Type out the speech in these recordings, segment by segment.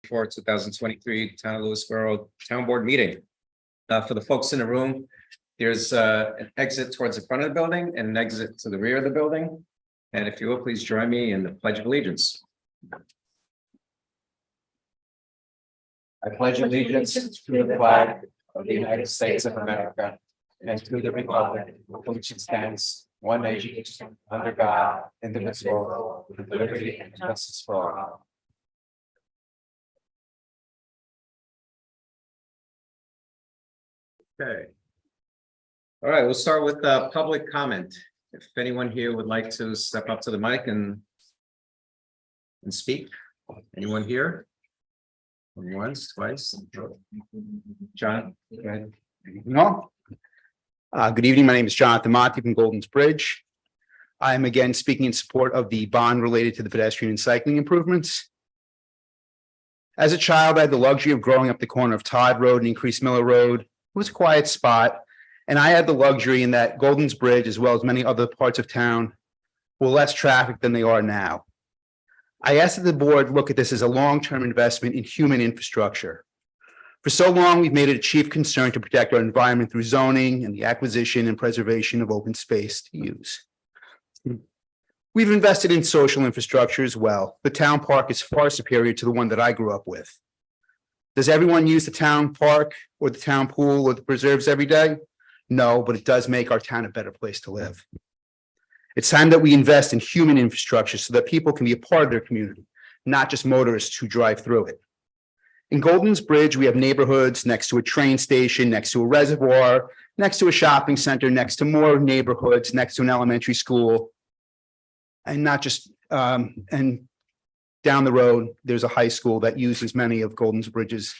24, 2023 Town of Lewisboro Town Board meeting. For the folks in the room, there's an exit towards the front of the building and an exit to the rear of the building. And if you will, please join me in the Pledge of Allegiance. I pledge allegiance to the flag of the United States of America and to the republic for which it stands, one nation, under God, indivisible, with liberty and justice for all. Okay. All right, we'll start with public comment. If anyone here would like to step up to the mic and speak. Anyone here? Once, twice. John, go ahead. No. Good evening. My name is Jonathan Monty from Golden's Bridge. I am again speaking in support of the bond related to the pedestrian and cycling improvements. As a child, I had the luxury of growing up the corner of Todd Road and Increase Miller Road. It was a quiet spot, and I had the luxury in that Golden's Bridge, as well as many other parts of town, were less traffic than they are now. I asked that the board look at this as a long-term investment in human infrastructure. For so long, we've made it a chief concern to protect our environment through zoning and the acquisition and preservation of open space to use. We've invested in social infrastructure as well. The town park is far superior to the one that I grew up with. Does everyone use the town park or the town pool or the preserves every day? No, but it does make our town a better place to live. It's time that we invest in human infrastructure so that people can be a part of their community, not just motorists who drive through it. In Golden's Bridge, we have neighborhoods next to a train station, next to a reservoir, next to a shopping center, next to more neighborhoods, next to an elementary school. And not just, and down the road, there's a high school that uses many of Golden's Bridge's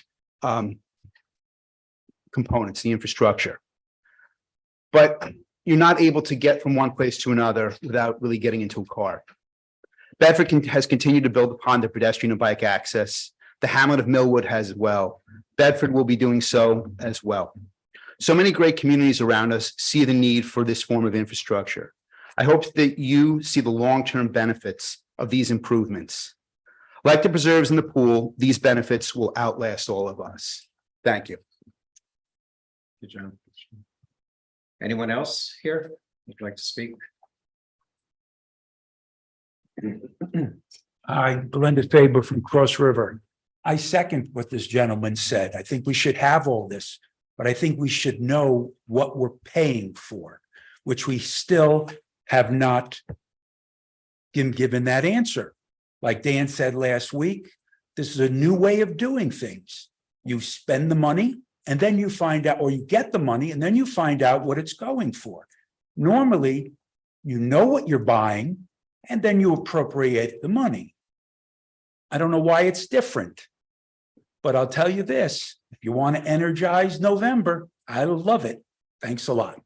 components, the infrastructure. But you're not able to get from one place to another without really getting into a car. Bedford has continued to build upon the pedestrian and bike access. The hamlet of Millwood has as well. Bedford will be doing so as well. So many great communities around us see the need for this form of infrastructure. I hope that you see the long-term benefits of these improvements. Like the preserves and the pool, these benefits will outlast all of us. Thank you. Good job. Anyone else here would like to speak? Hi, Belinda Faber from Cross River. I second what this gentleman said. I think we should have all this, but I think we should know what we're paying for, which we still have not given that answer. Like Dan said last week, this is a new way of doing things. You spend the money and then you find out, or you get the money and then you find out what it's going for. Normally, you know what you're buying and then you appropriate the money. I don't know why it's different, but I'll tell you this, if you want to energize November, I love it. Thanks a lot.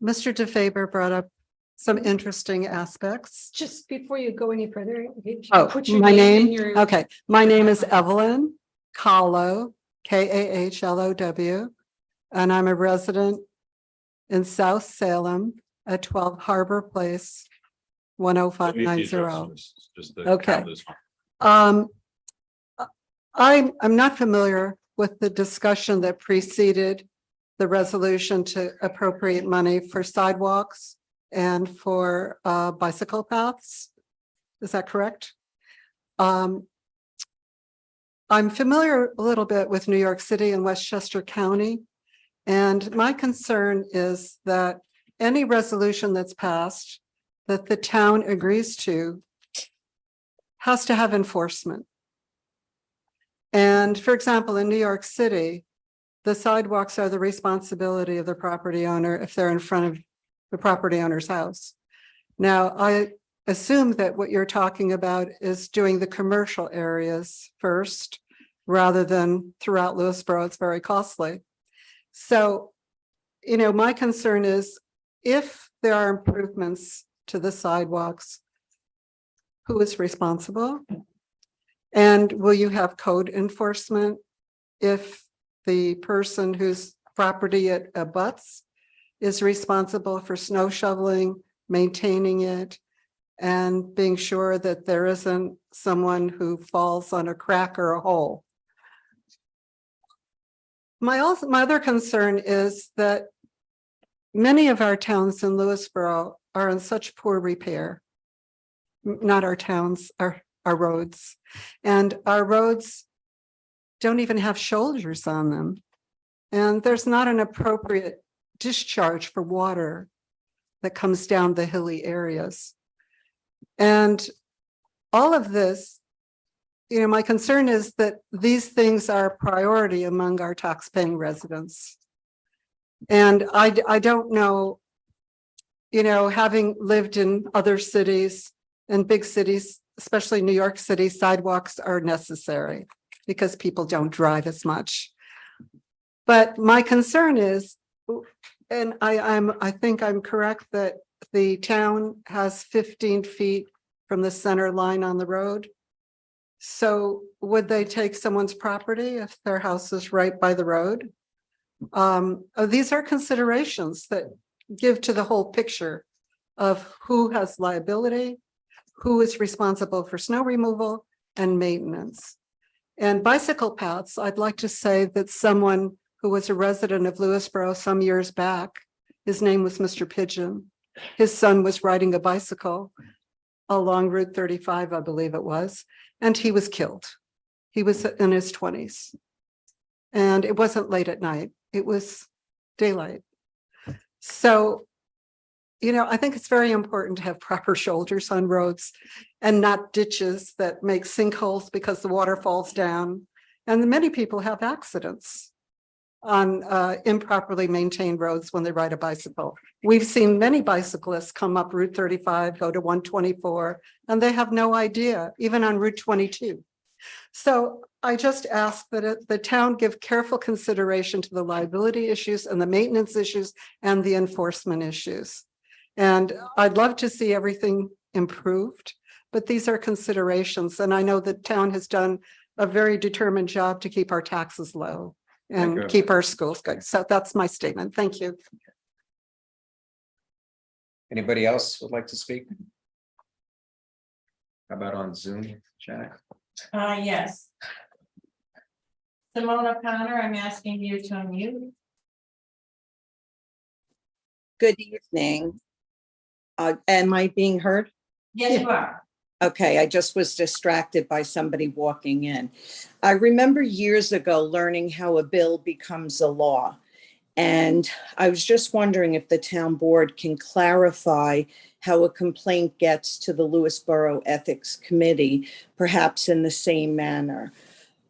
Mr. DeFaber brought up some interesting aspects. Just before you go any further. Oh, put your my name? and your- Okay, my name is Evelyn Kahlo, Kahlow, and I'm a resident in South Salem at 12 Harbor Place, 10590. Okay. I'm not familiar with the discussion that preceded the resolution to appropriate money for sidewalks and for bicycle paths. Is that correct? I'm familiar a little bit with New York City and Westchester County. And my concern is that any resolution that's passed that the town agrees to has to have enforcement. And for example, in New York City, the sidewalks are the responsibility of the property owner if they're in front of the property owner's house. Now, I assume that what you're talking about is doing the commercial areas first, rather than throughout Lewisboro. It's very costly. So, you know, my concern is if there are improvements to the sidewalks, who is responsible? And will you have code enforcement if the person who's property it abuts is responsible for snow shoveling, maintaining it, and being sure that there isn't someone who falls on a crack or a hole. My other concern is that many of our towns in Lewisboro are in such poor repair. Not our towns, our roads. And our roads don't even have shoulders on them. And there's not an appropriate discharge for water that comes down the hilly areas. And all of this, my concern is that these things are a priority among our tax-paying residents. And I don't know, having lived in other cities and big cities, especially New York City, sidewalks are necessary because people don't drive as much. But my concern is, and I think I'm correct that the town has 15 feet from the center line on the road. So would they take someone's property if their house is right by the road? These are considerations that give to the whole picture of who has liability, who is responsible for snow removal and maintenance. And bicycle paths, I'd like to say that someone who was a resident of Lewisboro some years back, his name was Mr. Pigeon. His son was riding a bicycle along Route 35, I believe it was, and he was killed. He was in his 20s. And it wasn't late at night, it was daylight. So, I think it's very important to have proper shoulders on roads and not ditches that make sinkholes because the water falls down. And many people have accidents on improperly maintained roads when they ride a bicycle. We've seen many bicyclists come up Route 35, go to 124, and they have no idea, even on Route 22. So I just ask that the town give careful consideration to the liability issues and the maintenance issues and the enforcement issues. And I'd love to see everything improved, but these are considerations. And I know the town has done a very determined job to keep our taxes low and keep our schools good. So that's my statement. Thank you. Anybody else would like to speak? How about on Zoom, Jack? Yes. Simone O'Connor, I'm asking you to unmute. Good evening. Am I being heard? Yes, you are. Okay, I just was distracted by somebody walking in. I remember years ago learning how a bill becomes a law. And I was just wondering if the town board can clarify how a complaint gets to the Lewisboro Ethics Committee, perhaps in the same manner.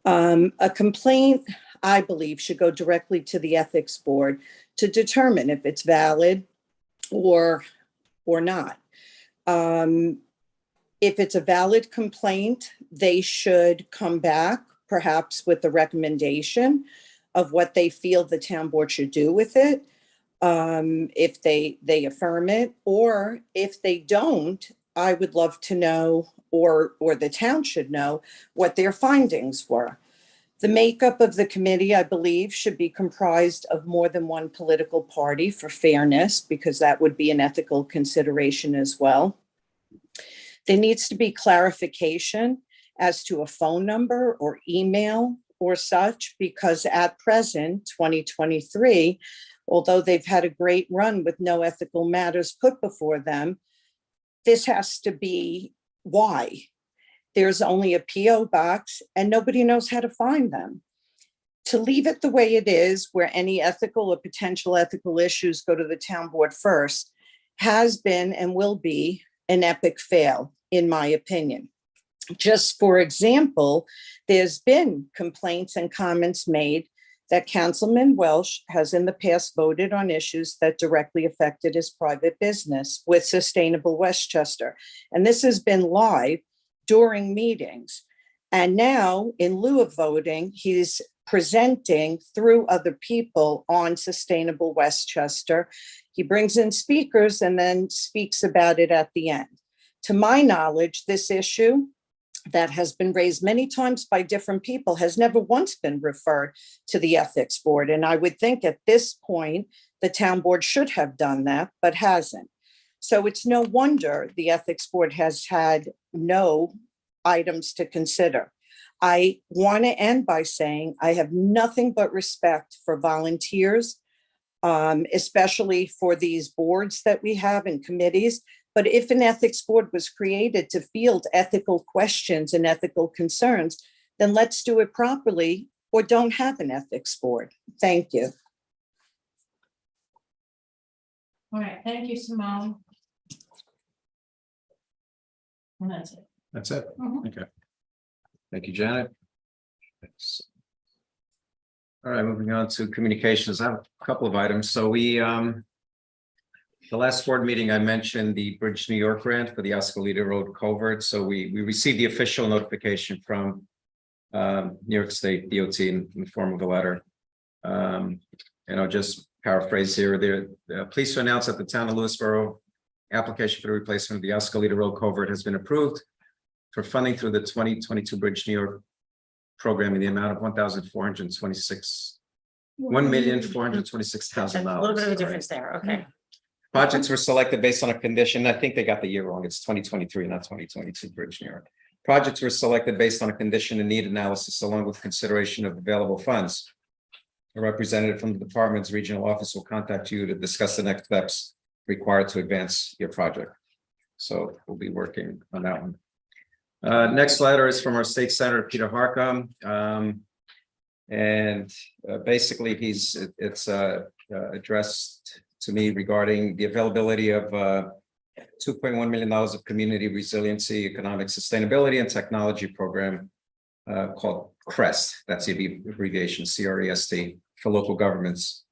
A complaint, I believe, should go directly to the Ethics Board to determine if it's valid or not. If it's a valid complaint, they should come back perhaps with a recommendation of what they feel the town board should do with it. If they affirm it, or if they don't, I would love to know, or the town should know, what their findings were. The makeup of the committee, I believe, should be comprised of more than one political party for fairness, because that would be an ethical consideration as well. There needs to be clarification as to a phone number or email or such, because at present, 2023, although they've had a great run with no ethical matters put before them, this has to be why. There's only a PO box and nobody knows how to find them. To leave it the way it is, where any ethical or potential ethical issues go to the town board first, has been and will be an epic fail, in my opinion. Just for example, there's been complaints and comments made that Councilman Welsh has in the past voted on issues that directly affected his private business with Sustainable Westchester. And this has been live during meetings. And now, in lieu of voting, he's presenting through other people on Sustainable Westchester. He brings in speakers and then speaks about it at the end. To my knowledge, this issue that has been raised many times by different people has never once been referred to the ethics board. And I would think at this point, the town board should have done that, but hasn't. So it's no wonder the ethics board has had no items to consider. I want to end by saying I have nothing but respect for volunteers, especially for these boards that we have and committees. But if an ethics board was created to field ethical questions and ethical concerns, then let's do it properly or don't have an ethics board. Thank you. All right, thank you, Simone. And that's it. That's it. Mhm. Okay. Thank you, Janet. Thanks. All right, moving on to communications. I have a couple of items. So the last board meeting, I mentioned the Bridge New York grant for the Oskalita Road culvert. So we received the official notification from New York State DOT in the form of a letter. And I'll just paraphrase here. They're pleased to announce that the town of Lewisboro application for the replacement of the Oskalita Road culvert has been approved for funding through the 2022 Bridge New York program in the amount of $1,426,000. A little bit of a difference there, okay. Projects were selected based on a condition. I think they got the year wrong. It's 2023, not 2022 Bridge New York. Projects were selected based on a condition and need analysis along with consideration of available funds. A representative from the department's regional office will contact you to discuss the next steps required to advance your project. So we'll be working on that one. Next letter is from our state senator, Peter Harcum. Basically it's addressed to me regarding the availability of $2.1 million of community resiliency, economic sustainability and technology program called CREST. That's the abbreviation, CREST, for local governments.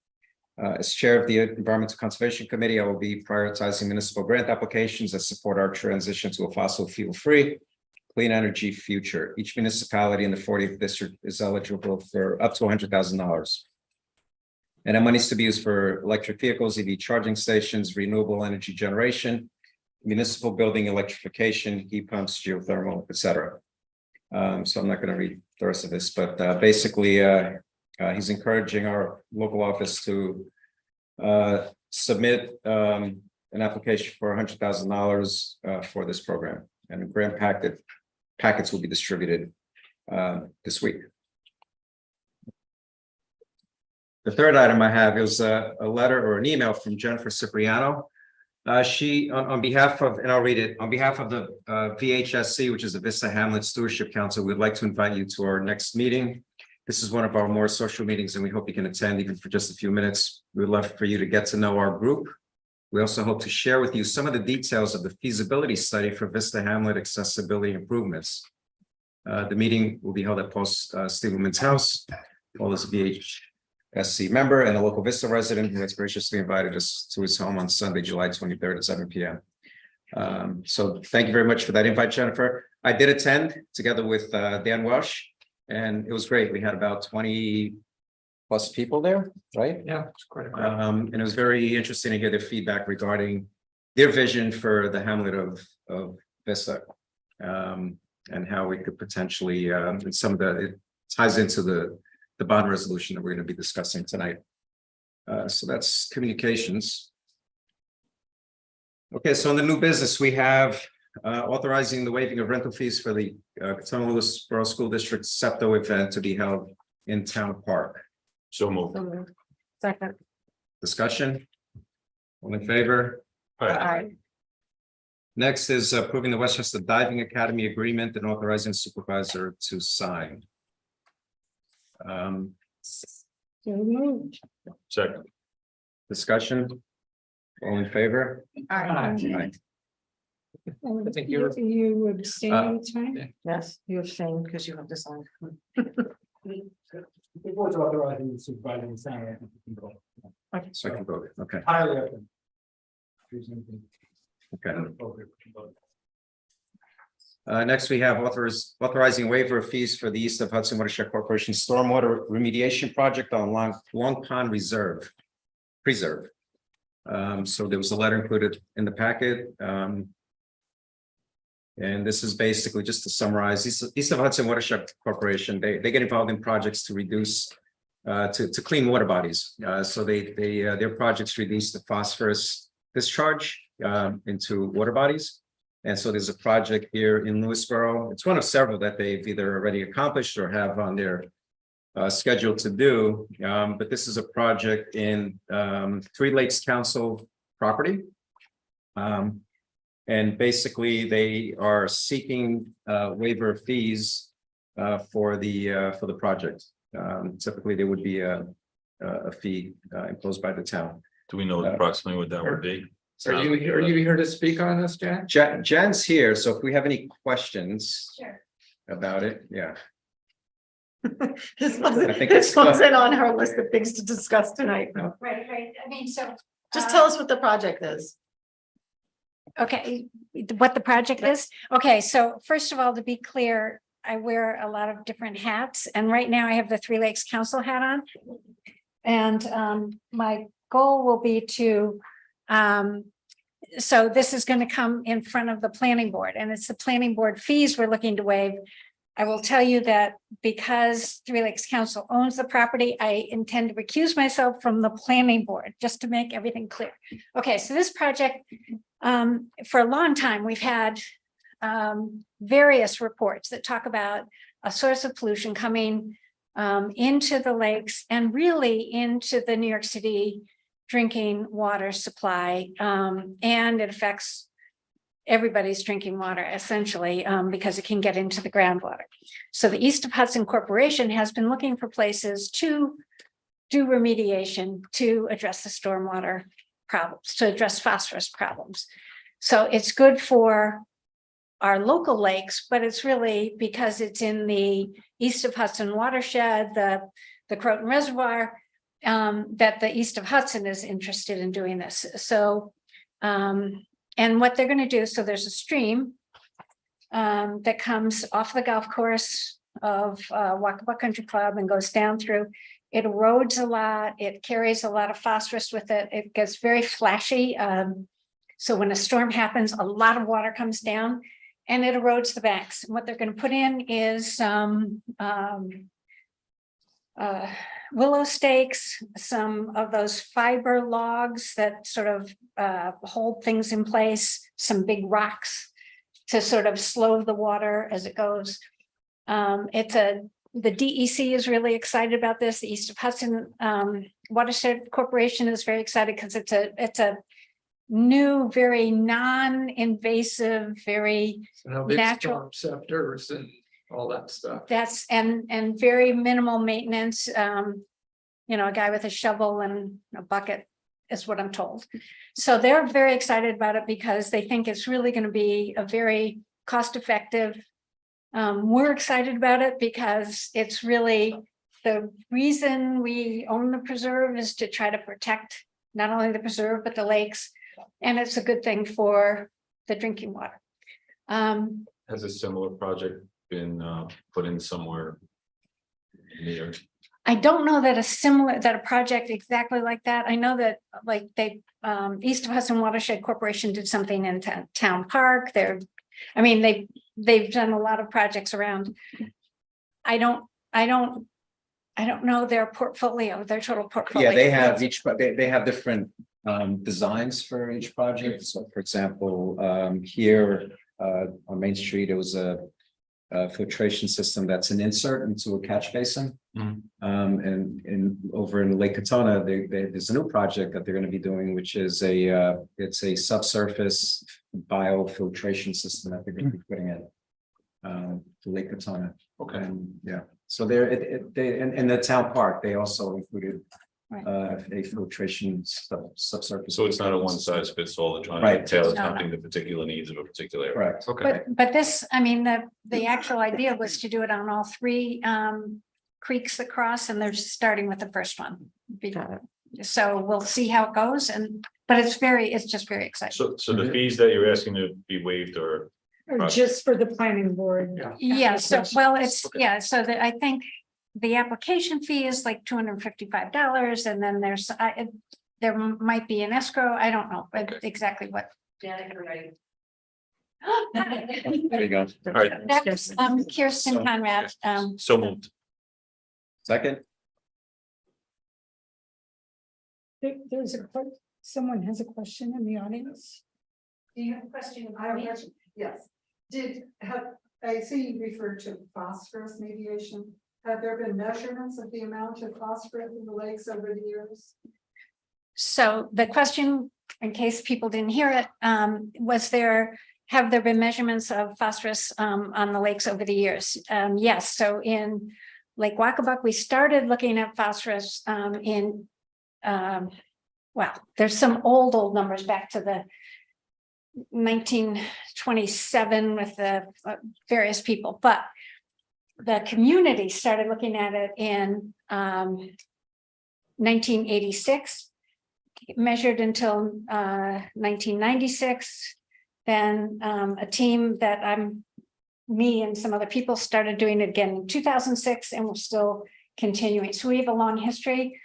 As chair of the Environmental Conservation Committee, I will be prioritizing municipal grant applications that support our transition to a fossil fuel-free, clean energy future. Each municipality in the 40th district is eligible for up to $100,000. And that money is to be used for electric vehicles, EV charging stations, renewable energy generation, municipal building electrification, heat pumps, geothermal, etc. So I'm not going to read the rest of this, but basically he's encouraging our local office to submit an application for $100,000 for this program, and grant packets will be distributed this week. The third item I have is a letter or an email from Jennifer Cipriano. She, on behalf of, and I'll read it, on behalf of the VHSC, which is the Vista Hamlet Stewardship Council, we'd like to invite you to our next meeting. This is one of our more social meetings, and we hope you can attend even for just a few minutes. We'd love for you to get to know our group. We also hope to share with you some of the details of the feasibility study for Vista Hamlet accessibility improvements. The meeting will be held at Paul Stiegelman's house. Paul is a VHSC member and a local Vista resident who has graciously invited us to his home on Sunday, July 23rd at 7 p.m. So thank you very much for that invite, Jennifer. I did attend together with Dan Welsh, and it was great. We had about 20 plus people there, right? Yeah, it's quite a crowd. And it was very interesting to hear their feedback regarding their vision for the hamlet of Vista, and how we could potentially, and some of it ties into the bond resolution that we're going to be discussing tonight. So that's communications. Okay, so in the new business, we have authorizing the waiving of rental fees for the Town of Lewisboro School District SEPTO event to be held in Town Park. So moved. Second. Discussion? All in favor? Aye. Next is approving the Westchester Diving Academy agreement and authorizing supervisor to sign. So moved. Second. Discussion? All in favor? Aye. I think You abstaining tonight? Yes, you abstain because you have to sign. The board's authorizing the supervisor to sign it. Second vote, okay, Highly up. There's anything okay. appropriate to vote. Next, we have authorizing waiver of fees for the East of Hudson Watershed Corporation Stormwater Remediation Project on Long Pond Preserve. So there was a letter included in the packet. And this is basically, just to summarize, East of Hudson Watershed Corporation, they get involved in projects to reduce, to clean water bodies. So their projects reduce the phosphorus discharge into water bodies. And so there's a project here in Lewisboro. It's one of several that they've either already accomplished or have on their schedule to do. But this is a project in Three Lakes Council property. And basically, they are seeking waiver of fees for the project. Typically, there would be a fee imposed by the town. Do we know approximately what that would be? Are you here to speak on this, Jan? Jen's here, so if we have any questions Sure. about it, yeah. This I think it's- wasn't on our list of things to discuss tonight. Right, right. I mean, so. Just tell us what the project is. Okay, what the project is? Okay, so first of all, to be clear, I wear a lot of different hats, and right now I have the Three Lakes Council hat on. And my goal will be to, so this is going to come in front of the planning board, and it's the planning board fees we're looking to waive. I will tell you that because Three Lakes Council owns the property, I intend to recuse myself from the planning board, just to make everything clear. Okay, so this project, for a long time, we've had various reports that talk about a source of pollution coming into the lakes and really into the New York City drinking water supply. And it affects everybody's drinking water essentially, because it can get into the groundwater. So the East of Hudson Corporation has been looking for places to do remediation to address the stormwater problems, to address phosphorus problems. So it's good for our local lakes, but it's really because it's in the East of Hudson watershed, the Croton Reservoir, that the East of Hudson is interested in doing this. So, and what they're going to do, so there's a stream that comes off the golf course of Wakaba Country Club and goes down through. It erodes a lot. It carries a lot of phosphorus with it. It gets very flashy. So when a storm happens, a lot of water comes down and it erodes the banks. And what they're going to put in is some willow stakes, some of those fiber logs that sort of hold things in place, some big rocks to sort of slow the water as it goes. The DEC is really excited about this. The East of Hudson Watershed Corporation is very excited because it's a new, very non-invasive, very natural Scepters and all that stuff. that's and very minimal maintenance. A guy with a shovel and a bucket is what I'm told. So they're very excited about it because they think it's really going to be a very cost-effective. We're excited about it because it's really the reason we own the preserve is to try to protect not only the preserve, but the lakes. And it's a good thing for the drinking water. Has a similar project been put in somewhere near? I don't know that a project exactly like that. I know that like East of Hudson Watershed Corporation did something in Town Park. They've done a lot of projects around. I don't know their portfolio, their total portfolio. Yeah, they have they have different designs for each project. So for example, here on Main Street, it was a filtration system that's an insert into a catch basin. And over in Lake Katona, there's a new project that they're going to be doing, which is it's a subsurface biofiltration system that they're going to be putting in to Lake Katona. Okay. Yeah, so in the town park, they also included a filtration subsurface. So it's not a one size fits all, they're trying Right. to tailor No, no. something to particular needs of a particular area. Correct. Okay. But this, the actual idea was to do it on all three creeks that cross, and they're just starting with the first one. So we'll see how it goes, but it's just very exciting. So the fees that you're asking to be waived are Or just for the planning board. Yeah, so, well, so that I think the application fee is like $255, and then there might be an escrow, I don't know, but exactly what. There you go. All right, That's Kirsten So- Conrad. so moved. Second, There's someone has a question in the audience. Do you have a question? I have a question. Yes. I see you referred to phosphorus mediation. Have there been measurements of the amount of phosphorus in the lakes over the years? So the question, in case people didn't hear it, have there been measurements of phosphorus on the lakes over the years? Yes, so in Lake Wacabuck, we started looking at phosphorus well, there's some old numbers back to the 1927 with the various people, but the community started looking at it in 1986, measured until 1996. Then a team that me and some other people started doing it again in 2006, and we're still continuing. So we have a long history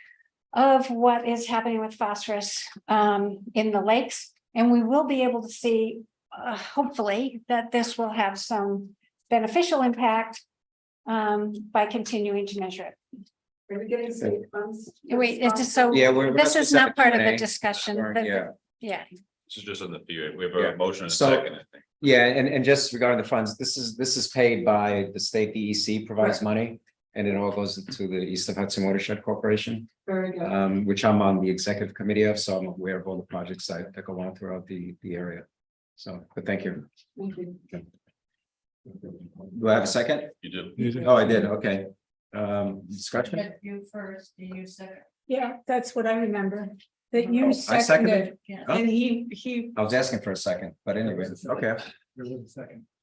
of what is happening with phosphorus in the lakes. And we will be able to see, hopefully, that this will have some beneficial impact by continuing to measure it. Are we getting state funds? Wait, it's just so, yeah, we're. this is not part of the Q&A. discussion. Yeah. Yeah, This is just on the fee. We have Yeah. a motion and a So- second, I think. Yeah, and just regarding the funds, this is paid by the state DEC provides Right. money. And it all goes into the Eastern Hudson Watershed Corporation, Very good. which I'm on the executive committee of, so I'm aware of all the projects that go on throughout the area. So, but thank you. Thank you. Do I have a second? You do. Oh, I did, okay. Discussion? You first, you second. Yeah, that's what I remember, that you I seconded? seconded, Oh. and he. I was asking for a second, but anyway, okay.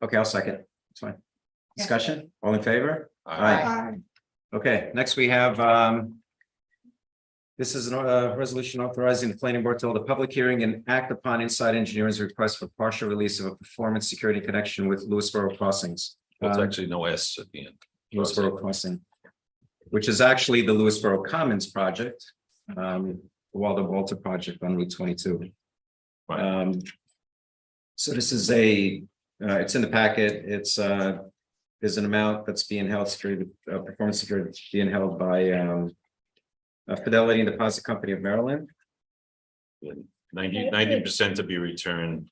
Okay, I'll second. It's fine. Discussion, all in favor? Aye. Okay, next we have, this is a resolution authorizing the planning board to hold a public hearing and act upon Inside Engineering's request for partial release of a performance security connection with Lewisboro crossings. Well, it's actually no S at the end. Lewisboro crossing, which is actually the Lewisboro Commons project, Waldo Walter project on Route 22. Right. So this is it's in the packet. There's an amount that's being held security, performance security that's being held by Fidelity and Deposit Company of Maryland. 90% to be returned,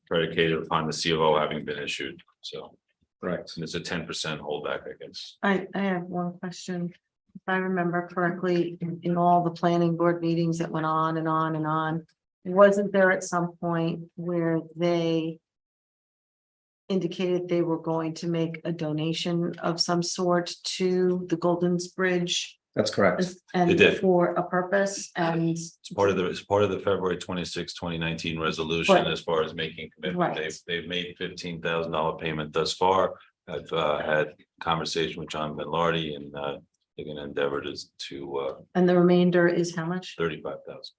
predicated upon the CFO having been issued, so. Correct. And it's a 10% holdback, I guess. I have one question. If I remember correctly, in all the planning board meetings that went on and on and on, wasn't there at some point where they indicated they were going to make a donation of some sort to the Golden's Bridge? That's correct. They And did. for a purpose, and It's part of the February 26, 2019 resolution Right. as far as making commitment. Right. They've made $15,000 payment thus far. I've had conversation with John Benlardi and they're gonna endeavor to and the remainder is how much? 35,000.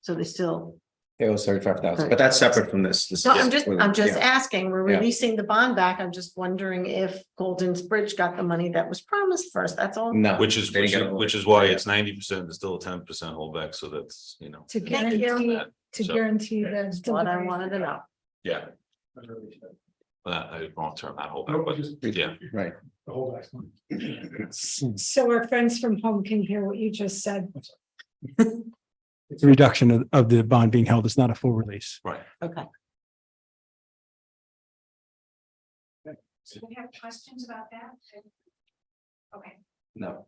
So they still. It was 35,000, but that's separate from this. This No, is- I'm just yeah. asking, we're Yeah. releasing the bond back. I'm just wondering if Golden's Bridge got the money that was promised first, that's all. No. Which is, they didn't which get is, it. which is why it's 90%, it's still a 10% holdback, so that's, To Thank guarantee, to guarantee that. What I wanted to know. yeah. I won't term that holdback, but yeah. Right. So our friends from home can hear what you just said. It's a reduction of the bond being held. It's not a full release. Okay. do we have questions about that? Okay. No,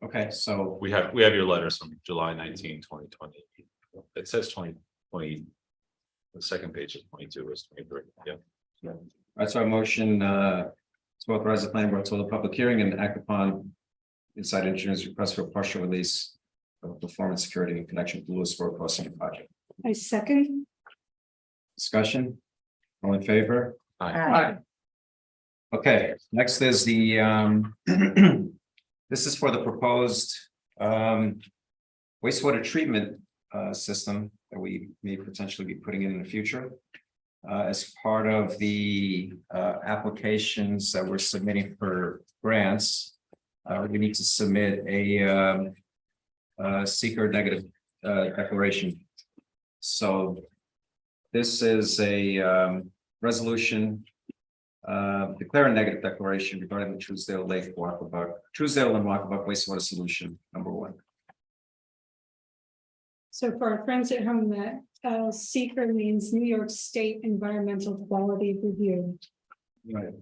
okay, so We have your letters from July 19, 2020. It says 2020. The second page of 22 is 23, yeah. that's our motion to authorize the planning board to hold a public hearing and act upon Inside Engineering's request for partial release of performance security in connection with the Lewisboro crossing project. I second. Discussion? All in favor? Aye. Okay, next is the this is for the proposed wastewater treatment system that we may potentially be putting in the future. As part of the applications that we're submitting for grants, we need to submit a seeker negative declaration. So This is a resolution declare a negative declaration regarding the Truesdale Lake Truesdale and Walkabout wastewater solution, number 1. So for our friends at home, that seeker means New York State Environmental Quality Review. Right.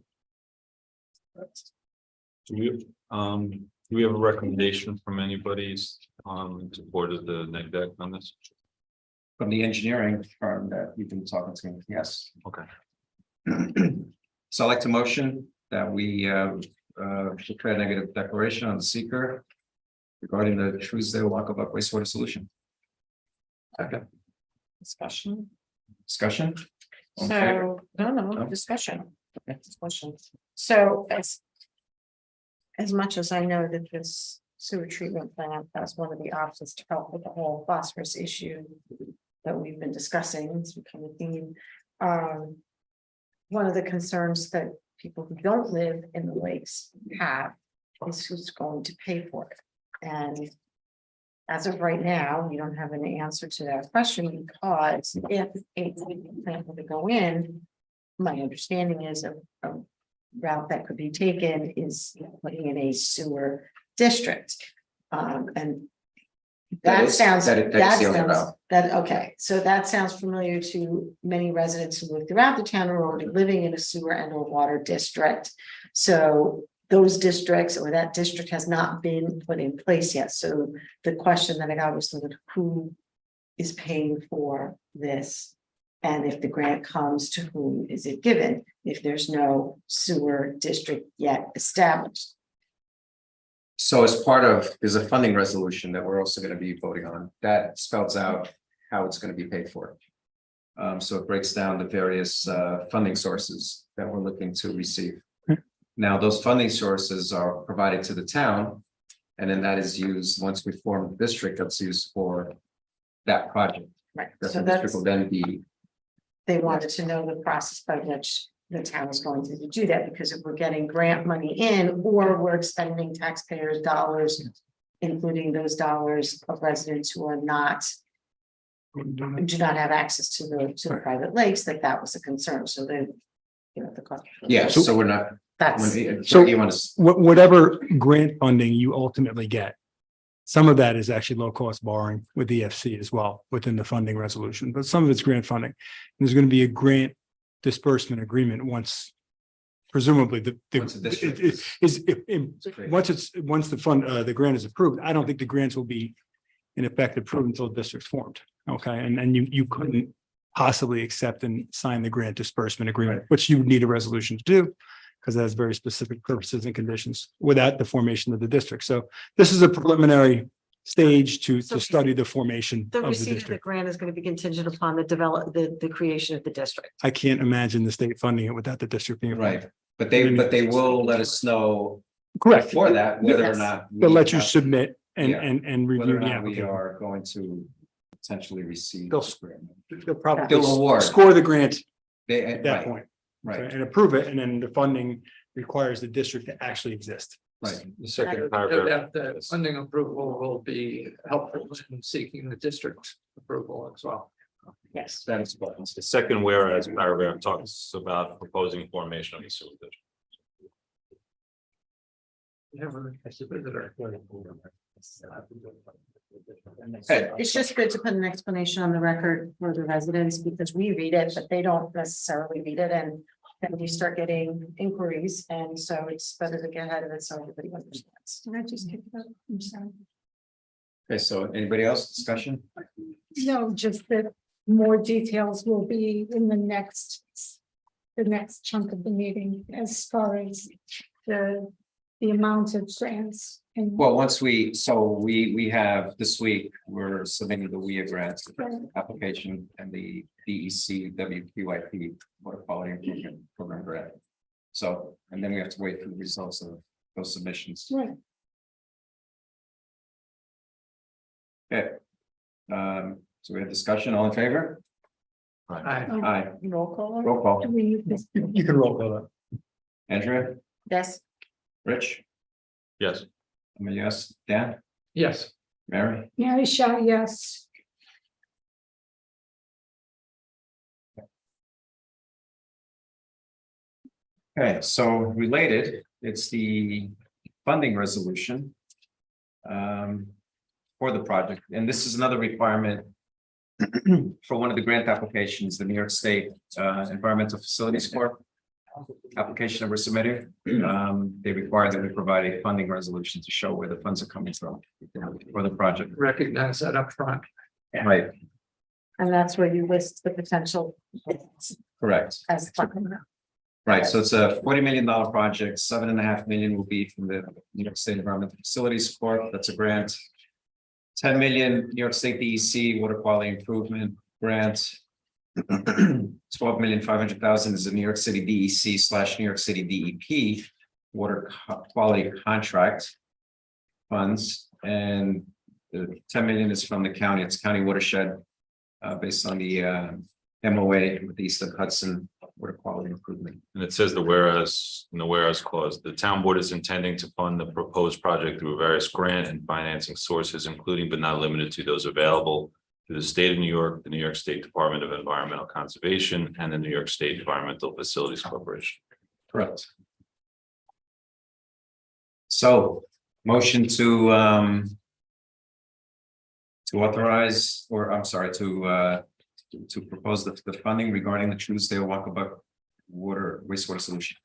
Do we have a recommendation from anybody's in support of the neg deck on this? From the engineering firm that you've been talking to, yes. Okay. So I'd like to motion that we declare a negative declaration on the seeker regarding the Truesdale Walkabout wastewater solution. Okay, Discussion. discussion? All in favor? So, no, discussion. Questions. So as much as I know that this sewer treatment plant, that's one of the options to help with the whole phosphorus issue that we've been discussing, it's become a theme. One of the concerns that people who don't live in the lakes have is who's going to pay for it. And as of right now, we don't have an answer to that question, because if a treatment plant were to go in, my understanding is a route that could be taken is putting in a sewer district. And that sounds, okay, so that sounds familiar to many residents who live throughout the town who are already living in a sewer and or water district. So those districts or that district has not been put in place yet. So the question that I got was sort of who is paying for this? And if the grant comes, to whom is it given if there's no sewer district yet established? So as part of, there's a funding resolution that we're also going to be voting on that spells out how it's going to be paid for. So it breaks down the various funding sources that we're looking to receive. Now, those funding sources are provided to the town, and then that is used, once we form the district, that's used for that project. Right, That so the district that's, will then be, they wanted to know the process by which the town is going to do that, because if we're getting grant money in, or we're expending taxpayers' dollars, including those dollars of residents who are not, do not have access to the private lakes, that was a concern, so then, you know, the cost. yeah, so we're not. That's, So- You want to, Whatever grant funding you ultimately get, some of that is actually low cost borrowing with EFC as well within the funding resolution, but some of it's grant funding. There's going to be a grant disbursement agreement once presumably Once the district once the grant is approved. I don't think the grants will be in effect approved until the district's formed. Okay, and you couldn't possibly accept and sign the grant disbursement agreement, which you would need a resolution to do, because it has very specific purposes and conditions without the formation of the district. So this is a preliminary stage to So study the formation the of the receipt of the district. grant is going to be contingent upon the creation of the district. I can't imagine the state funding it without the district being. right, but they will let us know Correct. before that, whether or Yes. not. They'll we let you have- submit and, Yeah. and Whether review or the not we application. are going to potentially receive. They'll- this grant. They'll probably They'll award. score the grant They, at that right, point. right, And approve it, and then the funding requires the district to actually exist. right. The second paragraph. The funding approval will be helpful in seeking the district approval as well. Yes. That is. The second whereas paragraph talks about proposing formation of a sewer district. Never as a visitor. Hey, It's just good to put an explanation on the record for the residents, because we read it, but they don't necessarily read it, and then we start getting inquiries, and so it's better to get ahead of it so everybody understands. Can I just pick it up? I'm sorry. Okay, so anybody else discussion? No, just that more details will be in the next chunk of the meeting as far as the amount of grants. And Well, once we have this week, we're submitting the WIA grant application and the DEC WQIP Water Quality Improvement Program grant. So, and then we have to wait for the results of those submissions. Right. Okay. So we have discussion, all in favor? Aye. Roll call. Roll call. Do we need this? You can roll call that. Andrea, Yes. Rich, Yes. I'm a yes, Dan, Yes. Mary, Mary Shaw, yes. Okay, so related, it's the funding resolution for the project, and this is another requirement for one of the grant applications, the New York State Environmental Facilities Corp. Application that we're submitting. They require that we provide a funding resolution to show where the funds are coming from for the project. Recognize that up front. Right, And that's where you list the potential correct. as funding. Right, so it's a $40 million project, $7.5 million will be from the New York State Environmental Facilities Corp. That's a grant. 10 million New York State DEC Water Quality Improvement Grant. 12,500,000 is the New York City DEC / New York City DEP Water Quality Contract funds, and the 10 million is from the county. It's county watershed based on the MOA with the East of Hudson Water Quality Improvement. And it says the whereas, in the whereas clause, the town board is intending to fund the proposed project through various grant and financing sources, including but not limited to those available through the state of New York, the New York State Department of Environmental Conservation, and the New York State Environmental Facilities Corporation. Correct. So, motion to authorize, or I'm sorry, to propose the funding regarding the Truesdale Walkabout wastewater solution.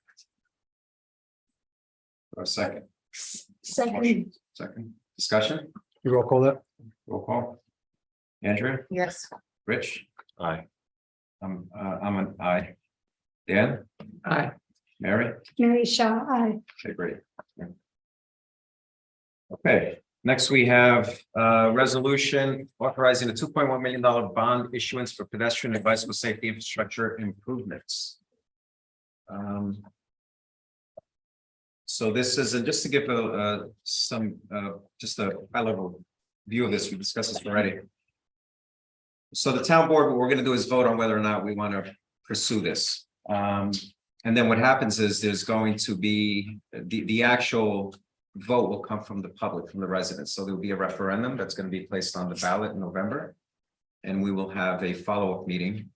For a second. Second, Second discussion, You roll call that? roll call. Andrea, Yes. Rich, Aye. I'm an aye. Dan, Aye. Mary, Mary Shaw, I. okay, great. Okay, next we have resolution authorizing a $2.1 million bond issuance for pedestrian and bicycle safety infrastructure improvements. So this is, and just to give just a high level view of this, we discussed this already. So the town board, what we're going to do is vote on whether or not we want to pursue this. And then what happens is there's going to be the actual vote will come from the public, from the residents. So there will be a referendum that's going to be placed on the ballot in November. And we will have a follow-up meeting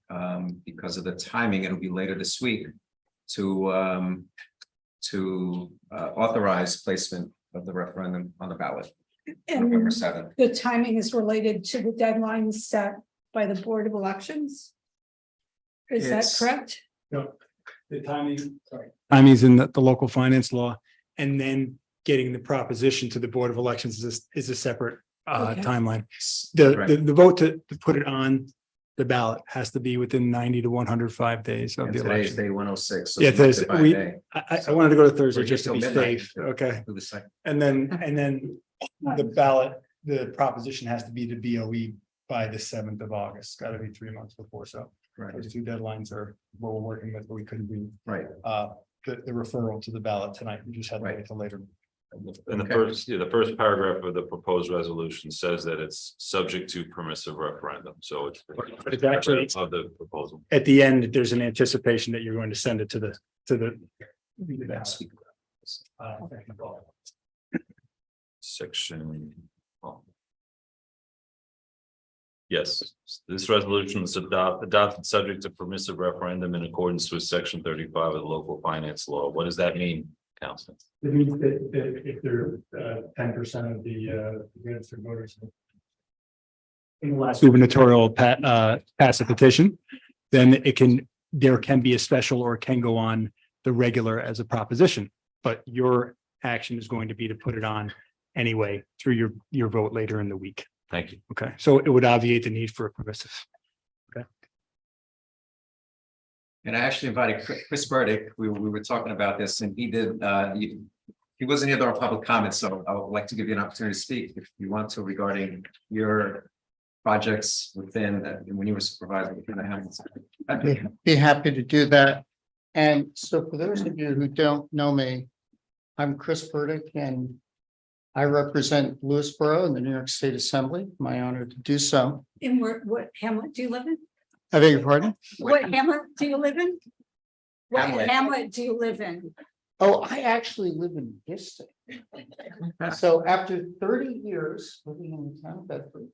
because of the timing. It'll be later this week to authorize placement of the referendum on the ballot. November And 7th. the timing is related to the deadline set by the Board of Elections. Is that It's- correct? No, the timing, sorry. Timing's in the local finance law, and then getting the proposition to the Board of Elections is a separate Okay. timeline. Correct. The vote to put it on the ballot has to be within 90 to 105 days of And the today's election. day 106. So Yeah, we moved Thursday, it by a we- day. I wanted to go to Thursday We're just to here be till midnight. safe, okay? Do the second. And then the ballot, the proposition has to be to BOE by the 7th of August, gotta be 3 months before, so. Right, Those two deadlines are what we're working with, but we couldn't do right. the referral to the ballot tonight. We just had to Right. wait till later. And the first paragraph of the proposed resolution says that it's subject to permissive referendum, so it's. But it's actually- Of the proposal. At the end, there's an anticipation that you're going to send it to the. Section. oh. Yes, this resolution is adopted subject to permissive referendum in accordance with section 35 of the local finance law. What does that mean, Council? It means that if they're 10% of the registered voters. In the last gubernatorial pass a petition, then there can be a special or it can go on the regular as a proposition. But your action is going to be to put it on anyway through your vote later in the week. Thank you. Okay, so it would obviate the need for a permissive. And I actually invited Chris Burdick. We were talking about this and he did, he wasn't here during public comment, so I would like to give you an opportunity to speak if you want to regarding your projects within, when you were supervisor within the Hamilton. I'd be happy to do that. And so for those of you who don't know me, I'm Chris Burdick and I represent Lewisboro in the New York State Assembly. My honor to do so. And what hamlet do you live in? I beg your pardon? What hamlet do you live in? What Hamlet. hamlet do you live in? Oh, I actually live in Houston. So after 30 years living in the town of Bedford,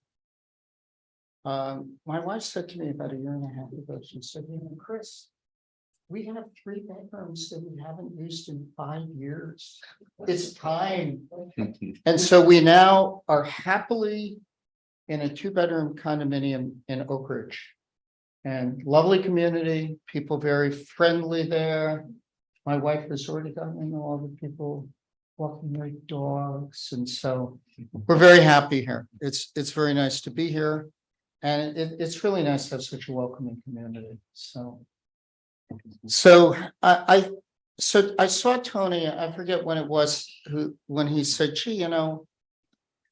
my wife said to me about a year and a half ago, she said, you know, Chris, We have 3 bedrooms that we haven't used in 5 years. It's time. And so we now are happily in a 2-bedroom condominium in Oak Ridge. And lovely community, people very friendly there. My wife has already gotten to know all the people walking their dogs, and so we're very happy here. It's very nice to be here. And it's really nice to have such a welcoming community, so. So I saw Tony, I forget when it was, when he said, gee,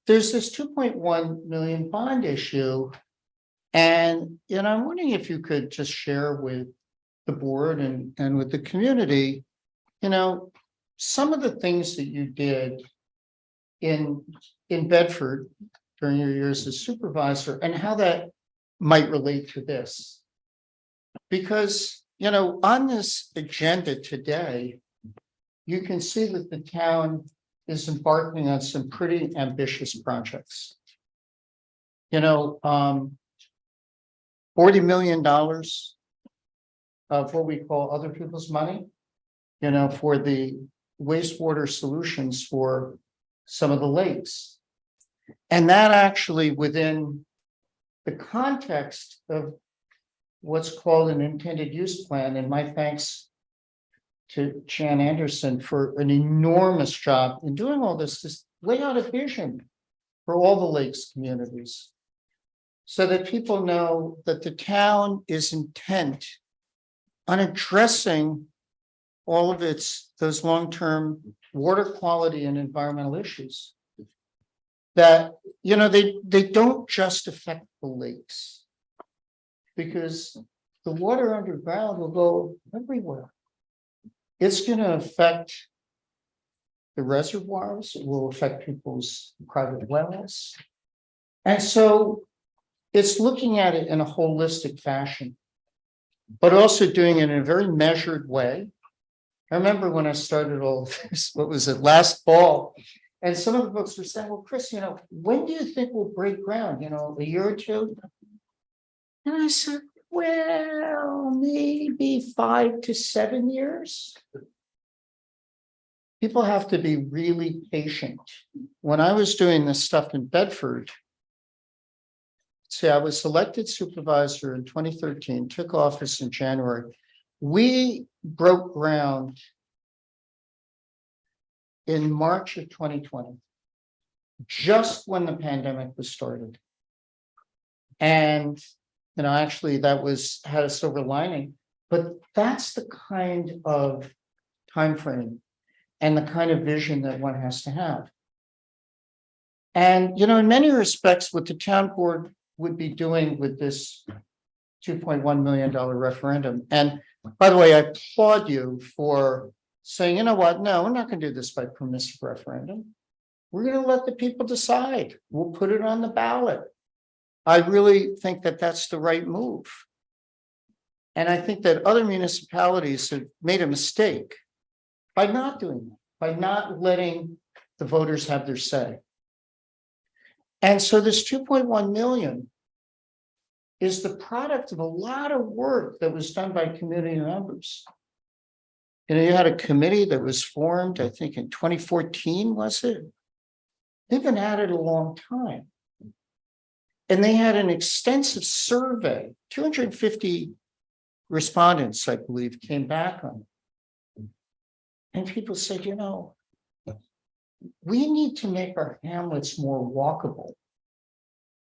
there's this 2.1 million bond issue. And, I'm wondering if you could just share with the board and with the community, some of the things that you did in Bedford during your years as supervisor and how that might relate to this. Because, on this agenda today, you can see that the town is embarking on some pretty ambitious projects. $40 million of what we call other people's money, for the wastewater solutions for some of the lakes. And that actually within the context of what's called an intended use plan, and my thanks to Chan Anderson for an enormous job in doing all this, to lay out a vision for all the lakes communities, so that people know that the town is intent on addressing all of those long-term water quality and environmental issues. That, they don't just affect the lakes, because the water underground will go everywhere. It's going to affect the reservoirs, it will affect people's private wells. And so it's looking at it in a holistic fashion, but also doing it in a very measured way. I remember when I started all of this, what was it, last fall? And some of the folks were saying, well, Chris, when do you think we'll break ground? A year or two? And I said, well, maybe 5 to 7 years. People have to be really patient. When I was doing this stuff in Bedford, I was elected supervisor in 2013, took office in January. We broke ground in March of 2020, just when the pandemic was started. And, actually that had a silver lining, but that's the kind of time frame and the kind of vision that one has to have. And, in many respects, what the town board would be doing with this $2.1 million referendum. And by the way, I applaud you for saying, you know what, no, we're not going to do this by permissive referendum. We're going to let the people decide. We'll put it on the ballot. I really think that that's the right move. And I think that other municipalities have made a mistake by not doing that, by not letting the voters have their say. And so this 2.1 million is the product of a lot of work that was done by community members. You had a committee that was formed, I think in 2014, was it? They've been at it a long time. And they had an extensive survey, 250 respondents, I believe, came back on it. And people said, we need to make our hamlets more walkable.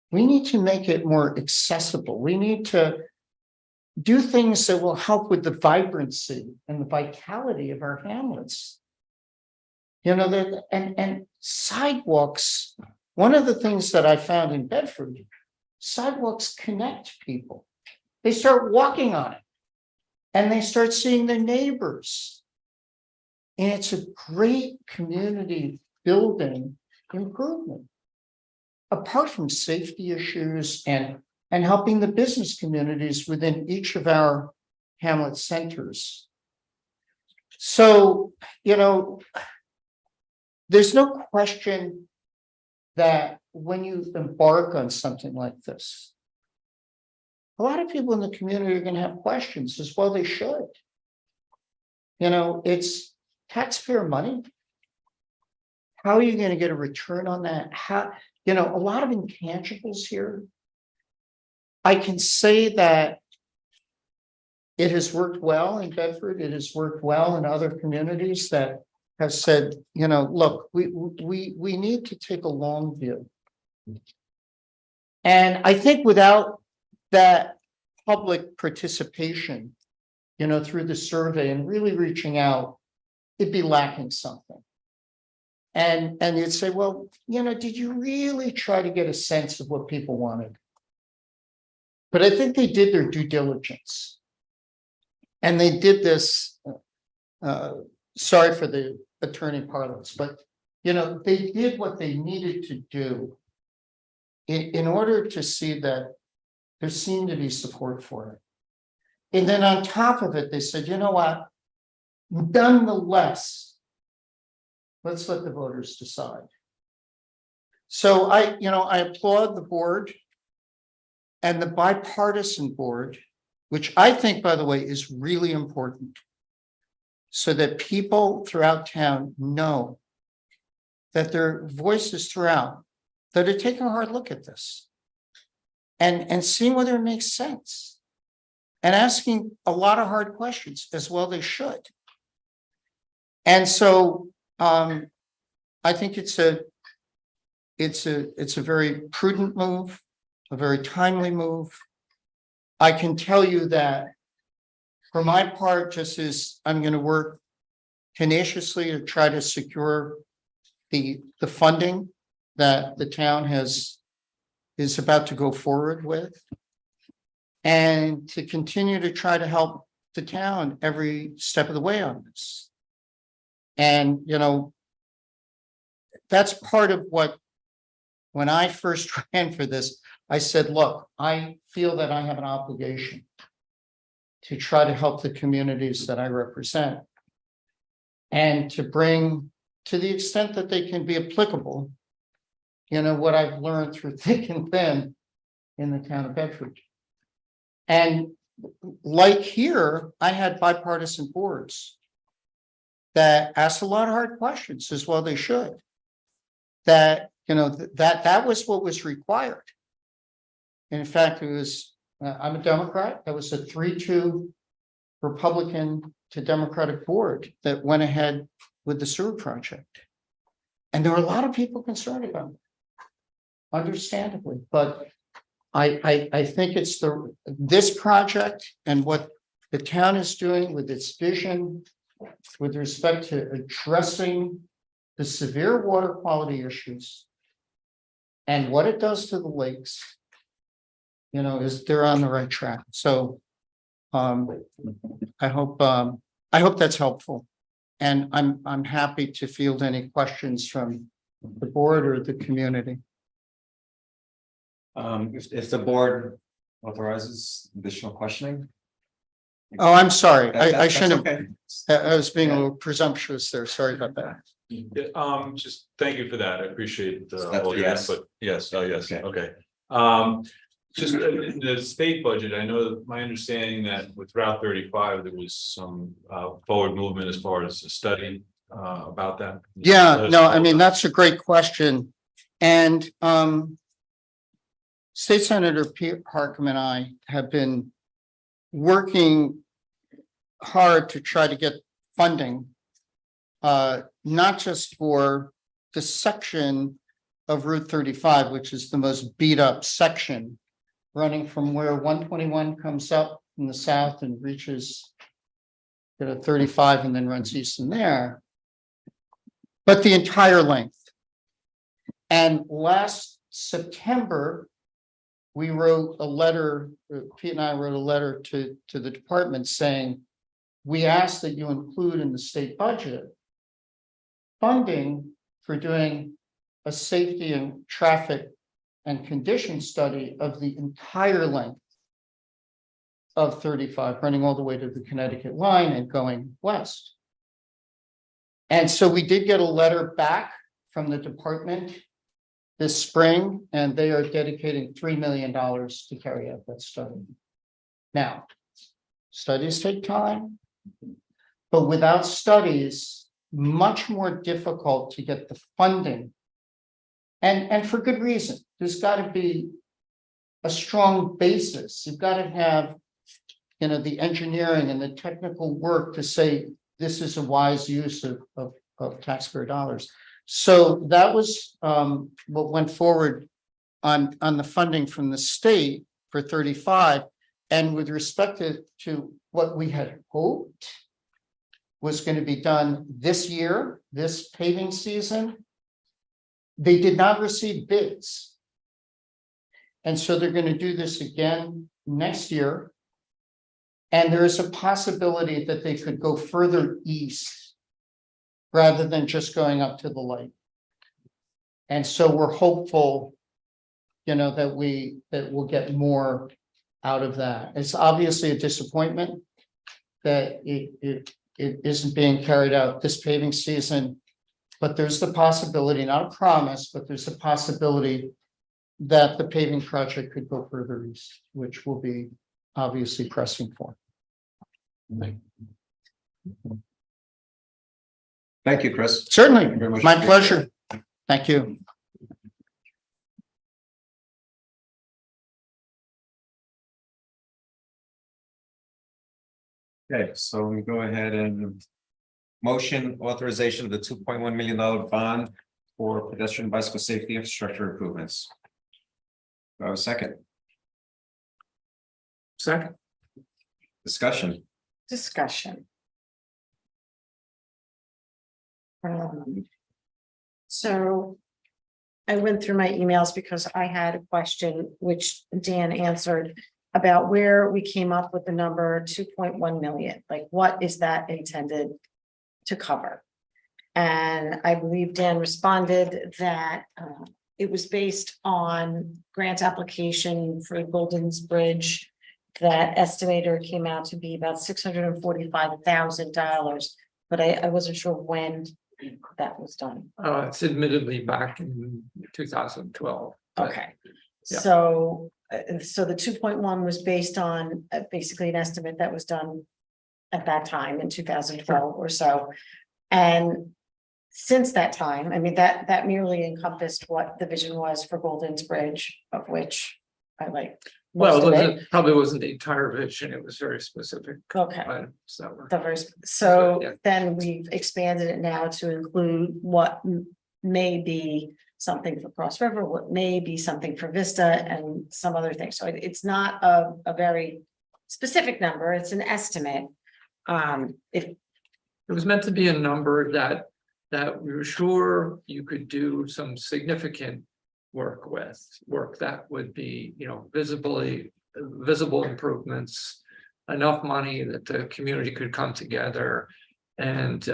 We need to make it more accessible. We need to do things that will help with the vibrancy and the vitality of our hamlets. And sidewalks, one of the things that I found in Bedford, sidewalks connect people. They start walking on it and they start seeing their neighbors. And it's a great community building improvement. Apart from safety issues and helping the business communities within each of our hamlet centers. So, there's no question that when you embark on something like this, a lot of people in the community are going to have questions, as well they should. it's taxpayer money. How are you gonna get a return on that? How, a lot of intangibles here. I can say that it has worked well in Bedford. It has worked well in other communities that have said, look, we need to take a long view. And I think without that public participation, through the survey and really reaching out, it'd be lacking something. And you'd say, well, did you really try to get a sense of what people wanted? But I think they did their due diligence. And they did this, sorry for the attorney parlance, but, they did what they needed to do in order to see that there seemed to be support for it. And then on top of it, they said, you know what? Nonetheless, let's let the voters decide. So I applaud the board and the bipartisan board, which I think, by the way, is really important, so that people throughout town know that their voices throughout, that are taking a hard look at this and seeing whether it makes sense and asking a lot of hard questions, as well they should. And so I think it's a very prudent move, a very timely move. I can tell you that for my part, just as I'm going to work tenaciously to try to secure the funding that the town is about to go forward with, and to continue to try to help the town every step of the way on this. And, that's part of what, when I first ran for this, I said, look, I feel that I have an obligation to try to help the communities that I represent, and to bring, to the extent that they can be applicable, what I've learned through thick and thin in the town of Bedford. And like here, I had bipartisan boards that asked a lot of hard questions, as well they should. That, that was what was required. In fact, it was, I'm a Democrat, that was a 3-2 Republican to Democratic board that went ahead with the sewer project. And there were a lot of people concerned about it, understandably, but I think it's this project and what the town is doing with its vision with respect to addressing the severe water quality issues and what it does to the lakes, is they're on the right track. So I hope that's helpful. And I'm happy to field any questions from the board or the community. If the board authorizes additional questioning. Oh, I'm sorry. I That's shouldn't okay. have, I was being a little presumptuous there. Sorry about that. Just thank you for that. I appreciate So that's all a your yes? input. Yes, yes, Okay. okay. Just in the state budget, I know that my understanding that with Route 35, there was some forward movement as far as the study about that. Yeah, no, I mean, that's a great question. And State Senator Pete Harkam and I have been working hard to try to get funding, not just for the section of Route 35, which is the most beat up section, running from where 121 comes up in the south and reaches 35 and then runs east from there, but the entire length. And last September, we wrote a letter, Pete and I wrote a letter to the department saying, we ask that you include in the state budget funding for doing a safety and traffic and condition study of the entire length of 35, running all the way to the Connecticut line and going west. And so we did get a letter back from the department this spring, and they are dedicating $3 million to carry out that study. Now, studies take time. But without studies, much more difficult to get the funding. And for good reason. There's got to be a strong basis. You've got to have, the engineering and the technical work to say this is a wise use of taxpayer dollars. So that was what went forward on the funding from the state for 35. And with respect to what we had hoped was going to be done this year, this paving season, they did not receive bids. And so they're going to do this again next year. And there is a possibility that they could go further east rather than just going up to the lake. And so we're hopeful, that we'll get more out of that. It's obviously a disappointment that it isn't being carried out this paving season. But there's the possibility, not a promise, but there's a possibility that the paving project could go further east, which will be obviously pressing for. Thank you, Chris. Certainly, Very much my appreciate pleasure. Thank you. Okay, so we go ahead and motion authorization of the $2.1 million bond for pedestrian bicycle safety infrastructure improvements. Do I have a second? Second. Discussion. So I went through my emails because I had a question which Dan answered about where we came up with the number 2.1 million. Like, what is that intended to cover? And I believe Dan responded that it was based on grant application for Golden's Bridge. That estimator came out to be about $645,000, but I wasn't sure when that was done. It's admittedly back in 2012. but Okay, yeah. so the 2.1 was based on basically an estimate that was done at that time in 2012 or so. And since that time, I mean, that merely encompassed what the vision was for Golden's Bridge, of which I like. Well, most of it. it probably wasn't the entire vision. It was very specific. Okay. items that were- The first, so Yeah. then we've expanded it now to include what may be something for Cross River, what may be something for Vista and some other things. So it's not a very specific number, it's an estimate. If, It was meant to be a number that we were sure you could do some significant work that would be, visible improvements, enough money that the community could come together and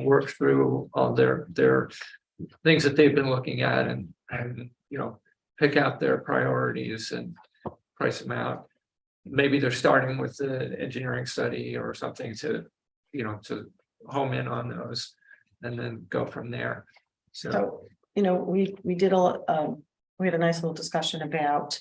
work through all their things that they've been looking at and pick out their priorities and price them out. Maybe they're starting with the engineering study or something to home in on those and then go from there. So we did we had a nice little discussion about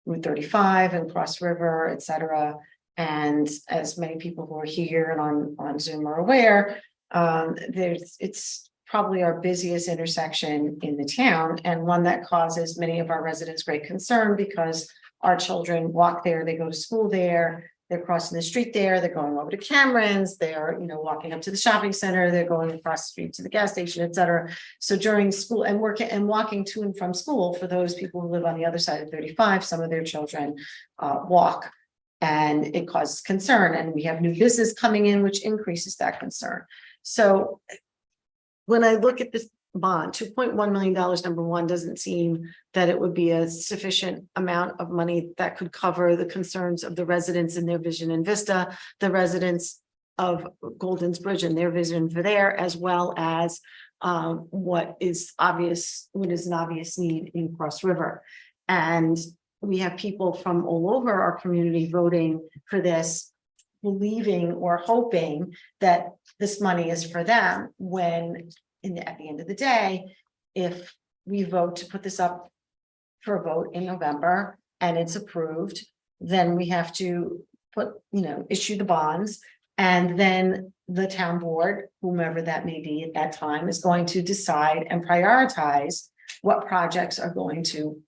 Route 35 and Cross River, et cetera. And as many people who are here and on Zoom are aware, it's probably our busiest intersection in the town and one that causes many of our residents great concern because our children walk there, they go to school there, they're crossing the street there, they're going over to Cameron's, they're, walking up to the shopping center, they're going across the street to the gas station, et cetera. So during school and working and walking to and from school, for those people who live on the other side of 35, some of their children walk and it causes concern. And we have new business coming in, which increases that concern. So when I look at this bond, $2.1 million, number one, doesn't seem that it would be a sufficient amount of money that could cover the concerns of the residents in their vision in Vista, the residents of Golden's Bridge and their vision for there, as well as what is an obvious need in Cross River. And we have people from all over our community voting for this, believing or hoping that this money is for them when at the end of the day, if we vote to put this up for a vote in November and it's approved, then we have to issue the bonds And then the town board, whomever that may be at that time, is going to decide and prioritize what projects are going to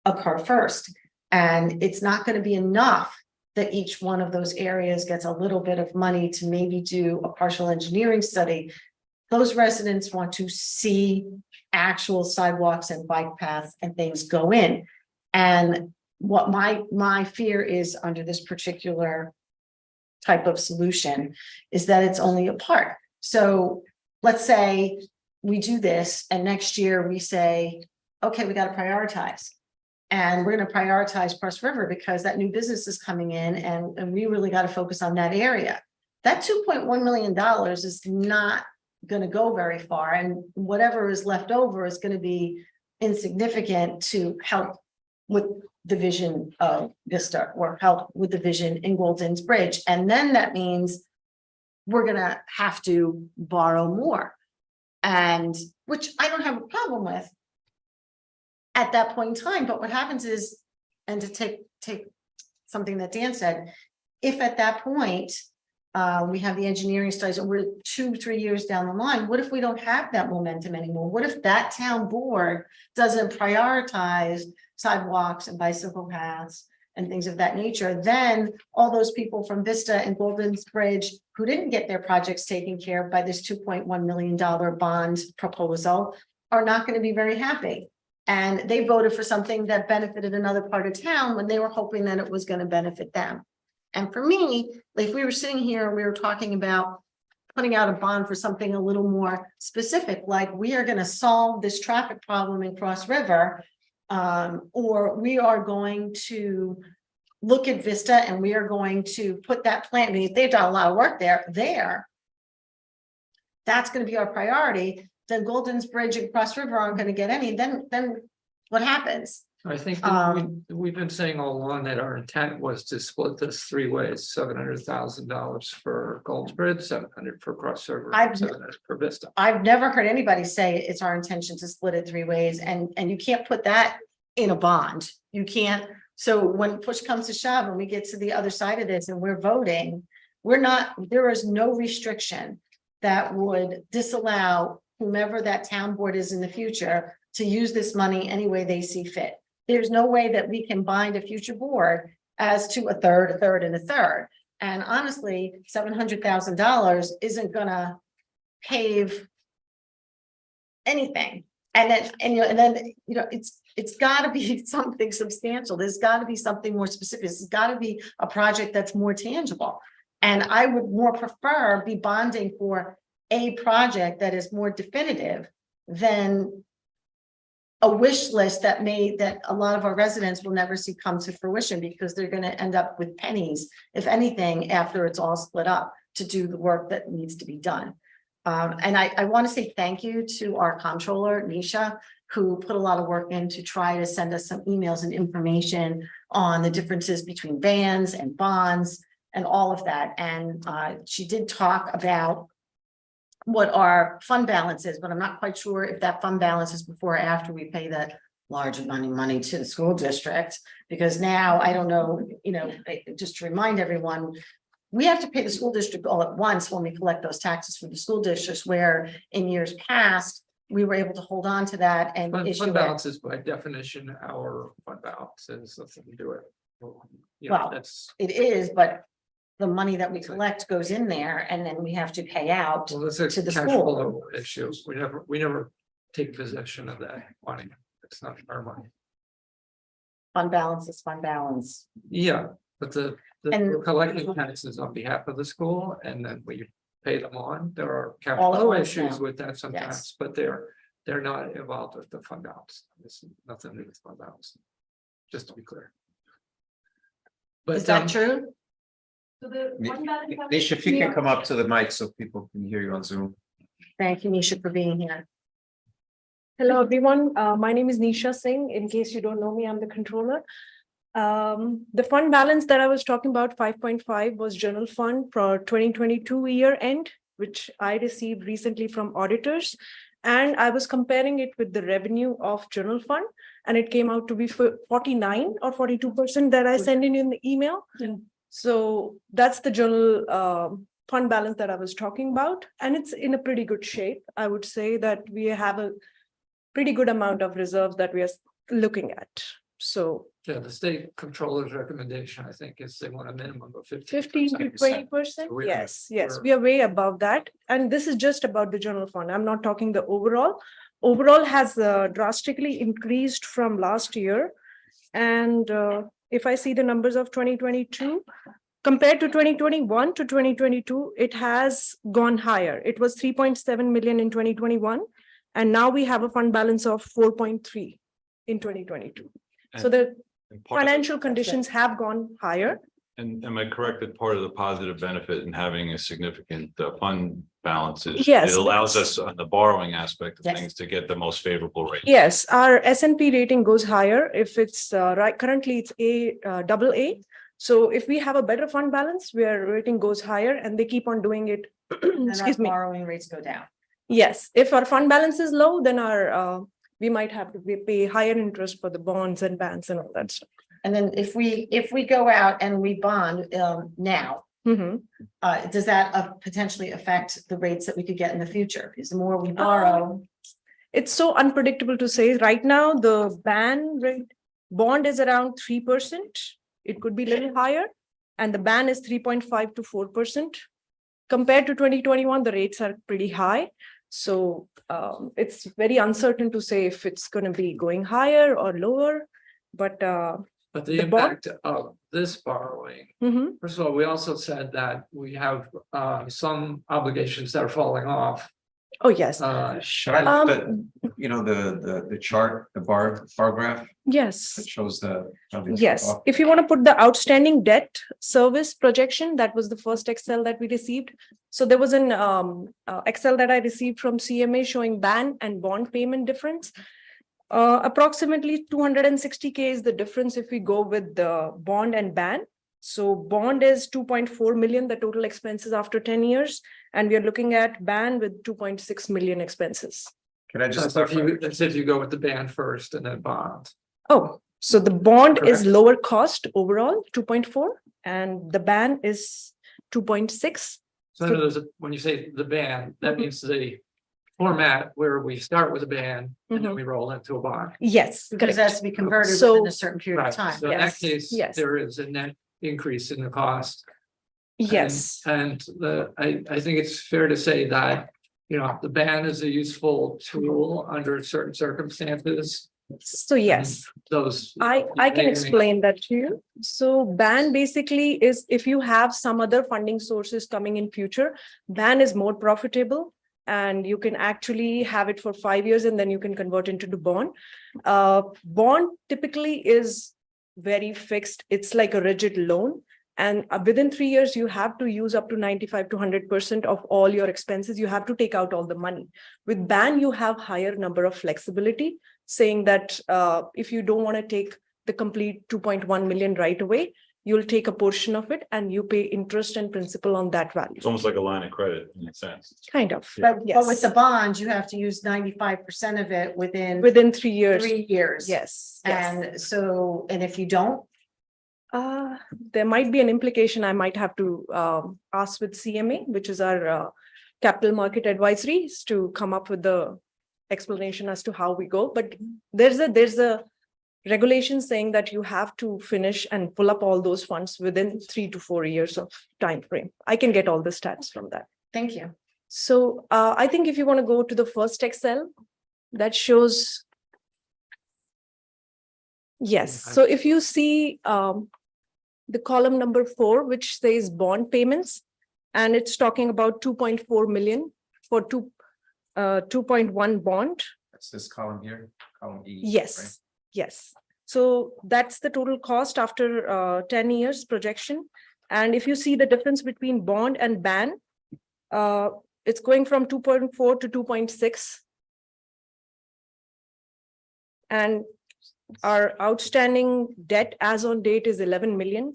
occur first. And it's not going to be enough that each one of those areas gets a little bit of money to maybe do a partial engineering study. Those residents want to see actual sidewalks and bike paths and things go in. And what my fear is under this particular type of solution is that it's only a part. So let's say we do this and next year we say, okay, we got to prioritize. And we're going to prioritize Cross River because that new business is coming in and we really got to focus on that area. That $2.1 million is not going to go very far. And whatever is left over is going to be insignificant to help with the vision of Vista or help with the vision in Golden's Bridge. And then that means we're going to have to borrow more. And which I don't have a problem with at that point in time. But what happens is, and to take something that Dan said, if at that point we have the engineering studies and we're 2-3 years down the line, what if we don't have that momentum anymore? What if that town board doesn't prioritize sidewalks and bicycle paths and things of that nature? Then all those people from Vista and Golden's Bridge who didn't get their projects taken care of by this $2.1 million bond proposal are not going to be very happy. And they voted for something that benefited another part of town when they were hoping that it was going to benefit them. And for me, if we were sitting here and we were talking about putting out a bond for something a little more specific, like we are going to solve this traffic problem in Cross River, or we are going to look at Vista and we are going to put that plant, I mean, they've done a lot of work there, that's going to be our priority. Then Golden's Bridge and Cross River aren't going to get any, then what happens? I think that we've been saying all along that our intent was to split this 3 ways: $700,000 for Golden's Bridge, $700 for Cross River, and $700 for Vista. I've never heard anybody say it's our intention to split it 3 ways, and you can't put that in a bond. You can't. So when push comes to shove and we get to the other side of this and we're voting, there is no restriction that would disallow whomever that town board is in the future to use this money any way they see fit. There's no way that we can bind a future board as to a third, and a third. And honestly, $700,000 isn't gonna pave anything. And then it's got to be something substantial. There's got to be something more specific. It's got to be a project that's more tangible. And I would more prefer be bonding for a project that is more definitive than a wish list that a lot of our residents will never see come to fruition because they're going to end up with pennies, if anything, after it's all split up to do the work that needs to be done. And I want to say thank you to our comptroller, Nisha, who put a lot of work in to try to send us some emails and information on the differences between bans and bonds and all of that. And she did talk about what our fund balance is, but I'm not quite sure if that fund balance is before or after we pay that large amount of money to the school district, because now I don't know, just to remind everyone, we have to pay the school district all at once when we collect those taxes from the school districts, where in years past, we were able to hold on to that and issue Fund it. balance is by definition our fund balance, has nothing to do it. Well, it is, but the money that we collect goes in there and then we have to pay out Well, that's a to the cash school. flow issue. We never take possession of that money. It's not our money. Fund balance is fund balance. Yeah, but And- we're collecting taxes on behalf of the school and then we pay them on. There are cash All at flow once issues now. with that sometimes, but they're not involved with the fund balance. It's nothing to do with fund balance. Just to be clear. But Is that true? Nisha, if you can come up to the mic so people can hear you on Zoom. Thank you, Nisha, for being here. Hello, everyone. My name is Nisha Singh. In case you don't know me, I'm the controller. The fund balance that I was talking about, 5.5, was general fund for 2022 year end, which I received recently from auditors. And I was comparing it with the revenue of general fund, and it came out to be 49 or 42% that I sent in the email. So that's the general fund balance that I was talking about, and it's in a pretty good shape. I would say that we have a pretty good amount of reserves that we are looking at. So Yeah, the state controller's recommendation, I think, is they want a minimum of 15 to 20%. We're- Yes, yes, we're- we are way above that. And this is just about the general fund. I'm not talking the overall. Overall has drastically increased from last year. And if I see the numbers of 2022, compared to 2021 to 2022, it has gone higher. It was 3.7 million in 2021. And now we have a fund balance of 4.3 in 2022. So the And part of it- financial conditions have gone higher. And am I correct that part of the positive benefit in having a significant fund balance is Yes. it allows us on the borrowing aspect of Yes. things to get the most favorable rate? Yes, our S&P rating goes higher if it's right. Currently, it's AA. So if we have a better fund balance, where rating goes higher and they keep on doing it. And our Excuse me. borrowing rates go down. Yes, if our fund balance is low, then our we might have to pay higher interest for the bonds and bands and all that stuff. And then if we go out and we bond now, Mhm. does that potentially affect the rates that we could get in the future? Because the more we borrow, It's so unpredictable to say. Right now, the bond is around 3%. It could be a little higher. And the ban is 3.5 to 4%. Compared to 2021, the rates are pretty high. So it's very uncertain to say if it's going to be going higher or lower. But But the the bond- impact of this borrowing, mhm. first of all, we also said that we have some obligations that are falling off. Oh, yes. Should I, you know, the chart, the bar graph Yes. that shows the. how these Yes, go up? if you want to put the outstanding debt service projection, that was the first Excel that we received. So there was an Excel that I received from CMA showing ban and bond payment difference. Approximately 260K is the difference if we go with the bond and ban. So bond is 2.4 million, the total expenses after 10 years. And we are looking at ban with 2.6 million expenses. Can I just? That's if you go with the ban first and then bond. Oh, so the bond is Correct. lower cost overall, 2.4, and the ban is 2.6. So in other words, when you say the ban, that means the format where we start with a ban and then we roll into a bond. Yes, because it has to be converted So- within a certain period Right, of time. so in that Yes, case, yes. there is a net increase in the cost. Yes, And I think it's fair to say that, you know, the ban is a useful tool under certain circumstances. so yes, Those. I can explain that to you. So ban basically is if you have some other funding sources coming in future, ban is more profitable. And you can actually have it for 5 years and then you can convert into the bond. Bond typically is very fixed. It's like a rigid loan. And within 3 years, you have to use up to 95 to 100% of all your expenses. You have to take out all the money. With ban, you have higher number of flexibility, saying that if you don't want to take the complete 2.1 million right away, you'll take a portion of it and you pay interest and principal on that value. It's almost like a line of credit in a sense. Kind of. But with Yes. the bond, you have to use 95% of it Within 3 years. 3 years. Yes. Yes. And so, and if you don't, There might be an implication I might have to ask with CMA, which is our capital market advisories, to come up with the explanation as to how we go. But there's a regulation saying that you have to finish and pull up all those funds within 3 to 4 years of time frame. I can get all the stats from that. thank you. So I think if you want to go to the first Excel, that shows. Yes, so if you see the column number 4, which says bond payments, and it's talking about 2.4 million for 2.1 bond. That's this column here, column E. Yes, right? yes. So that's the total cost after 10 years projection. And if you see the difference between bond and ban, it's going from 2.4 to 2.6. And our outstanding debt as on date is 11 million.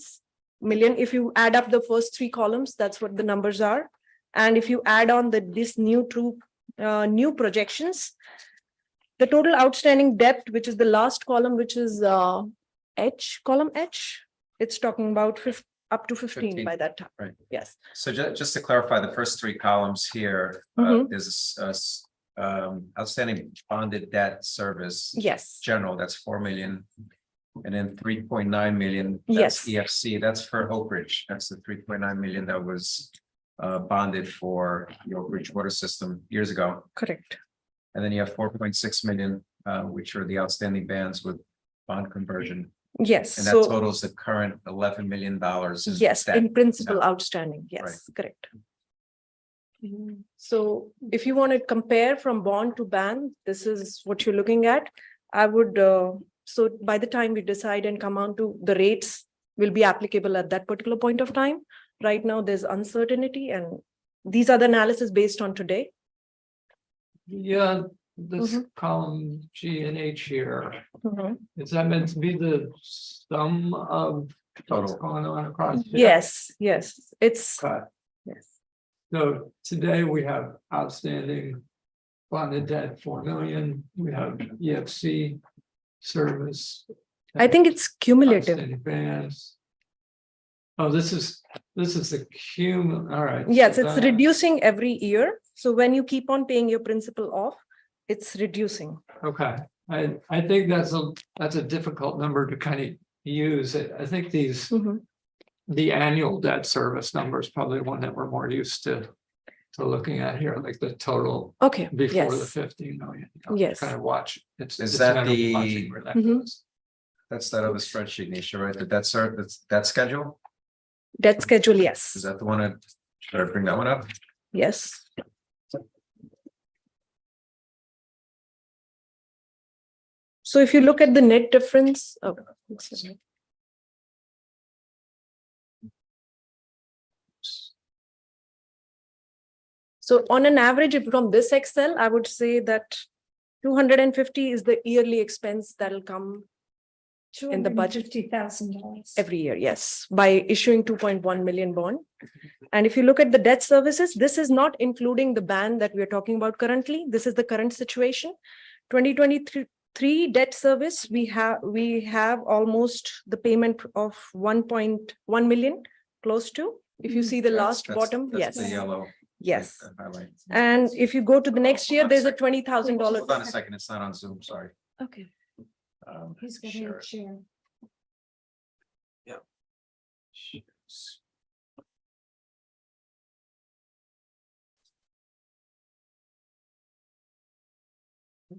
If you add up the first 3 columns, that's what the numbers are. And if you add on this new projections, the total outstanding debt, which is the last column, which is column H, it's talking about up to 15 15, by that time. right. Yes. So just to clarify, the first three columns here, Mhm. there's outstanding bonded debt service. Yes. General, that's 4 million. And then 3.9 million. Yes. That's EFC, that's for Oak Ridge. That's the 3.9 million that was bonded for the Oak Ridge water system years ago. Correct. And then you have 4.6 million, which are the outstanding bands with bond conversion. Yes. And that So totals the current $11 million. yes, in principle Yeah. outstanding. Yes, correct. So if you want to compare from bond to ban, this is what you're looking at. I would, so by the time we decide and come on to the rates will be applicable at that particular point of time. Right now, there's uncertainty and these are the analysis based on today. Yeah, this Mhm. column G and H here, Mhm. is that meant to be the sum of what's Total. going on across? here? Yes, yes, it's, Okay. yes. So today we have outstanding bonded debt 4 million, we have EFC service. I think it's cumulative. Outstanding bands. Oh, this is the all right. Yes, so it's that- reducing every year. So when you keep on paying your principal off, it's reducing. Okay, I think that's a difficult number to kind of use. I think Mhm. the annual debt service number is probably one that we're more used to looking at here, like the total Okay, before the yes. 15 million. you know, Yes. Kind of watch. Is it's that kind of the- watching where that Mhm. goes. That's that other spreadsheet, Nisha, right? That's that schedule? Debt schedule, Is yes, that the one that, should I bring that one up? yes. So if you look at the net difference, oh, excuse me. So on an average, if from this Excel, I would say that 250 is the yearly expense that'll come in the budget $250,000. every year, yes, by issuing 2.1 million bond. And if you look at the debt services, this is not including the ban that we're talking about currently. This is the current situation. 2023 debt service, we have almost the payment of 1.1 million, close to. If you see the last bottom, That's yes, the yellow. yes. Highlight. And if you go to the next year, there's a Hold $20,000. on a second, it's not on Zoom, sorry. Okay. He's got Share a it. chair.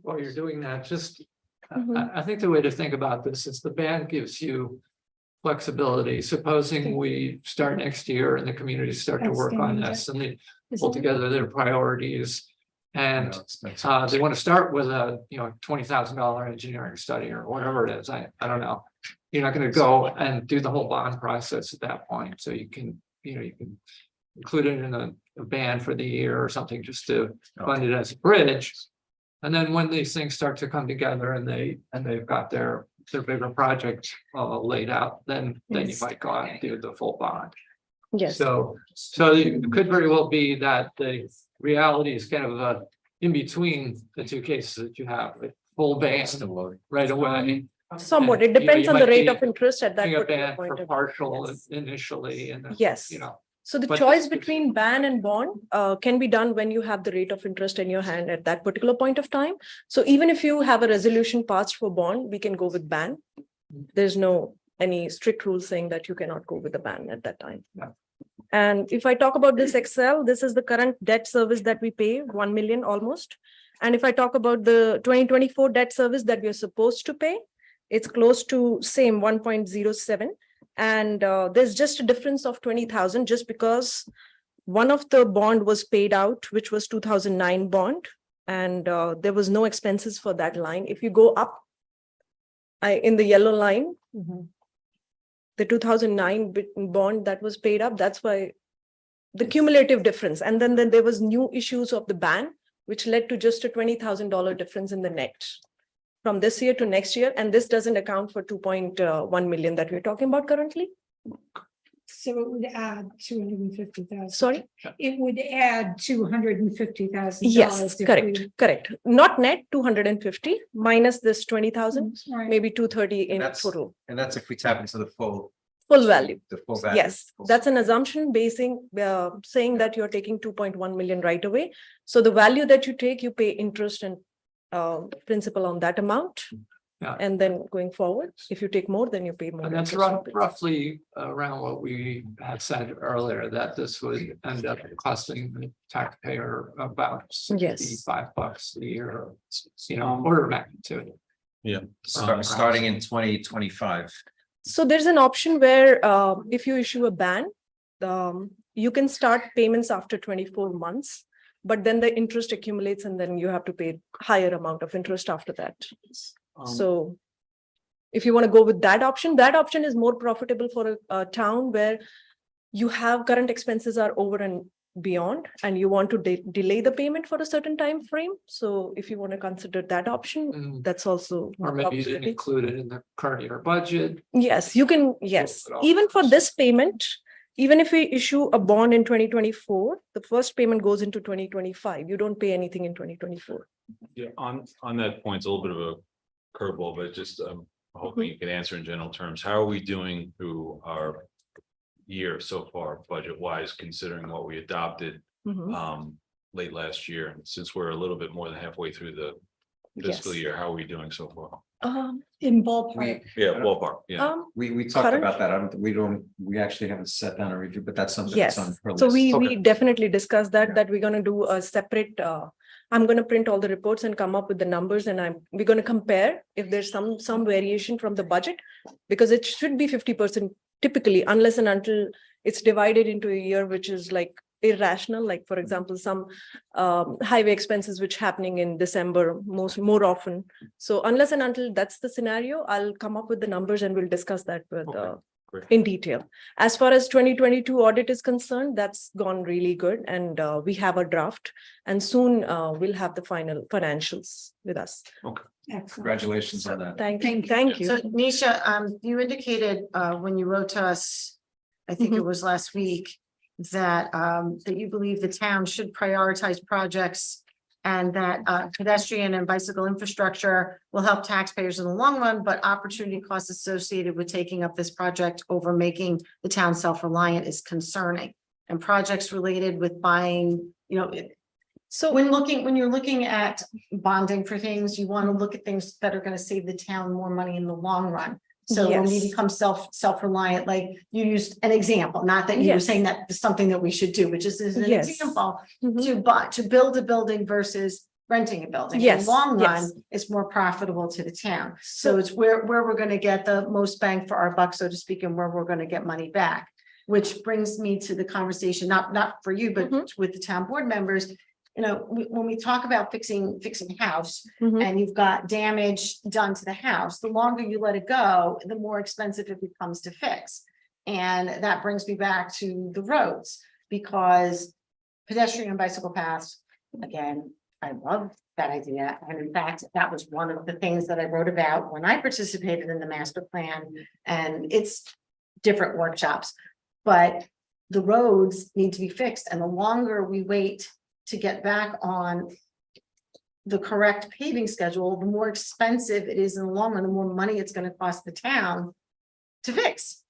While you're doing that, just, Mhm. I think the way to think about this is the band gives you flexibility. Supposing we start next year and the communities start to work on this and they Is pull that- together their priorities. And No, it's- they want to start with a, $20,000 engineering study or whatever it is. I don't know. You're not going to go and do the whole bond process at that point. So you can include it in a band for the year or something just to fund it as a bridge. And then when these things start to come together and they've got their bigger project laid out, then you Yes. might go out and do the full bond. Yes. So it could very well be that the reality is kind of in between the two cases that you have, like full band Still loading. right away. Somewhat, And, it depends you on the might rate be of interest at that doing a particular band point for of. partial Yes. initially and then, Yes. So the but choice this- between ban and bond can be done when you have the rate of interest in your hand at that particular point of time. So even if you have a resolution passed for bond, we can go with ban. There's no any strict rule saying that you cannot go with the ban at that time. Yeah. And if I talk about this Excel, this is the current debt service that we pay, 1 million almost. And if I talk about the 2024 debt service that we are supposed to pay, it's close to same 1.07. And there's just a difference of 20,000 just because one of the bond was paid out, which was 2009 bond. And there was no expenses for that line. If you go up in the yellow line, the 2009 bond that was paid up, that's why the cumulative difference. And then there was new issues of the ban, which led to just a $20,000 difference in the net from this year to next year. And this doesn't account for 2.1 million that we're talking about currently. So it would add 250,000. Sorry? It would add $250,000. Yes, correct. Not net 250 minus this 20,000, Right. maybe 230 in That's- total. And that's if we tap into the full Full value. The full value. Yes, that's an assumption saying that you're taking 2.1 million right away. So the value that you take, you pay interest and principal on that amount. Yeah. And then going forward, if you take more, then you pay more. And that's interest and principal. roughly around what we had said earlier, that this would end up costing the taxpayer about $65 a year, order of magnitude. Yeah. Starting in 2025. So there's an option where if you issue a ban, you can start payments after 24 months, but then the interest accumulates and then you have to pay higher amount of interest after that. So if you want to go with that option is more profitable for a town where you have current expenses are over and beyond, and you want to delay the payment for a certain time frame. So if you want to consider that option, that's also. Or maybe you didn't include it in the current year budget. Yes, you can. Yes, even for this payment, even if we issue a bond in 2024, the first payment goes into 2025. You don't pay anything in 2024. Yeah, on that point, it's a little bit of a curveball, but just hoping you can answer in general terms. How are we doing through our year so far, budget wise, considering what we adopted late last year? And since we're a little bit more than halfway through the fiscal year, how are we doing so far? In ballpark. Ballpark. Yeah. We talked about that. We actually haven't sat down and reviewed, but that's something Yes, that's on her so list. we definitely discussed that we're going to do a separate. I'm going to print all the reports and come up with the numbers, and we're going to compare if there's some variation from the budget, because it should be 50% typically, unless and until it's divided into a year, which is like irrational. Like, for example, some highway expenses which happening in December more often. So unless and until that's the scenario, I'll come up with the numbers and we'll discuss that with in detail. As far as 2022 audit is concerned, that's gone really good, and we have a draft, and soon we'll have the final financials with us. Okay. Congratulations on that. Thank you. So Nisha, you indicated when you wrote to us, I think it was last week, that you believe the town should prioritize projects and that pedestrian and bicycle infrastructure will help taxpayers in the long run, but opportunity costs associated with taking up this project over making the town self-reliant is concerning. And projects related with buying, so when you're looking at bonding for things, you want to look at things that are going to save the town more money in the long run. So when we become self-reliant, like you used an example, not that you were saying that is something that we should do, which is an example to build a building versus renting a building. In the long run, it's more profitable to the town. So it's where we're going to get the most bang for our buck, so to speak, and where we're going to get money back. Which brings me to the conversation, not for you, but with the town board members. When we talk about fixing a house and you've got damage done to the house, the longer you let it go, the more expensive it becomes to fix. And that brings me back to the roads, because pedestrian and bicycle paths, again, I love that idea. And in fact, that was one of the things that I wrote about when I participated in the master plan, and it's different workshops, but the roads need to be fixed. And the longer we wait to get back on the correct paving schedule, the more expensive it is in the long run, the more money it's going to cost the town to fix.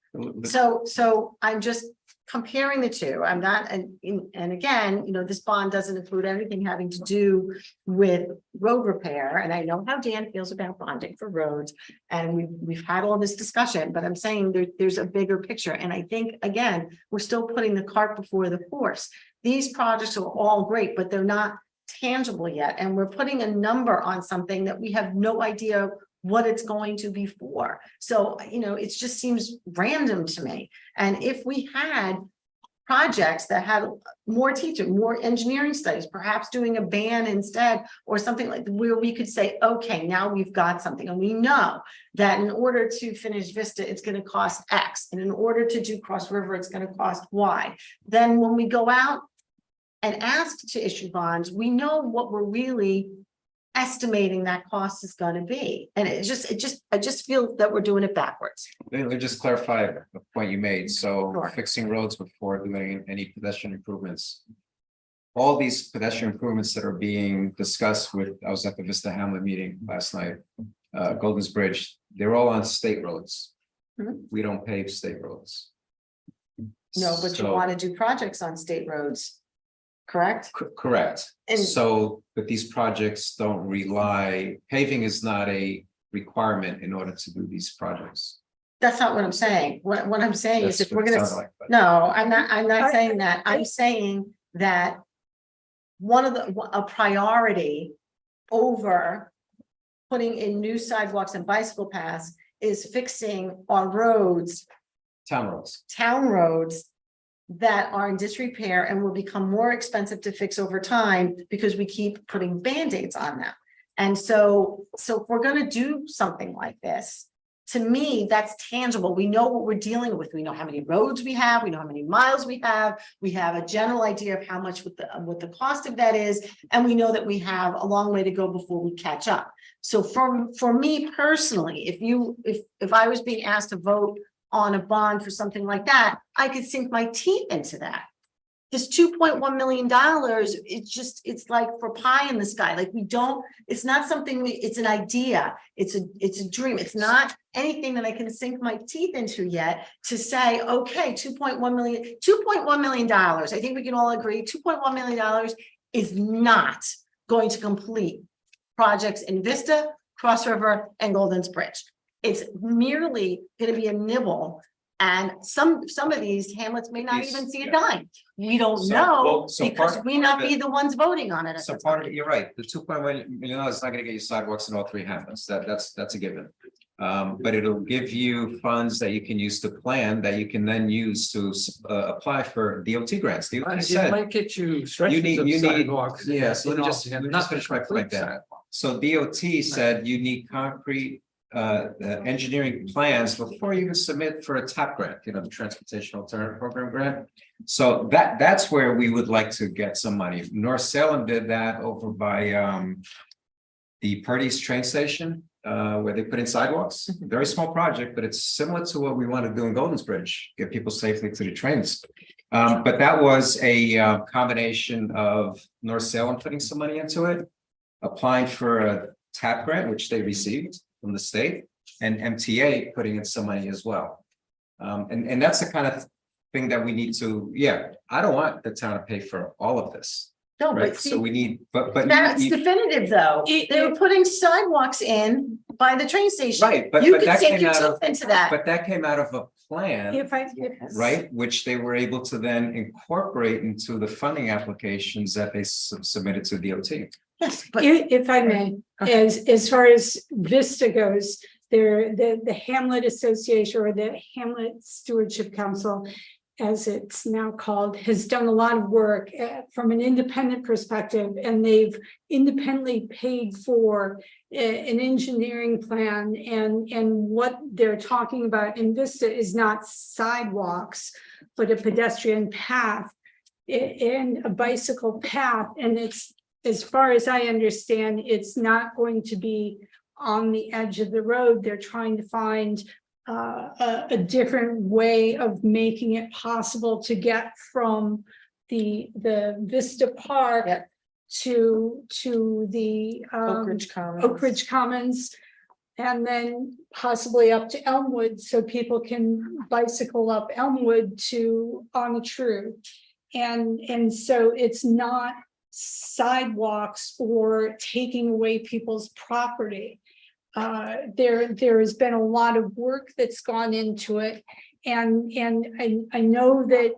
So I'm just comparing the two. I'm not, and again, this bond doesn't include anything having to do with road repair. And I know how Dan feels about bonding for roads, and we've had all this discussion, but I'm saying there's a bigger picture. And I think, again, we're still putting the cart before the horse. These projects are all great, but they're not tangible yet. And we're putting a number on something that we have no idea what it's going to be for. So, it just seems random to me. And if we had projects that had more teaching, more engineering studies, perhaps doing a ban instead, or something like where we could say, okay, now we've got something. And we know that in order to finish Vista, it's going to cost X. And in order to do Cross River, it's going to cost Y. Then when we go out and ask to issue bonds, we know what we're really estimating that cost is going to be. And I just feel that we're doing it backwards. Let me just clarify a point you made. So fixing roads before doing any pedestrian improvements. All these pedestrian improvements that are being discussed I was at the Vista Hamlet meeting last night, Golden's Bridge, they're all on state roads. Mhm. we don't pave state roads. No, but you So- want to do projects on state roads, correct? Correct. And- So, but these projects don't rely, paving is not a requirement in order to do these projects. That's not what I'm saying. What I'm saying is That's if we're what it gonna, sounds like, but- no, I'm not I- saying that. I'm saying that one of a priority over putting in new sidewalks and bicycle paths is fixing our roads, Town roads. town roads that are in disrepair and will become more expensive to fix over time because we keep putting Band-Aids on them. And so if we're gonna do something like this, to me, that's tangible. We know what we're dealing with. We know how many roads we have, we know how many miles we have a general idea of how much what the cost of that is, and we know that we have a long way to go before we catch up. So for me personally, if I was being asked to vote on a bond for something like that, I could sink my teeth into that. This $2.1 million, it's like for pie in the sky. Like it's not something, it's an idea. It's a dream. It's not anything that I can sink my teeth into yet to say, okay, $2.1 million. I think we can all agree, $2.1 million is not going to complete projects in Vista, Cross River, and Golden's Bridge. It's merely going to be a nibble. And some of these hamlets may not These- even see a yeah. dime. We don't So, know well, so because part- we part not of be it- the ones voting on it. at So the part of time. it, you're right, the $2.1 million is not gonna get you sidewalks in all three hamlets, that's a given. But it'll give you funds that you can use to plan, that you can then use to apply for DOT grants. DOT It said, might get you you stretches need, of you need, sidewalks. yeah, so let me and just all, let me finish my point complete there. So DOT said you need concrete engineering plans before you even submit for a TAP grant, the Transportation Alternative Program grant. So that's where we would like to get some money. North Salem did that over by the Purdy's train station, where they put in sidewalks. Very small project, but it's similar to what we want to do in Golden's Bridge, get people safely to the trains. But that was a combination of North Salem putting some money into it, applying for a TAP grant, which they received from the state, and MTA putting in some money as well. And that's the kind of thing that we need to, I don't want the town to pay for all of this, No, right? but So see, we need, but. that's you- definitive though. They were putting sidewalks in by the train station. Right, but You but could that sink came your out teeth of, into that. but that came out of a plan, right? Which they were able to then incorporate into the funding applications that they submitted to DOT. Yes, but If I may, as far as Vista goes, the Hamlet Association or the Hamlet Stewardship Council, as it's now called, has done a lot of work from an independent perspective, and they've independently paid for an engineering plan, and what they're talking about in Vista is not sidewalks, but a pedestrian path and a bicycle path, and it's, as far as I understand, it's not going to be on the edge of the road. They're trying to find a different way of making it possible to get from the Vista Park Yep. to the Oak Ridge Commons, and then possibly up to Elmwood, so people can bicycle up Elmwood to Ontario. And so it's not sidewalks or taking away people's property. There has been a lot of work that's gone into it, and I know that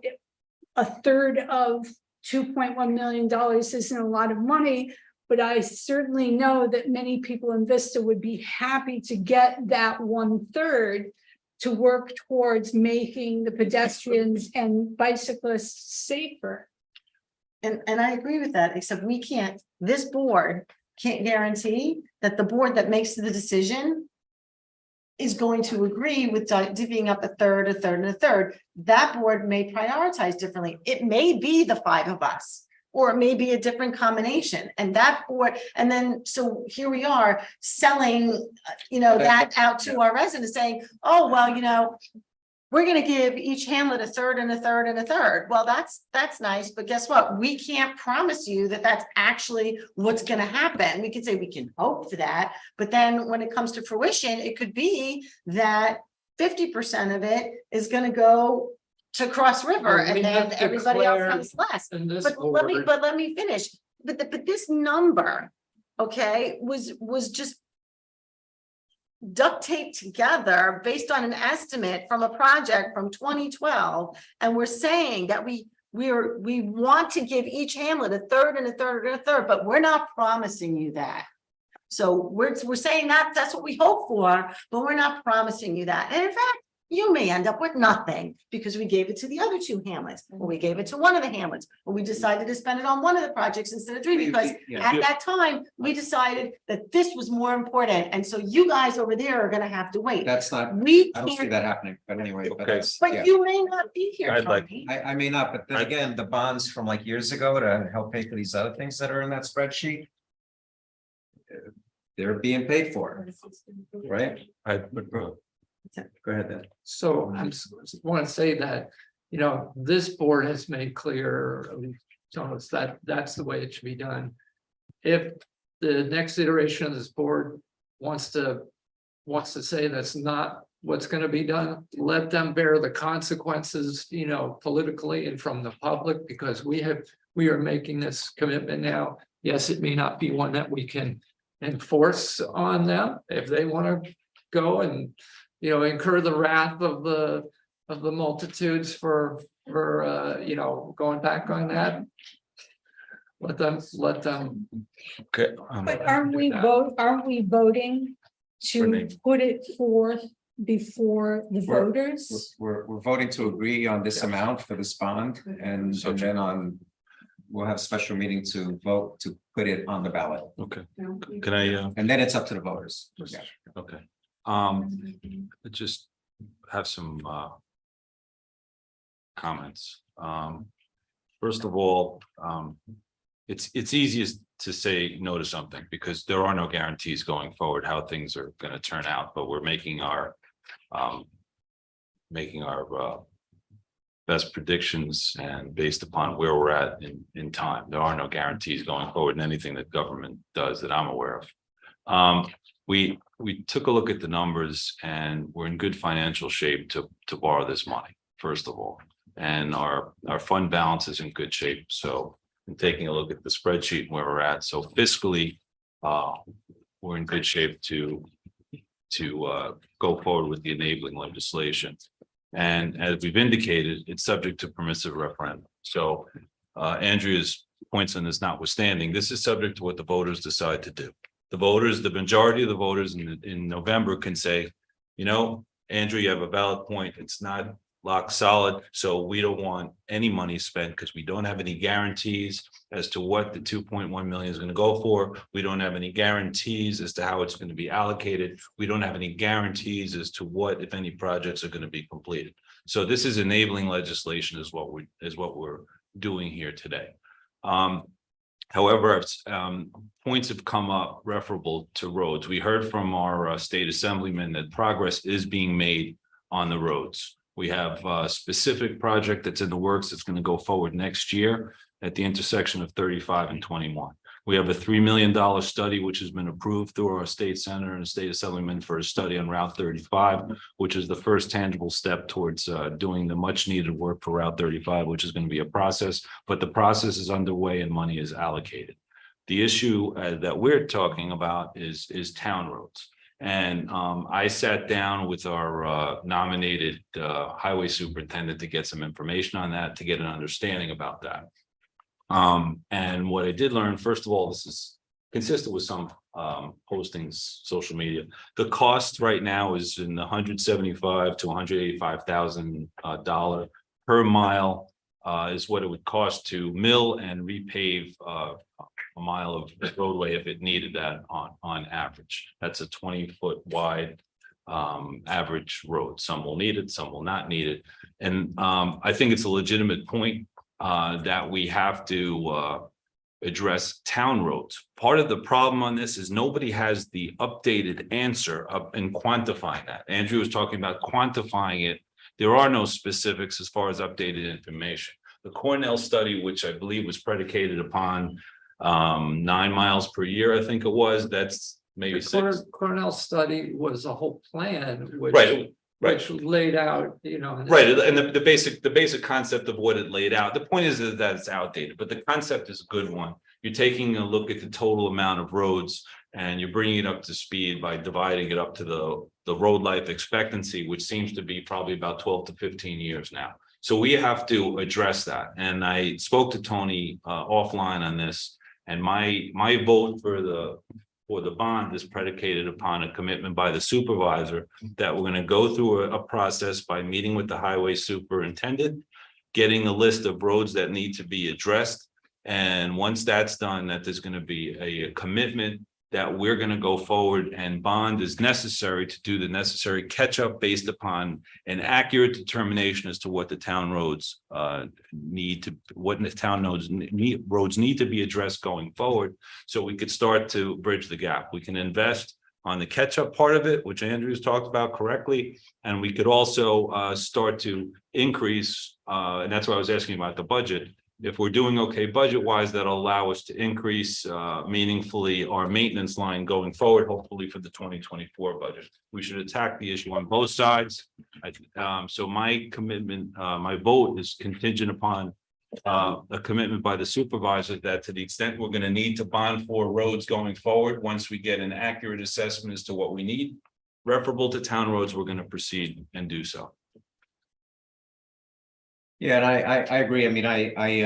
a third of $2.1 million isn't a lot of money, but I certainly know that many people in Vista would be happy to get that 1/3 to work towards making the pedestrians and bicyclists safer. And I agree with that, except this board can't guarantee that the board that makes the decision is going to agree with divvying up a third, and a third. That board may prioritize differently. It may be the five of us, or it may be a different combination. And that board, and then, so here we are selling, that out to our residents saying, oh, well, we're going to give each hamlet a third, and a third, and a third. Well, that's nice, but guess what? We can't promise you that that's actually what's going to happen. We could say we can hope for that, but then when it comes to fruition, it could be that 50% of it is gonna go to Cross River Well, we and have then everybody else declared comes less. in this But board. let me finish. But this number, okay, was just duct taped together based on an estimate from a project from 2012. And we're saying that we want to give each hamlet a third and a third and a third, but we're not promising you that. So we're saying that that's what we hope for, but we're not promising you that. And in fact, you may end up with nothing because we gave it to the other two hamlets, or we gave it to one of the hamlets, or we decided to spend it on one of the projects instead of three, because Yeah. at that time, we decided that this was more important. And so you guys over there are gonna have to wait. That's not, We I don't see can't, that happening, but anyway, but Okay. that's, yeah. but you may not be here, I'd like- Tony. I may not, but then again, the bonds from like years ago to help pay for these other things that are in that spreadsheet. They're being paid for, right? Go ahead then. So I just want to say that, you know, this board has made clear, telling us that that's the way it should be done. If the next iteration of this board wants to say that's not what's going to be done, let them bear the consequences, you know, politically and from the public, because we are making this commitment now. Yes, it may not be one that we can enforce on them if they want to go and, you know, incur the wrath of the multitudes for you know, going back on that. Let them. Okay. But aren't we voting to Renee. put it forth before the We're- voters? We're voting to agree on this amount for this bond and then we'll have a special meeting to vote to put it on the ballot. Okay, can I, And then it's up to the voters. Yeah. okay, just have some, comments. First of all, it's easiest to say no to something because there are no guarantees going forward how things are gonna turn out, but we're making our best predictions and based upon where we're at in time. There are no guarantees going forward in anything that government does that I'm aware of. We took a look at the numbers and we're in good financial shape to borrow this money, first of all. And our fund balance is in good shape. So in taking a look at the spreadsheet and where we're at, so fiscally, we're in good shape to go forward with the enabling legislation. And as we've indicated, it's subject to permissive referendum. So Andrea's points on this notwithstanding, this is subject to what the voters decide to do. The voters, the majority of the voters in November can say, you know, Andrea, you have a valid point. It's not lock solid. So we don't want any money spent because we don't have any guarantees as to what the 2.1 million is going to go for. We don't have any guarantees as to how it's going to be allocated. We don't have any guarantees as to what, if any, projects are going to be completed. So this is enabling legislation is what we're doing here today. However, points have come up referable to roads. We heard from our state assemblyman that progress is being made on the roads. We have a specific project that's in the works that's going to go forward next year at the intersection of 35 and 21. We have a $3 million study which has been approved through our state senator and state assemblyman for a study on Route 35, which is the first tangible step towards doing the much needed work for Route 35, which is going to be a process, but the process is underway and money is allocated. The issue that we're talking about is town roads. And I sat down with our nominated highway superintendent to get some information on that, to get an understanding about that. And what I did learn, first of all, this is consistent with some postings, social media. The cost right now is in the $175,000 to $185,000 per mile is what it would cost to mill and repave a mile of roadway if it needed that on average. That's a 20-foot wide average road. Some will need it, some will not need it. And I think it's a legitimate point that we have to address town roads. Part of the problem on this is nobody has the updated answer in quantifying that. Andrew was talking about quantifying it. There are no specifics as far as updated information. The Cornell study, which I believe was predicated upon 9 miles per year, I think it was, that's maybe The 6. Cornell study was a whole plan, which Right. which laid out, you know. Right, and the basic concept of what it laid out, the point is that it's outdated, but the concept is a good one. You're taking a look at the total amount of roads and you're bringing it up to speed by dividing it up to the road life expectancy, which seems to be probably about 12 to 15 years now. So we have to address that. And I spoke to Tony offline on this, and my vote for the bond is predicated upon a commitment by the supervisor that we're going to go through a process by meeting with the highway superintendent, getting a list of roads that need to be addressed. And once that's done, that there's going to be a commitment that we're going to go forward, and bond is necessary to do the necessary catch up based upon an accurate determination as to what the town roads need to be addressed going forward, so we could start to bridge the gap. We can invest on the catch up part of it, which Andrew's talked about correctly, and we could also start to increase, and that's why I was asking about the budget. If we're doing okay budget wise, that'll allow us to increase meaningfully our maintenance line going forward, hopefully for the 2024 budget. We should attack the issue on both sides. So my commitment, my vote is contingent upon a commitment by the supervisor that to the extent we're going to need to bond for roads going forward, once we get an accurate assessment as to what we need referable to town roads, we're going to proceed and do so. Yeah, and I agree. I mean, I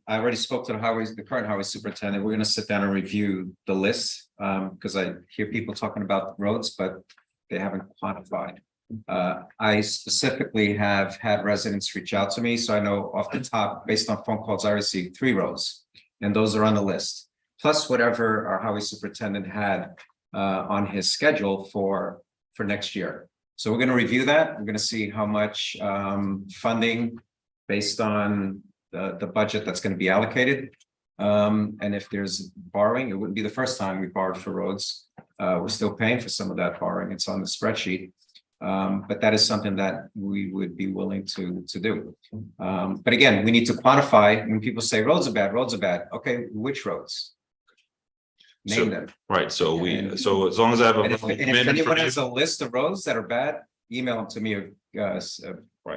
already spoke to the current highway superintendent. We're gonna sit down and review the list. Because I hear people talking about roads, but they haven't quantified. I specifically have had residents reach out to me, so I know off the top, based on phone calls, I received 3 roads, and those are on the list. Plus whatever our highway superintendent had on his schedule for next year. So we're gonna review that. We're gonna see how much funding based on the budget that's going to be allocated. And if there's borrowing, it wouldn't be the first time we borrowed for roads. We're still paying for some of that borrowing. It's on the spreadsheet. But that is something that we would be willing to do. But again, we need to quantify. When people say roads are bad, okay, which roads? Name them. Right, so as long as I have a And if commitment anyone from has you, a list of roads that are bad, email them to me,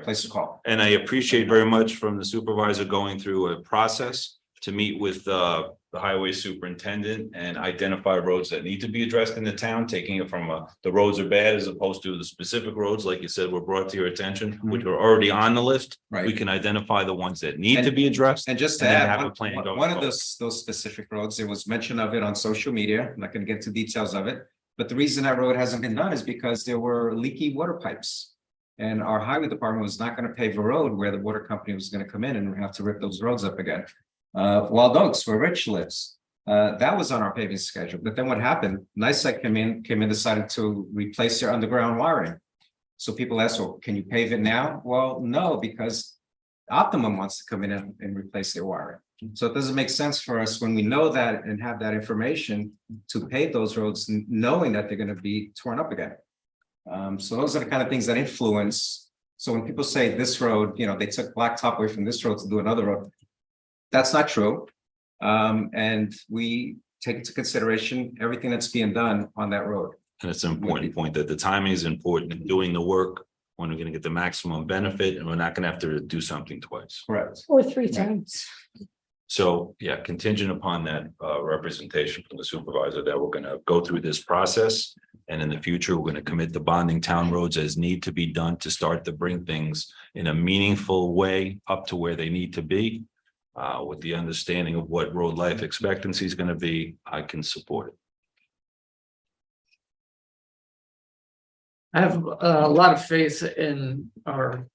place to call. and I appreciate very much from the supervisor going through a process to meet with the highway superintendent and identify roads that need to be addressed in the town, taking it from the roads are bad as opposed to the specific roads, like you said, were brought to your attention, which are already on the list. Right. We can identify the ones that need to be addressed. And just to and then add, have a plan going one of forward. those specific roads, there was mention of it on social media. I'm not going to get into details of it. But the reason that road hasn't been done is because there were leaky water pipes. And our highway department was not going to pave a road where the water company was going to come in and have to rip those roads up again. Wild Oaks, where Rich lives, that was on our paving schedule. But then what happened? NICEAG came in, decided to replace their underground wiring. So people asked, well, can you pave it now? Well, no, because Optimum wants to come in and replace their wiring. So it doesn't make sense for us when we know that and have that information to pave those roads, knowing that they're going to be torn up again. So those are the kind of things that influence. So when people say this road, they took blacktop away from this road to do another road, that's not true. And we take into consideration everything that's being done on that road. And it's an important point that the timing is important in doing the work when we're going to get the maximum benefit, and we're not going to have to do something twice. Correct. Or 3 times. So, yeah, contingent upon that representation from the supervisor that we're going to go through this process. And in the future, we're going to commit to bonding town roads as need to be done to start to bring things in a meaningful way up to where they need to be. With the understanding of what road life expectancy is going to be, I can support it. I have a lot of faith in our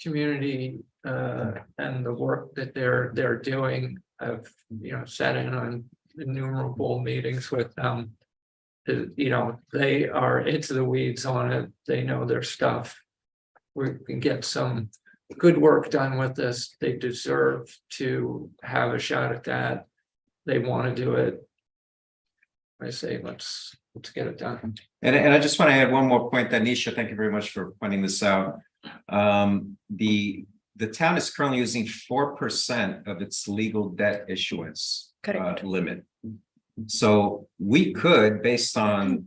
community and the work that they're doing. I've sat in on innumerable meetings with them. They are into the weeds on it. They know their stuff. We can get some good work done with this. They deserve to have a shot at that. They want to do it. I say let's get it done. And I just want to add one more point that Nisha, thank you very much for pointing this out. The town is currently using 4% of its legal debt issuance limit. So we could, based on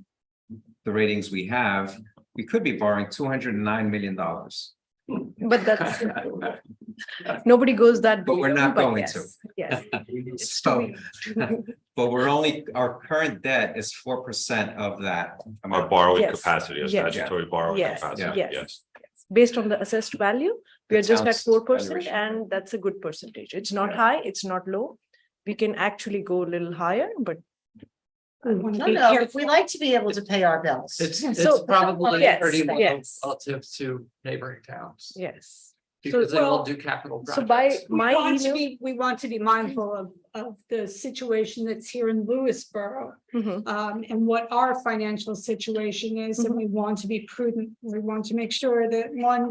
the ratings we have, we could be borrowing $209 million, But that's, nobody goes that. But we're deep, not but going to. Yes. It's So, to be- but we're only, our current debt is 4% of that. Our borrowing Yes. capacity, our Yes. statutory borrowing Yes. capacity, Yes. yes. Based on the assessed value, we The are just at town's 4%, valuation. and that's a good percentage. It's not high, it's not low. We can actually go a little higher, but. We want to No, be no, careful. we like to be able to pay our bills. It's So, probably yes, pretty low yes. relative to neighboring towns. Yes. Because they all well, do capital So by projects. We my want to email. be, we want to be mindful of the situation that's here in Lewisboro. Mhm. And what our financial situation is, and we want to be prudent. We want to make sure that, one,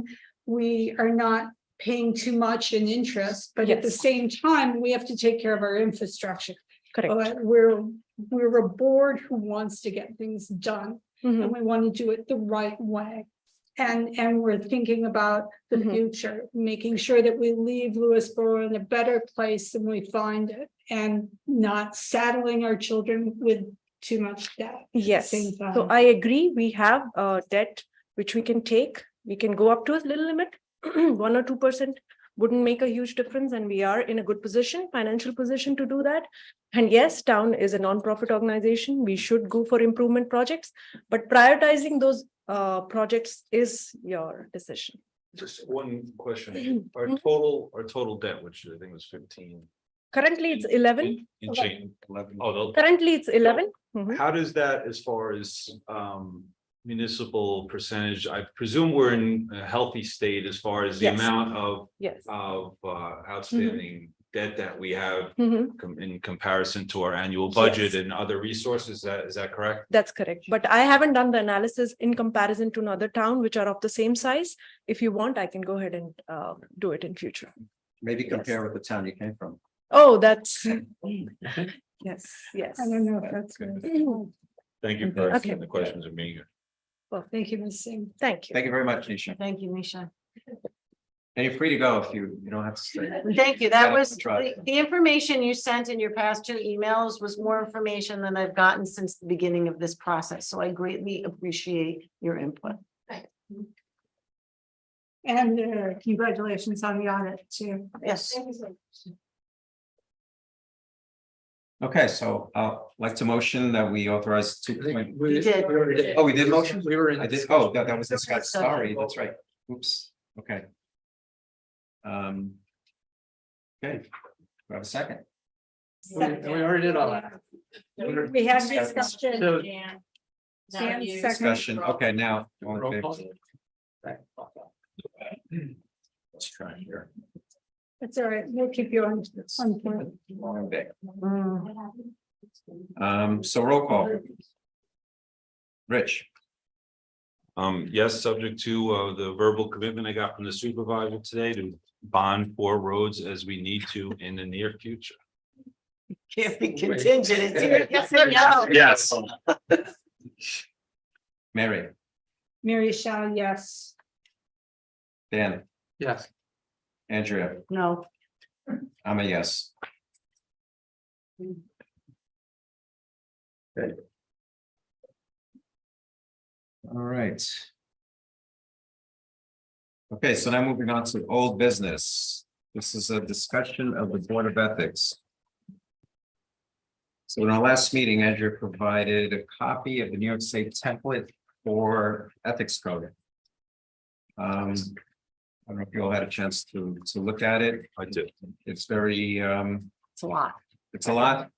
we are not paying too much in interest, but at the Yes. same time, we have to take care of our infrastructure. Correct. We're a board who wants to get things done, Mhm. and we want to do it the right way. And we're thinking about the Mhm. future, making sure that we leave Lewisboro in a better place than we find it, and not saddling our children with too much debt. at the Yes, same so time. I agree, we have debt which we can take, we can go up to a little limit, 1 or 2% wouldn't make a huge difference, and we are in a good position, financial position to do that. And yes, town is a non-profit organization, we should go for improvement projects, but prioritizing those projects is your decision. Just one question, Mhm. our total debt, which I think was 15. Currently, it's 11, In change, 11. Oh, currently it's 11. Mhm. how does that, as far as municipal percentage, I presume we're in a healthy state as far as the Yes. amount Yes. of outstanding debt that we have Mhm. in comparison to our annual budget and other resources. Is that correct? That's correct, but I haven't done the analysis in comparison to another town which are of the same size. If you want, I can go ahead and do it in future. Maybe compare with the town you came from. Oh, that's. Yes, yes. I don't know if that's good. Thank you for Okay. asking the questions and being here. Well, Thank you, Ms. Singh. thank you. Thank you very much, Nisha. Thank you, Misha. And you're free to go if you don't have to stay. Thank you. That was, Try. the information you sent in your past 2 emails was more information than I've gotten since the beginning of this process. So I greatly appreciate your input. And congratulations on the audit too. Yes. Okay, so like to motion that we authorize two. We did. already did. Oh, we did motion? We were in. I did, oh, that was discussed, sorry, that's right, oops, okay. Okay, do I have a second? We already did all that. We had discussion. So, Jan, second. Discussion, okay, now. all in roll favor? call. Let's try here. It's all right, we'll keep you on point. Long day. So roll call. Rich, Yes, subject to the verbal commitment I got from the supervisor today to bond 4 roads as we need to in the near future. Can't be contingent. It's either yes or no. Yes. Mary, Mary Shaw, yes. Dan, Yes. Andrea, No. I'm a yes. Okay. All right. Okay, so now moving on to old business. This is a discussion of the Board of Ethics. So in our last meeting, Andrew provided a copy of the New York State template for ethics code. I don't know if you all had a chance to look at it. I did. It's very, It's a lot. it's a lot.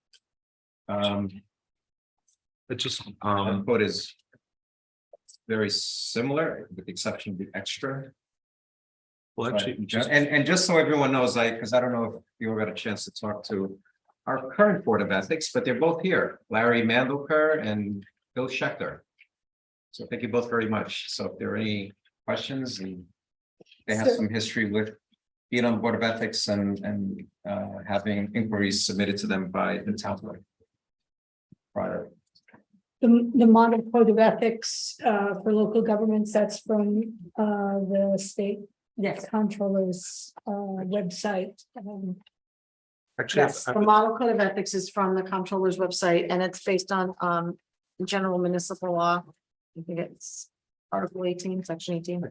It just, The code is very similar, with the exception of the extra. well, actually, And just so everyone knows, because I don't know if you all got a chance to talk to our current Board of Ethics, but they're both here, Larry Mandelker and Bill Schechter. So thank you both very much. So if there are any questions, and they have some history with being on the Board of Ethics and having inquiries submitted to them by the town clerk. Prior. The model code of ethics for local governments, that's from the state comptroller's website. actually, Yes, the model code of ethics is from the comptroller's website, and it's based on general municipal law. I think it's Article 18, Section 18.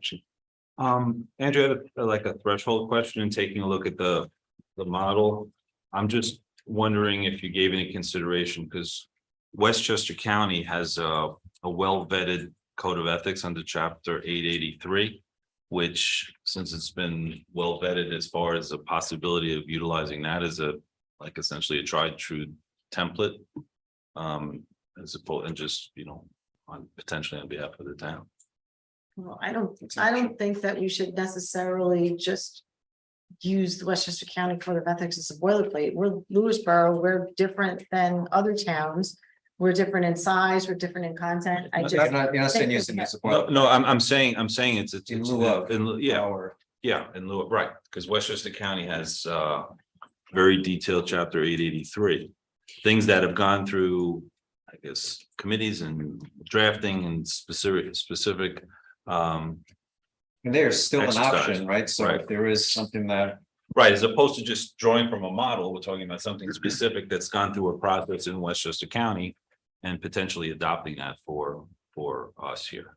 Andrew, I have like a threshold question and taking a look at the model. I'm just wondering if you gave any consideration, because Westchester County has a well vetted code of ethics under chapter 883, which, since it's been well vetted as far as the possibility of utilizing that as a, like, essentially a tried true template, as opposed, and just, you know, on potentially on behalf of the town. Well, I don't think that we should necessarily just use the Westchester County Code of Ethics as a boilerplate. We're Lewisboro, we're different than other towns. We're different in size, we're different in content. You're not saying using it as a No, boilerplate. no, I'm saying it's In lieu of. yeah, in lieu of, right, because Westchester County has very detailed chapter 883. Things that have gone through, I guess, committees and drafting and specific And there's still an Exercise, option, right? So right. if there is something that, right, as opposed to just drawing from a model, we're talking about something specific that's gone through a process in Westchester County and potentially adopting that for us here.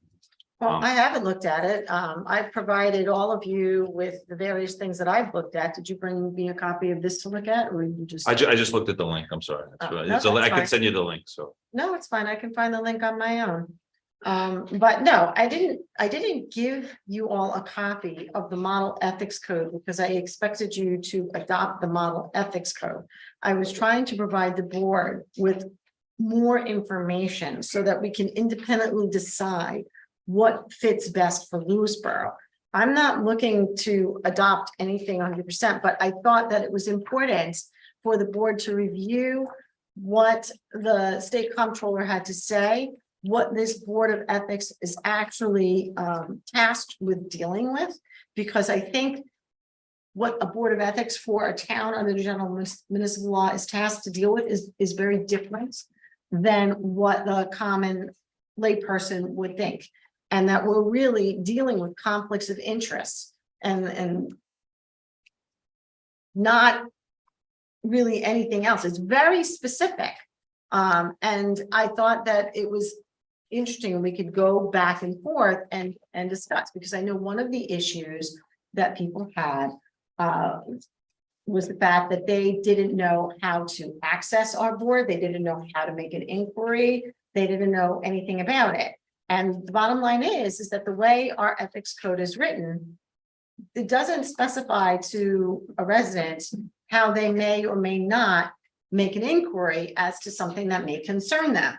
Well, I haven't looked at it. I've provided all of you with the various things that I've looked at. Did you bring me a copy of this to look at, or you just? I just looked at the link. I'm sorry. That's Oh, right. no, It's a- that's I can fine. send you the link, so. No, it's fine. I can find the link on my own. But no, I didn't give you all a copy of the model ethics code because I expected you to adopt the model ethics code. I was trying to provide the board with more information so that we can independently decide what fits best for Lewisboro. I'm not looking to adopt anything 100%, but I thought that it was important for the board to review what the state comptroller had to say, what this Board of Ethics is actually tasked with dealing with, because I think what a Board of Ethics for a town under the general municipal law is tasked to deal with is very different than what the common layperson would think. And that we're really dealing with conflicts of interest and not really anything else. It's very specific. And I thought that it was interesting, we could go back and forth and discuss, because I know one of the issues that people had was the fact that they didn't know how to access our board. They didn't know how to make an inquiry. They didn't know anything about it. And the bottom line is that the way our ethics code is written, it doesn't specify to a resident how they may or may not make an inquiry as to something that may concern them.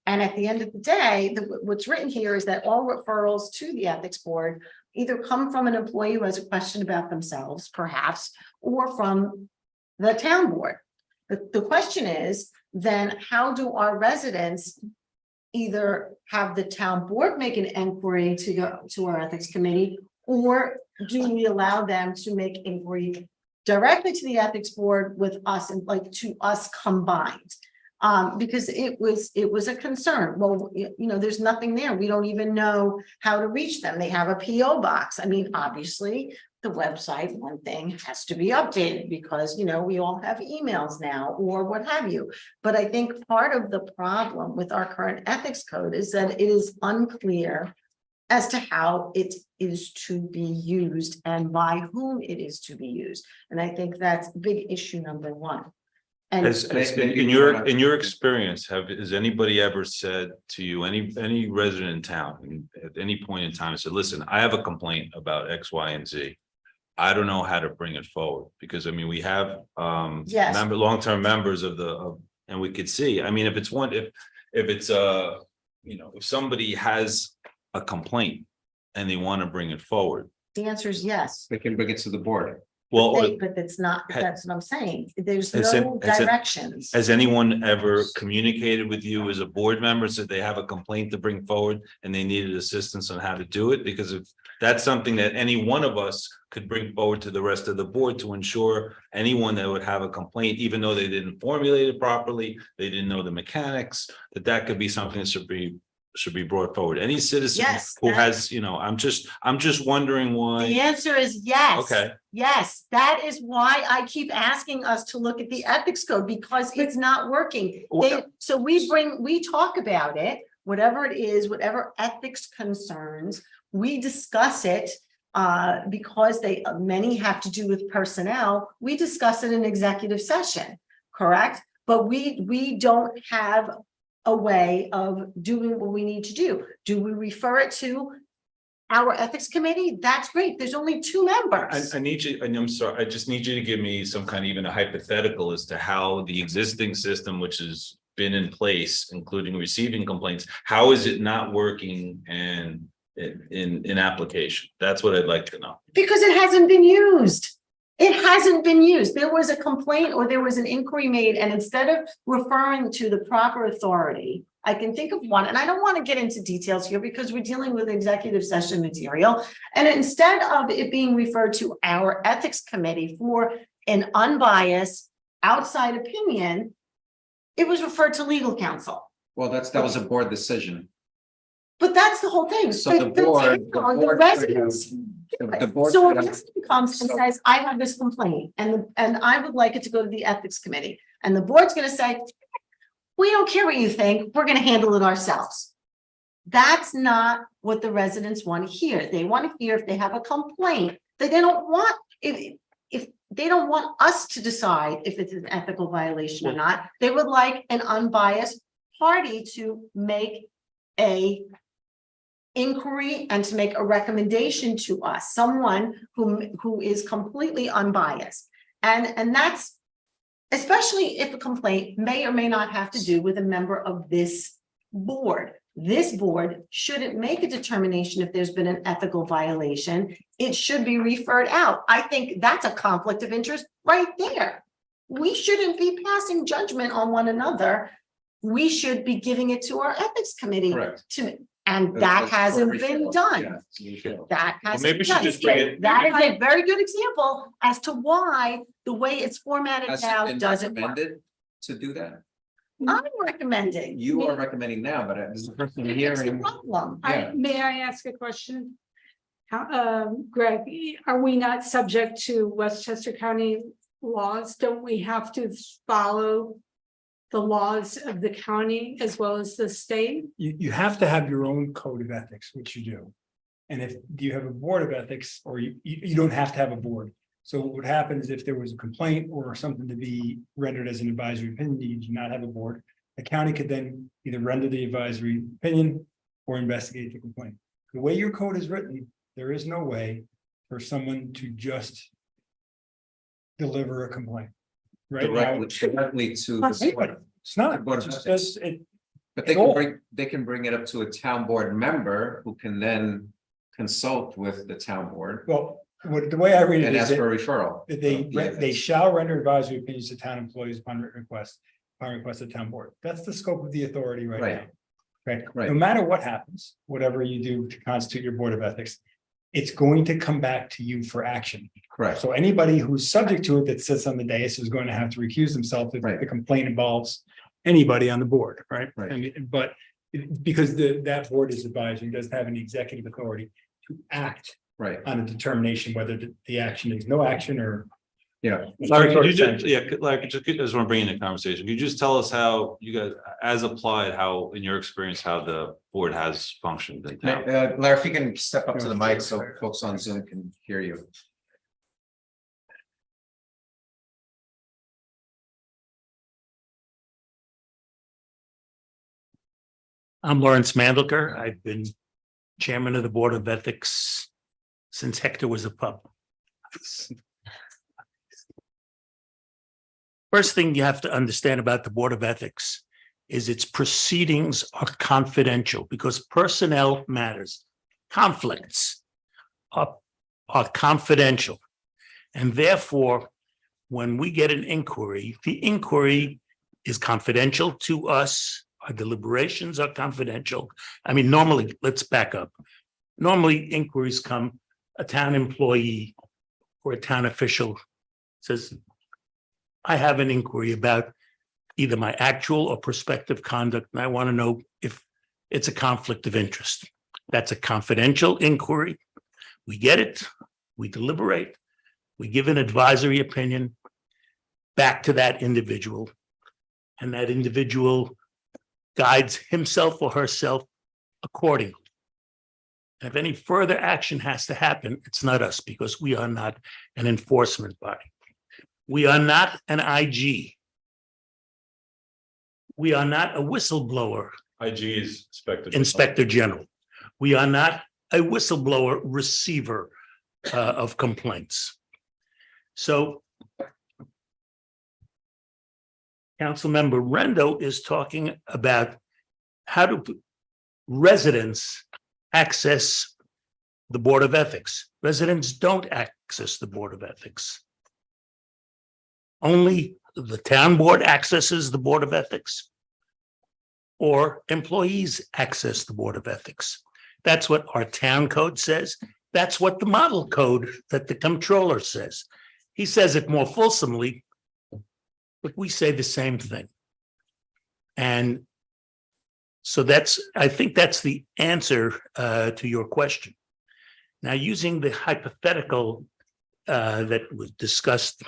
And at the end of the day, what's written here is that all referrals to the ethics board either come from an employee who has a question about themselves, perhaps, or from the town board. The question is, then how do our residents either have the town board make an inquiry to go to our ethics committee, or do we allow them to make inquiry directly to the ethics board with us and like to us combined? Because it was a concern. Well, you know, there's nothing there. We don't even know how to reach them. They have a PO box. I mean, obviously, the website, one thing has to be updated because, you know, we all have emails now or what have you. But I think part of the problem with our current ethics code is that it is unclear as to how it is to be used and by whom it is to be used. And I think that's big issue number one. And In your experience, has anybody ever said to you, any resident in town, at any point in time, said, listen, I have a complaint about X, Y, and Z. I don't know how to bring it forward, because I mean, we have Yes. long-term members and we could see, I mean, if it's you know, if somebody has a complaint and they want to bring it forward. the answer is yes. they can bring it to the board. Well, But that's not, that's what I'm saying. There's Has no it- directions. has anyone ever communicated with you as a board member, said they have a complaint to bring forward and they needed assistance on how to do it? Because if that's something that any one of us could bring forward to the rest of the board to ensure anyone that would have a complaint, even though they didn't formulate it properly, they didn't know the mechanics, that could be something that should be brought forward. Any citizen Yes, who that- has, you know, I'm just wondering The why. answer is yes. Okay. Yes, that is why I keep asking us to look at the ethics code, because it's not working. Well- So we talk about it, whatever it is, whatever ethics concerns, we discuss it. Because many have to do with personnel, we discuss it in executive session, correct? But we don't have a way of doing what we need to do. Do we refer it to our ethics committee? That's great. There's only 2 members. I need you, and I'm sorry, I just need you to give me some kind of even a hypothetical as to how the existing system, which has been in place, including receiving complaints, how is it not working and in application? That's what I'd like to know. Because it hasn't been used. It hasn't been used. There was a complaint or there was an inquiry made, and instead of referring to the proper authority, I can think of one, and I don't want to get into details here because we're dealing with executive session material. And instead of it being referred to our ethics committee for an unbiased outside opinion, it was referred to legal counsel. Well, that was a board decision. But that's the whole thing. So the board residents. the board So could a have- resident comes and says, I have this complaint and I would like it to go to the ethics committee. And the board's gonna say, we don't care what you think, we're gonna handle it ourselves. That's not what the residents want to hear. They want to hear if they have a complaint that they don't want, if they don't want us to decide if it's an ethical violation or not. They would like an unbiased party to make a inquiry and to make a recommendation to us, someone who is completely unbiased. And that's especially if a complaint may or may not have to do with a member of this board. This board shouldn't make a determination if there's been an ethical violation. It should be referred out. I think that's a conflict of interest right there. We shouldn't be passing judgment on one another. We should be giving it to our ethics committee. Correct. And that hasn't been done. That hasn't maybe we been should done. just bring it- That is a very good example as to why the way it's formatted Has it now been doesn't work. recommended to do that? I'm recommending. You are recommending now, but this is the first thing That's the hearing. problem. Yeah. May I ask a question? How, Greg, are we not subject to Westchester County laws? Don't we have to follow the laws of the county as well as the state? You have to have your own code of ethics, which you do. And if you have a board of ethics, or you don't have to have a board. So what would happen is if there was a complaint or something to be rendered as an advisory opinion, you do not have a board. The county could then either render the advisory opinion or investigate the complaint. The way your code is written, there is no way for someone to just deliver a complaint. Right now, Directly to the board. it's not. Board of It's Ethics. just- it- But they At all. can bring it up to a town board member who can then consult with the town board Well, the way I read it and is ask that for a referral. that of they the ethics. shall render advisory opinions to town employees upon written request, upon request of town board. That's the scope of the authority right Right. now. Right, Right. no matter what happens, whatever you do to constitute your board of ethics, it's going to come back to you for action. Correct. So anybody who's subject to it that sits on the dais is going to have to recuse themselves if Right. the complaint involves anybody on the board, right? Right. But because that board is advisory, doesn't have any executive authority to act Right. on a determination whether the action is no action or. Yeah. Larry, could you just, Larry, just want to bring in the conversation. Could you just tell us how you guys, as applied, how, in your experience, how the board has functioned in town? Larry, if you can step up to the mic so folks on Zoom can hear you. I'm Lawrence Mandelker. I've been chairman of the Board of Ethics since Hector was a pup. First thing you have to understand about the Board of Ethics is its proceedings are confidential because personnel matters. Conflicts are confidential. And therefore, when we get an inquiry, the inquiry is confidential to us. Our deliberations are confidential. I mean, normally, let's back up. Normally, inquiries come, a town employee or a town official says, I have an inquiry about either my actual or prospective conduct, and I want to know if it's a conflict of interest. That's a confidential inquiry. We get it, we deliberate, we give an advisory opinion back to that individual, and that individual guides himself or herself accordingly. If any further action has to happen, it's not us, because we are not an enforcement body. We are not an IG. We are not a whistleblower IG is inspector general. We are not a whistleblower receiver of complaints. So Councilmember Rendo is talking about how do residents access the Board of Ethics. Residents don't access the Board of Ethics. Only the town board accesses the Board of Ethics, or employees access the Board of Ethics. That's what our town code says. That's what the model code that the comptroller says. He says it more fulsomely, but we say the same thing. And so I think that's the answer to your question. Now, using the hypothetical that was discussed,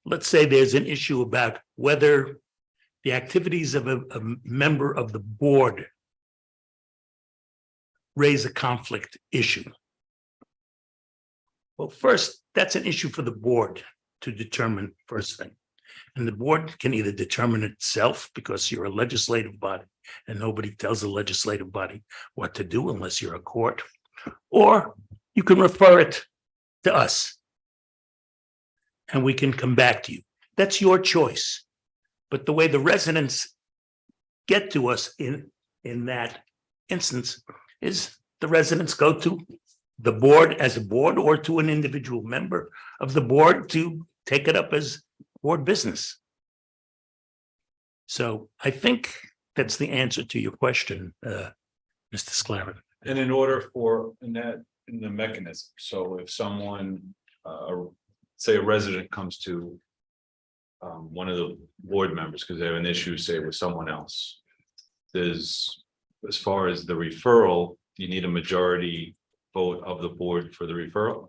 let's say there's an issue about whether the activities of a member of the board raise a conflict issue. Well, first, that's an issue for the board to determine first thing. And the board can either determine itself, because you're a legislative body and nobody tells the legislative body what to do unless you're a court, or you can refer it to us and we can come back to you. That's your choice. But the way the residents get to us in that instance is the residents go to the board as a board, or to an individual member of the board to take it up as board business. So I think that's the answer to your question, Mr. Sclaren. And in order for, in the mechanism, so if someone, say a resident comes to one of the board members because they have an issue, say with someone else, there's, as far as the referral, you need a majority vote of the board for the referral?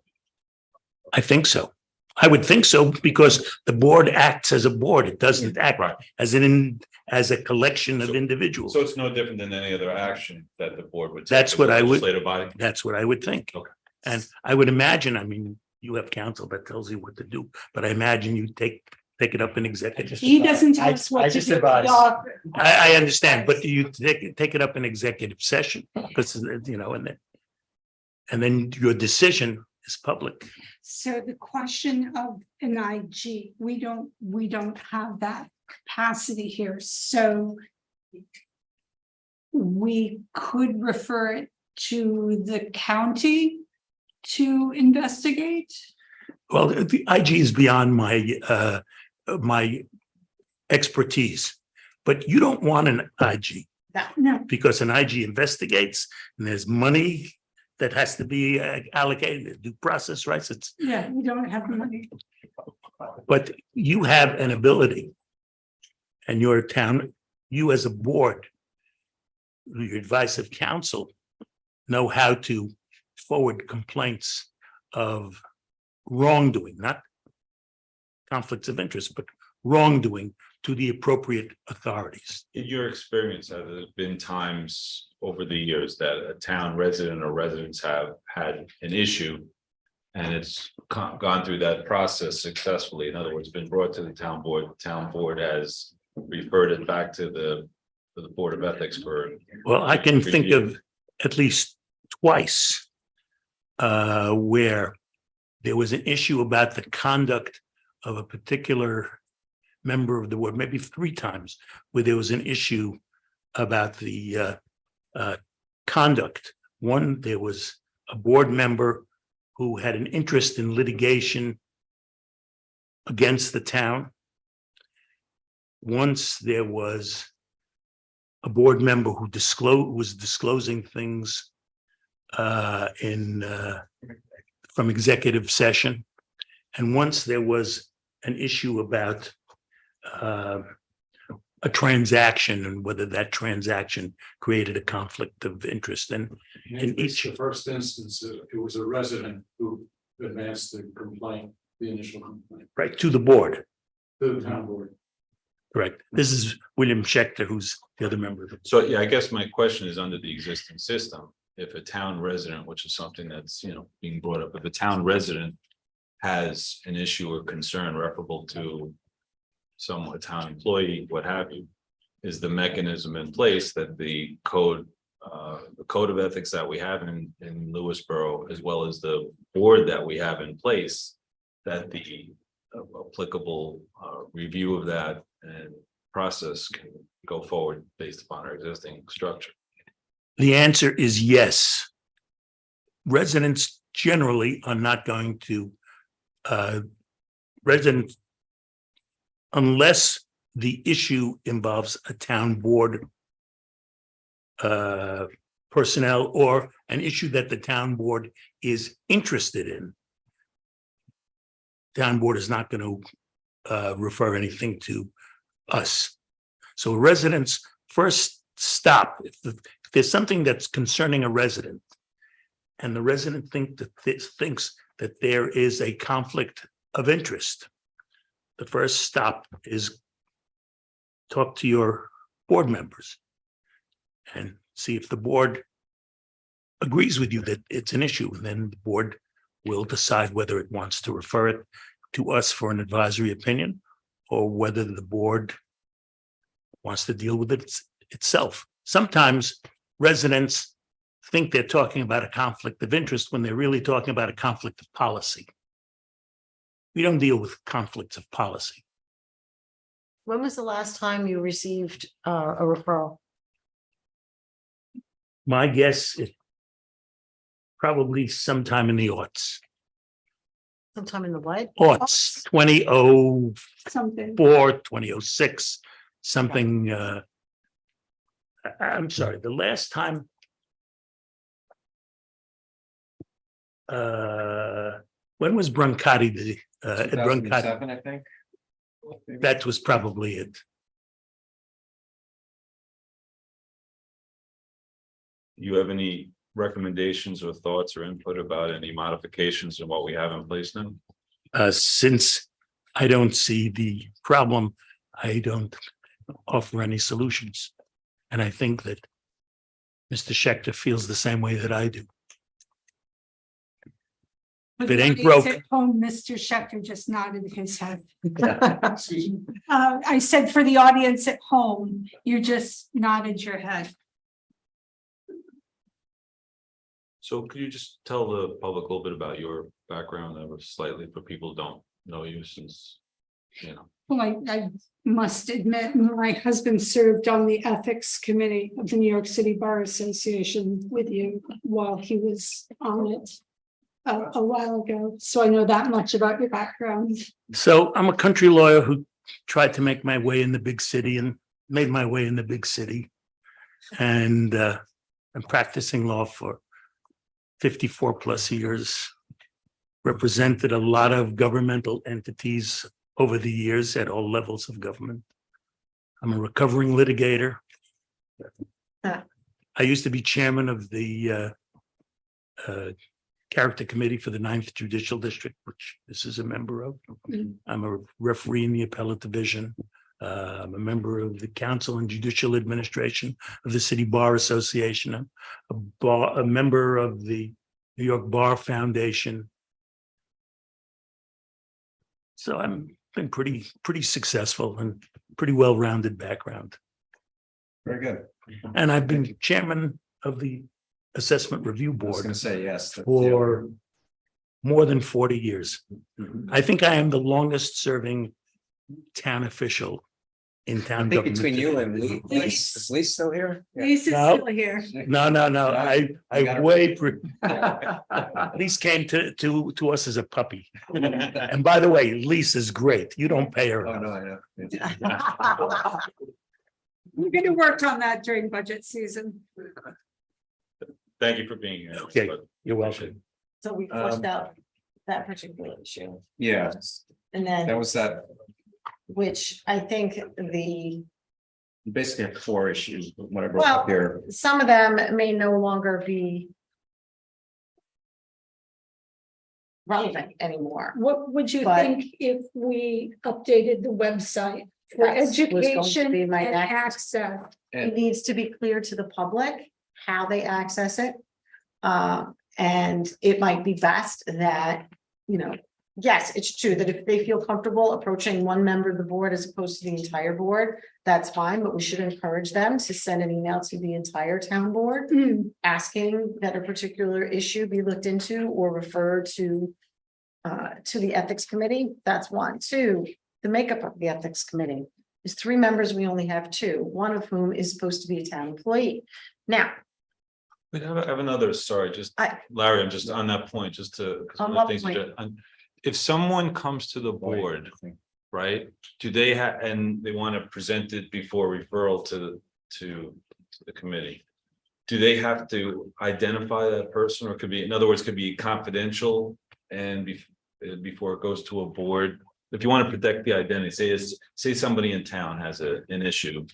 I think so. I would think so, because the board acts as a board. It doesn't act as a collection of individuals. So it's no different than any other action that the board would take. That's what I would. Legislative body? That's what I would think. Okay. And I would imagine, I mean, you have counsel that tells you what to do, but I imagine you take it up in executive. He doesn't tell us what to do. I understand, but do you take it up in executive session? Because, you know, and then your decision is public. So the question of an IG, we don't have that capacity here, so we could refer it to the county to investigate. Well, the IG is beyond my expertise, but you don't want an IG. No. Because an IG investigates and there's money that has to be allocated, due process rights. Yeah, we don't have money. But you have an ability, and your town, you as a board, your advice of counsel, know how to forward complaints of wrongdoing, not conflicts of interest, but wrongdoing to the appropriate authorities. In your experience, have there been times over the years that a town resident or residents have had an issue and it's gone through that process successfully? In other words, been brought to the town board has referred it back to the Board of Ethics for. Well, I can think of at least twice where there was an issue about the conduct of a particular member of the board, maybe 3 times, where there was an issue about the conduct. One, there was a board member who had an interest in litigation against the town. Once there was a board member who was disclosing things from executive session. And once there was an issue about a transaction and whether that transaction created a conflict of interest. And in each. The first instance, it was a resident who advanced the complaint, the initial complaint. Right, to the board. To the town board. Correct. This is William Schechter, who's the other member of the. So, yeah, I guess my question is under the existing system, if a town resident, which is something that's, being brought up, if a town resident has an issue or concern referable to a town employee, what have you, is the mechanism in place that the code of ethics that we have in Lewisboro, as well as the board that we have in place, that the applicable review of that and process can go forward based upon our existing structure? The answer is yes. Residents generally are not going to, residents, unless the issue involves a town board personnel or an issue that the town board is interested in. Town board is not going to refer anything to us. So residents first stop. If there's something that's concerning a resident and the resident thinks that there is a conflict of interest, the first stop is talk to your board members and see if the board agrees with you that it's an issue. And then the board will decide whether it wants to refer it to us for an advisory opinion or whether the board wants to deal with it itself. Sometimes residents think they're talking about a conflict of interest when they're really talking about a conflict of policy. We don't deal with conflicts of policy. When was the last time you received a referral? My guess is probably sometime in the aughts. Sometime in the what? Aughts, 2004, Something. 2006, something. I'm sorry, the last time. When was Brancati? Brancati, 2007, I think. that was probably it. You have any recommendations or thoughts or input about any modifications in what we have in place now? Since I don't see the problem, I don't offer any solutions. And I think that Mr. Schechter feels the same way that I do. If it ain't broke. At home, Mr. Schechter just nodded his head. I said for the audience at home, you just nodded your head. So could you just tell the public a little bit about your background, slightly for people who don't know you, since, Well, I must admit, my husband served on the ethics committee of the New York City Bar Association with you while he was on it a while ago. So I know that much about your background. So I'm a country lawyer who tried to make my way in the big city and made my way in the big city. And I'm practicing law for 54 plus years, represented a lot of governmental entities over the years at all levels of government. I'm a recovering litigator. I used to be chairman of the character committee for the 9th Judicial District, which this is a member of. I'm a referee in the appellate division. I'm a member of the council and judicial administration of the City Bar Association. I'm a member of the New York Bar Foundation. So I'm been pretty successful and pretty well-rounded background. Very good. And I've been chairman of the Assessment Review I was Board going to say, yes. for more than 40 years. Mhm. I think I am the longest serving town official in town I think government. between you and Lee, is Lee still here? Lisa is No. still here. No. I got it. way Lise came to us as a puppy. And by the way, Lisa's great. You don't pay her. Oh, enough. no, I know. We're going to work on that during budget season. Thank you for being here. Okay, you're welcome. So we flushed out that particular issue. Yeah, And then, that was that. which I think Basically have 4 issues, what I brought up well, here. some of them may no longer be relevant anymore. What would you But- think if we updated the website For That's was going to education be and my next. access. It needs to be clear to the public how they access it. And it might be best that, you know, yes, it's true that if they feel comfortable approaching one member of the board as opposed to the entire board, that's fine, but we should encourage them to send an email to the entire town board asking that a particular issue be looked into or referred to the ethics committee. That's one. Two, the makeup of the ethics committee is 3 members. We only have 2, one of whom is supposed to be a town employee. Now, We have another, sorry, just Larry, I'm just on that point, just to. 'cause On one of the what things point? that- If someone comes to the board, right, do they have, and they want to present it before referral to the committee? Do they have to identify that person, or could be, in other words, could be confidential and before it goes to a board? If you want to protect the identity, say somebody in town has an issue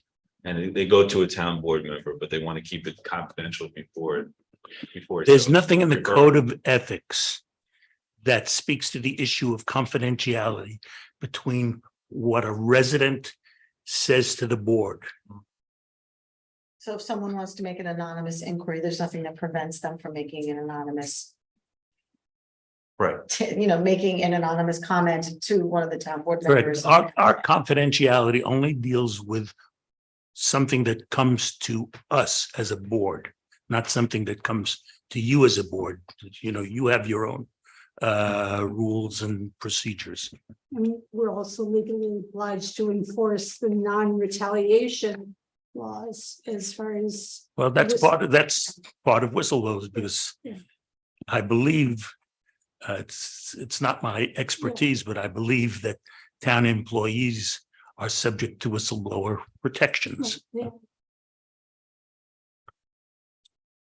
and they go to a town board member, but they want to keep it confidential before. There's nothing in the referral. code of ethics that speaks to the issue of confidentiality between what a resident says to the board. so if someone wants to make an anonymous inquiry, there's nothing that prevents them from making an anonymous, Right. making an anonymous comment to one of the town board Correct. members. Our confidentiality only deals with something that comes to us as a board, not something that comes to you as a board. You have your own rules and procedures. And we're also legally obliged to enforce the non-retaliation laws as far as. Well, that's part of whistleblowers, because Yeah. I believe it's not my expertise, but I believe that town employees are subject to whistleblower protections. Yeah.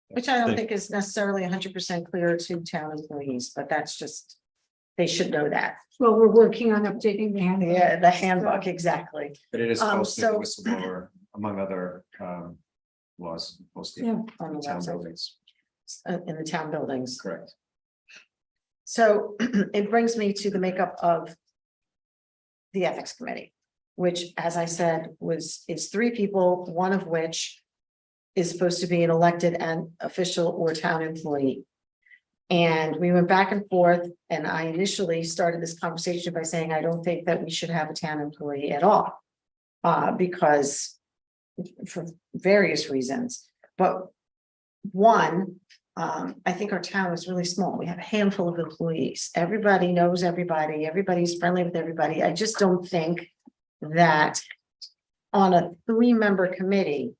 Which I don't think is necessarily 100% clear to town employees, but that's just, they should know that. Well, we're working on updating the handbook. Yeah, the handbook, exactly. But it is Um, posted so- whistleblower, among other laws posted Yeah, in on the town website, buildings. in the town buildings. Correct. So it brings me to the makeup of the ethics committee, which, as I said, is 3 people, one of which is supposed to be an elected and official or town employee. And we went back and forth, and I initially started this conversation by saying, I don't think that we should have a town employee at all. Because for various reasons, but one, I think our town is really small. We have a handful of employees. Everybody knows everybody. Everybody's friendly with everybody. I just don't think that on a 3-member committee,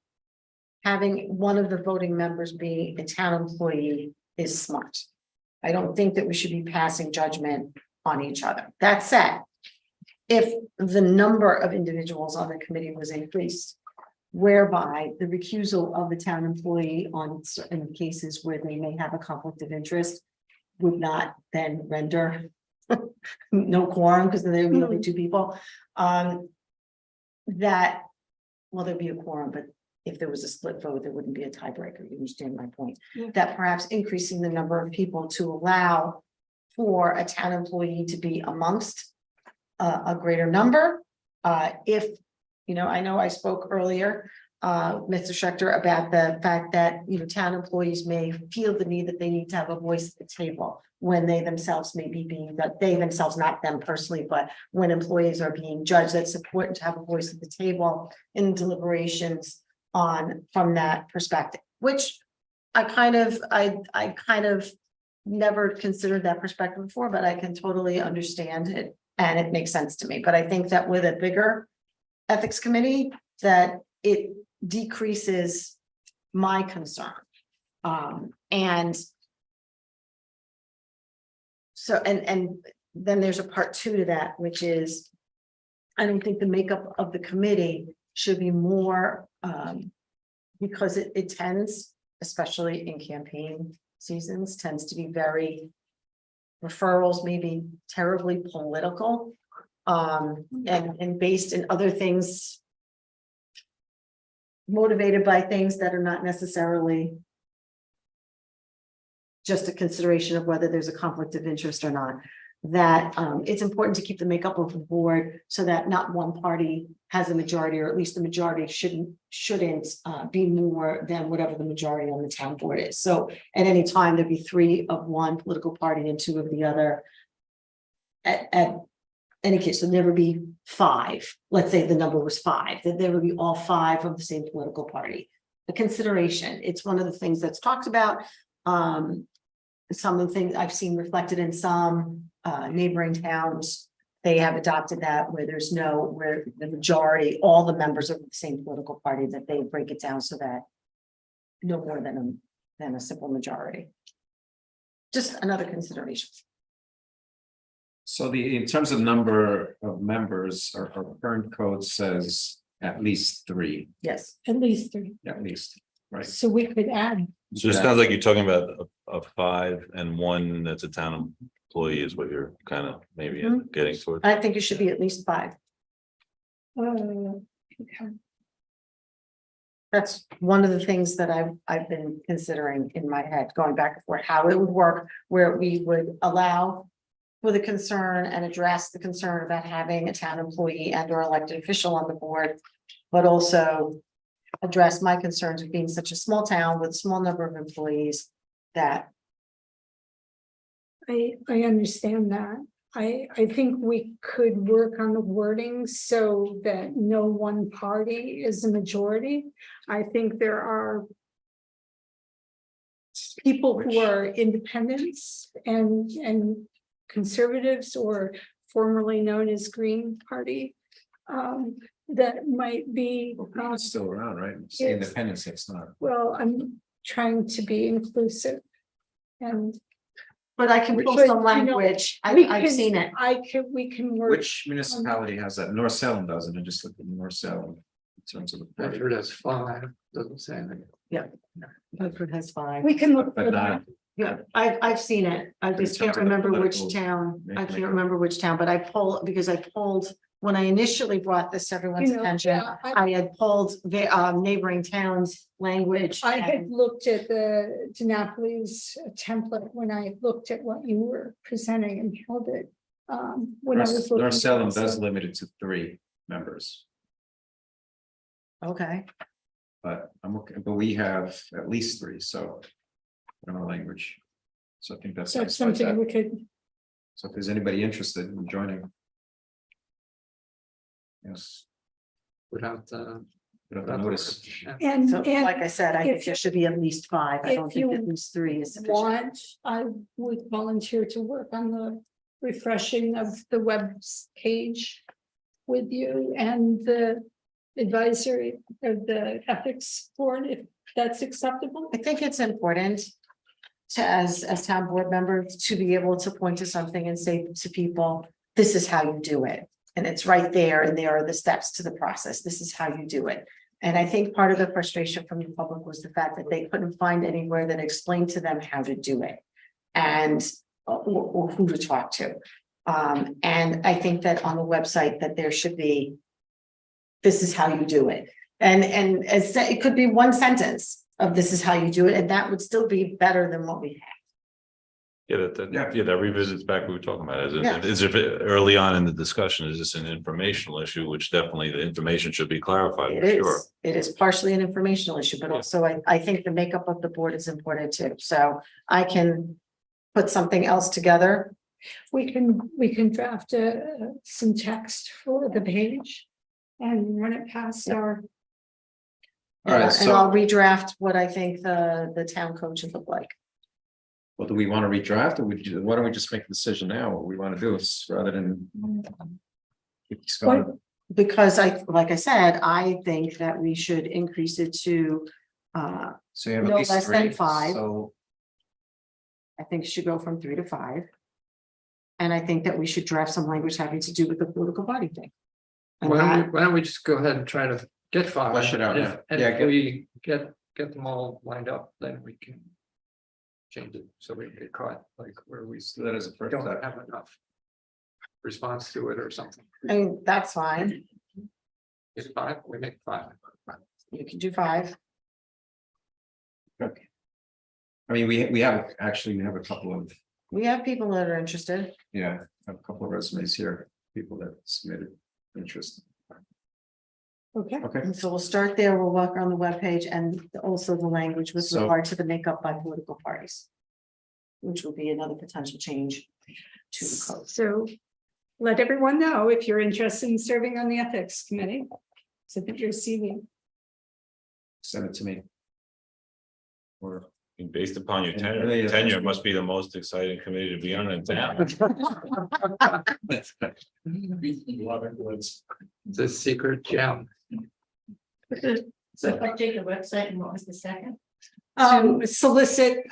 having one of the voting members be a town employee is smart. I don't think that we should be passing judgment on each other. That said, if the number of individuals on the committee was increased, whereby the recusal of the town employee on certain cases where they may have a conflict of interest would not then render no quorum, because then there would be only 2 people. There'd be a quorum, but if there was a split vote, there wouldn't be a tiebreaker. You understand my point? Yeah. That perhaps increasing the number of people to allow for a town employee to be amongst a greater number. If, I know I spoke earlier, Mr. Schechter, about the fact that, town employees may feel the need that they need to have a voice at the table when they themselves may be they themselves, not them personally, but when employees are being judged, that's important to have a voice at the table in deliberations from that perspective, which I kind of never considered that perspective before, but I can totally understand it and it makes sense to me. But I think that with a bigger ethics committee, that it decreases my concern. And so, and then there's a part 2 to that, which is, I don't think the makeup of the committee should be more, because it tends, especially in campaign seasons, tends to be very referrals, maybe terribly political, and based in other things, motivated by things that are not necessarily just a consideration of whether there's a conflict of interest or not. that it's important to keep the makeup of the board so that not one party has a majority, or at least the majority shouldn't be more than whatever the majority on the town board is. So at any time, there'd be 3 of one political party and 2 of the other. At any case, there'd never be 5. Let's say the number was 5, that there would be all 5 of the same political party. The consideration, it's one of the things that's talked about. Some of the things I've seen reflected in some neighboring towns, they have adopted that where where the majority, all the members of the same political party, that they break it down so that no more than a simple majority. Just another consideration. So in terms of number of members, our current code says at least 3, Yes. At least 3. at least, right? So we could add, So it sounds like you're talking about a 5 and 1 that's a town employee is what you're kind of maybe getting towards. I think it should be at least 5. okay. That's one of the things that I've been considering in my head, going back and forth, how it would work, where we would allow for the concern and address the concern about having a town employee and or elected official on the board, but also address my concerns of being such a small town with a small number of employees that. I understand that. I think we could work on the wording so that no one party is a majority. I think there are people who are independents and conservatives, or formerly known as Green Party, that might be. It's still around, right? It's Yes. independence, it's not. Well, I'm trying to be inclusive. And But I can pull But, some you know, language, we I've can- seen it. we can work. Which municipality has that? North Salem doesn't, and just look at North Salem in terms of the. Bedford has 5, doesn't say anything. Bedford has 5. We can look. But for not, that. Yeah, I've seen it. I In just terms can't of the remember which political town. I make- can't remember which town, but I pulled, because I pulled, when I initially brought this to everyone's You know, attention, yeah, I had pulled the neighboring towns' language. I had and- looked at the DiNapoli's template when I looked at what you were presenting and held it. When I was looking. North Salem at does this. limit it to 3 members, Okay, but we have at least 3, so. In our language. So I think that's. So it's satisfies something that. we could, So if there's anybody interested in joining. Yes, Without the. without the notice. Yeah. and, so like and I said, I think if- there should be at least 5. I don't if think you at least 3 is sufficient. want, I would volunteer to work on the refreshing of the web page with you and the advisory of the ethics board, if that's acceptable. I think it's important to, as town board members, to be able to point to something and say to people, this is how you do it. And it's right there, and there are the steps to the process. This is how you do it. And I think part of the frustration from the public was the fact that they couldn't find anywhere that explained to them how to do it. And or who to talk to. And I think that on the website that there should be, this is how you do it. And as it could be one sentence of this is how you do it, and that would still be better than what we have. That revisits back what we were talking about. Yeah. Is if early on in the discussion, is this an informational issue, which definitely the information should be clarified It for sure. is, it is partially an informational issue, but also I think the makeup of the board is important too. So I can put something else together. We can draft some text for the page and run it past our. All right, And I'll so, redraft what I think the town code should look like. well, do we want to redraft, or why don't we just make a decision now, what we want to do is rather than. keep this going? Because like I said, I think that we should increase it to, So you have no at least less than 3, 5. so. I think it should go from 3 to 5. And I think that we should draft some language having to do with the political party thing. And that, Why don't we just go ahead and try to get 5? Flesh it out, And yeah. if- And Yeah, if we get them all lined up, then we can. Change it, so we get caught like where we So that is a first don't step. have enough. Response to it or something. I mean, that's fine. It's 5, we make 5. You can do 5. Okay. I mean, we have a couple of, We have people that are interested. yeah, have a couple of resumes here, people that submitted interest. Okay. Okay. And so we'll start there. We'll walk around the webpage and also the language with So- regard to the makeup by political parties. Which will be another potential change to the code. So let everyone know if you're interested in serving on the ethics committee. Submit your CV. Send it to me. Or Based upon your Yeah. tenure must be the most exciting committee to be on in town. It's a secret gem. So if I take the website and what was the second? Solicit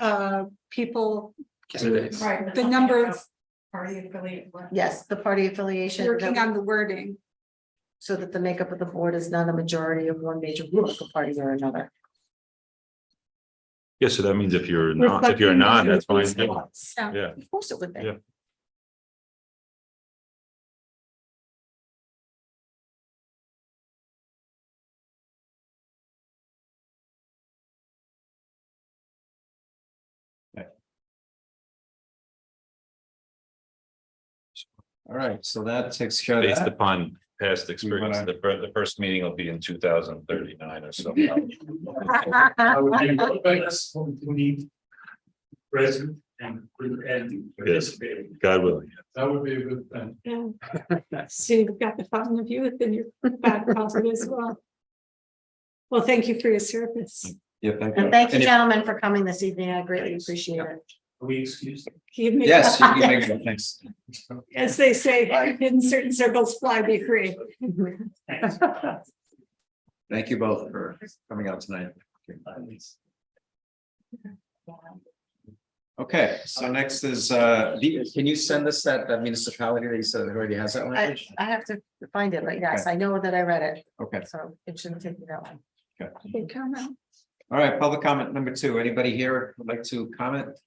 people, Candidates. right, the number of Party affiliate. Yes, the party affiliation. working on the wording. So that the makeup of the board is not a majority of one major political party or another. Yeah, so that means if you're not, that's fine. too. Yeah. Of course it would be. Yeah. all right, so that takes care of Based that. upon past experience, wanna- the first meeting will be in 2039 or so. We need president and participating. God willing. That would be a good thing. So you've got the fountain of youth in your back pocket as well. Well, thank you for your service. Yeah, thank you. And thank you, And if- gentlemen, for coming this evening. I greatly appreciate it. Are we excused? You may- Yes, you can make it, thanks. As they say, in certain circles, fly be free. Thank you both for coming out tonight. Okay, so next is, can you send us that municipality that you said already has that language? I have to find it, but yes, I know that I read it, Okay, so it shouldn't take me that long. They come out. all right, public comment number 2. Anybody here would like to comment?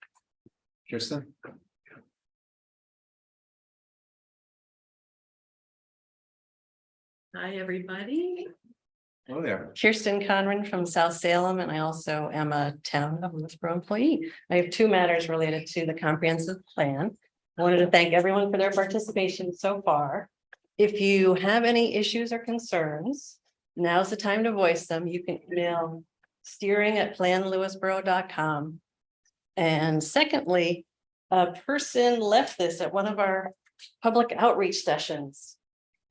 Kirsten? Hi, everybody. Oh, there. Kirsten Conran from South Salem, and I also am a town of Lewisboro employee. I have 2 matters related to the comprehensive plan. I wanted to thank everyone for their participation so far. If you have any issues or concerns, now's the time to voice them. You can email steering@planlewisboro.com. And secondly, a person left this at one of our public outreach sessions.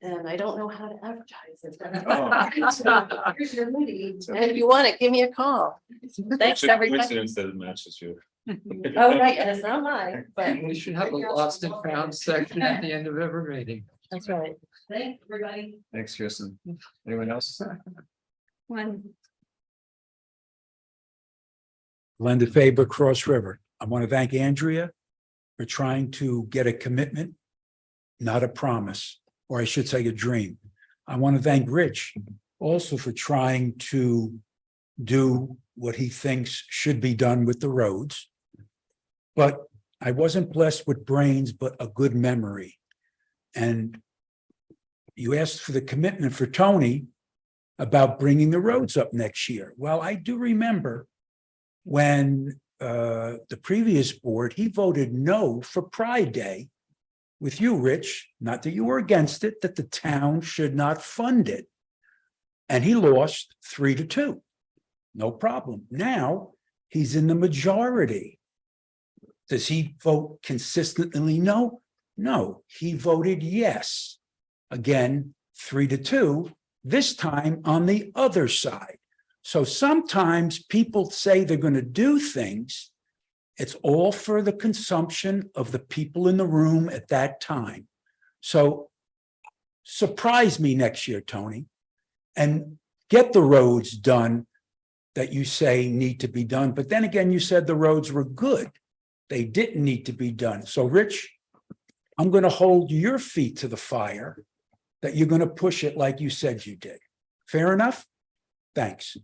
And I don't know how to advertise it. Here's your lead. And if you want it, give me a call. Thanks, everybody. Coincidence that it matches you. Oh, right, and it's not mine, but We should have a lost and found section at the end of every meeting. that's right. Thanks, everybody. Thanks, Kirsten. Anyone else? One, Glenda Faber, Cross River. I want to thank Andrea for trying to get a commitment, not a promise, or I should say a dream. I want to thank Rich also for trying to do what he thinks should be done with the roads. But I wasn't blessed with brains, but a good memory. And you asked for the commitment for Tony about bringing the roads up next year. Well, I do remember when the previous board, he voted no for Pride Day with you, Rich, not that you were against it, that the town should not fund it. And he lost 3-2. No problem. Now he's in the majority. Does he vote consistently no? No, he voted yes. Again, 3-2, this time on the other side. So sometimes people say they're going to do things. It's all for the consumption of the people in the room at that time. So surprise me next year, Tony, and get the roads done that you say need to be done. But then again, you said the roads were good. They didn't need to be done. So Rich, I'm going to hold your feet to the fire that you're going to push it like you said you did. Fair enough? Thanks.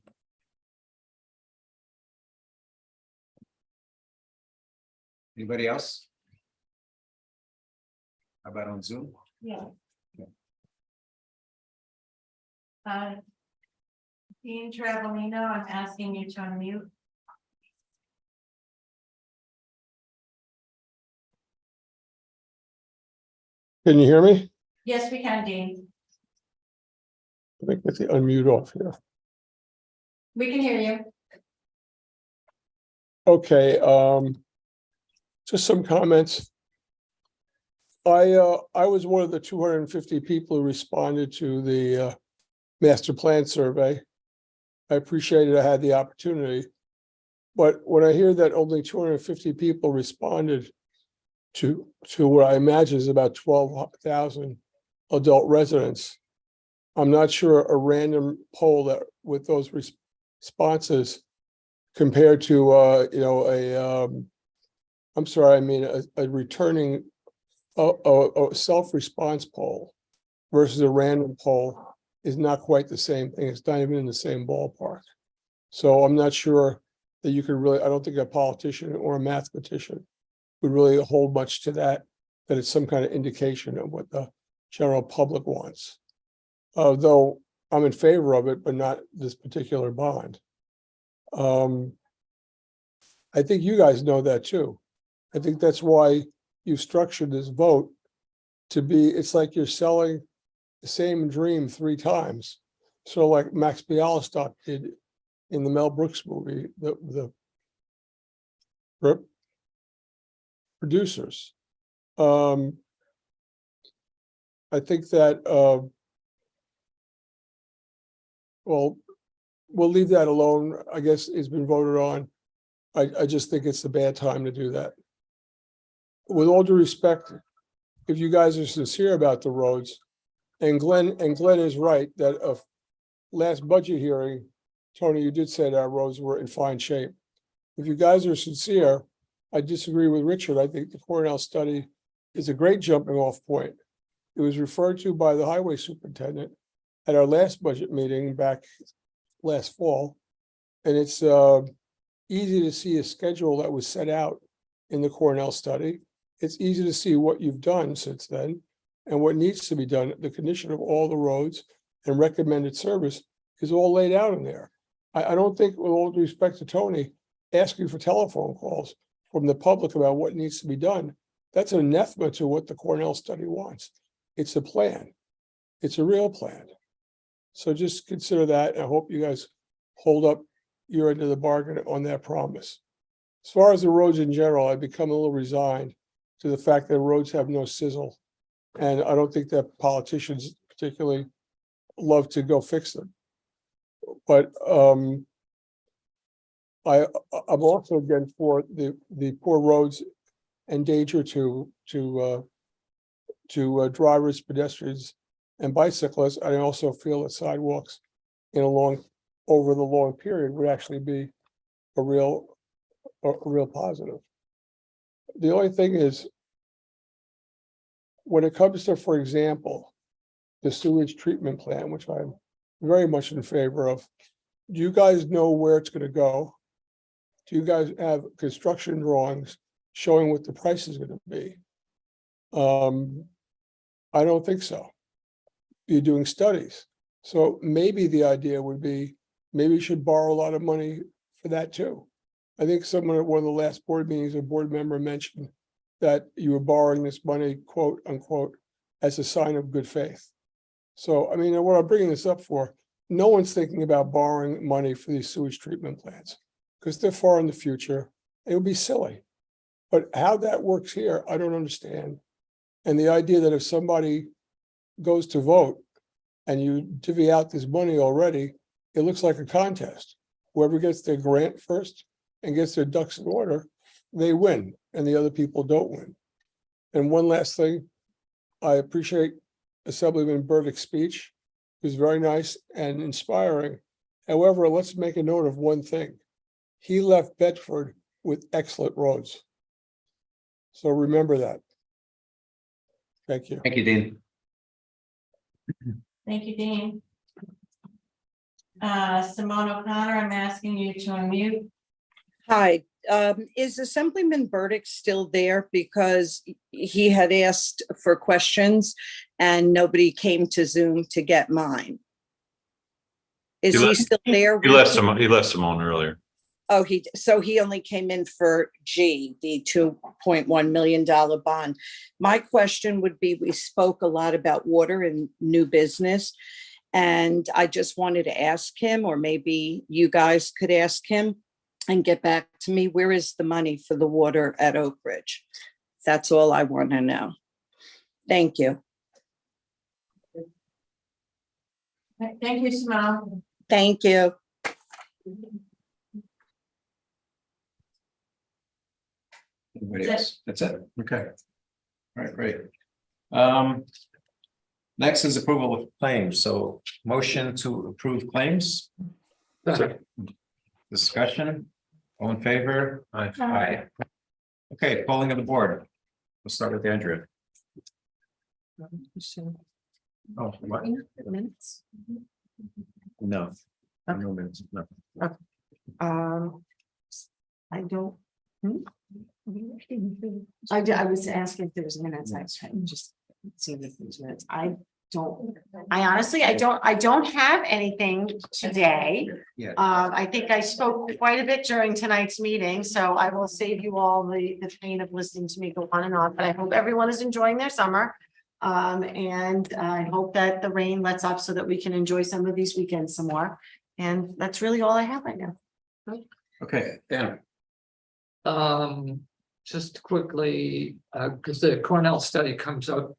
Anybody else? How about on Zoom? Yeah. Dean Travelino, I'm asking you to unmute. Can you hear me? Yes, we can, Dean. Let me get the unmute off here. We can hear you. Okay, just some comments. I was one of the 250 people who responded to the master plan survey. I appreciated I had the opportunity. But when I hear that only 250 people responded to what I imagine is about 12,000 adult residents, I'm not sure a random poll that with those responses compared to a returning a self-response poll versus a random poll is not quite the same thing. It's not even in the same ballpark. So I'm not sure that you could really, I don't think a politician or a mathematician would really hold much to that it's some kind of indication of what the general public wants. Though I'm in favor of it, but not this particular bond. I think you guys know that too. I think that's why you've structured this vote to be, it's like you're selling the same dream 3 times. So like Max Bialystock did in the Mel Brooks movie, the producers. I think that, well, we'll leave that alone. I guess it's been voted on. I just think it's a bad time to do that. With all due respect, if you guys are sincere about the roads, and Glenn is right that last budget hearing, Tony, you did say that our roads were in fine shape. If you guys are sincere, I disagree with Richard. I think the Cornell study is a great jumping off point. It was referred to by the highway superintendent at our last budget meeting back last fall. And it's easy to see a schedule that was set out in the Cornell study. It's easy to see what you've done since then and what needs to be done. The condition of all the roads and recommended service is all laid out in there. I don't think, with all due respect to Tony, asking for telephone calls from the public about what needs to be done, that's an anathema to what the Cornell study wants. It's a plan. It's a real plan. So just consider that. And I hope you guys hold up your end of the bargain on that promise. As far as the roads in general, I've become a little resigned to the fact that roads have no sizzle. And I don't think that politicians particularly love to go fix them. But I'm also again for the poor roads and danger to drivers, pedestrians, and bicyclists. I also feel that sidewalks over the long period would actually be a real positive. The only thing is, when it comes to, for example, the sewage treatment plant, which I'm very much in favor of, do you guys know where it's going to go? Do you guys have construction drawings showing what the price is going to be? I don't think so. You're doing studies. So maybe the idea would be, maybe you should borrow a lot of money for that too. I think someone at one of the last board meetings, a board member mentioned that you were borrowing this money, quote unquote, as a sign of good faith. So, I mean, what I'm bringing this up for, no one's thinking about borrowing money for these sewage treatment plants because they're far in the future. It would be silly. But how that works here, I don't understand. And the idea that if somebody goes to vote and you divvy out this money already, it looks like a contest. Whoever gets their grant first and gets their ducks in order, they win, and the other people don't win. And one last thing, I appreciate Assemblyman Burdick's speech. It was very nice and inspiring. However, let's make a note of one thing. He left Bedford with excellent roads. So remember that. Thank you. Thank you, Dean. Thank you, Dean. Simone O'Connor, I'm asking you to unmute. Hi, is Assemblyman Burdick still there? Because he had asked for questions and nobody came to Zoom to get mine. Is he still there? He left Simone earlier. Oh, so he only came in for G, the $2.1 million bond. My question would be, we spoke a lot about water and new business. And I just wanted to ask him, or maybe you guys could ask him and get back to me, where is the money for the water at Oak Ridge? That's all I want to know. Thank you. Thank you, Simone. Thank you. Anybody That's else? That's it? Okay. All right, great. Next is approval of claims. So motion to approve claims. Discussion. All in favor? Aye. Okay, polling of the board. We'll start with Andrea. Oh, what? Minutes. No. No minutes, no. I don't. I was asking if there was minutes. I was trying to just see if there's minutes. I honestly, I don't have anything today. Yeah. I think I spoke quite a bit during tonight's meeting, so I will save you all the pain of listening to me go on and on, but I hope everyone is enjoying their summer. And I hope that the rain lets up so that we can enjoy some of these weekends some more. And that's really all I have right now. Okay, Dan. Just quickly, because the Cornell study comes up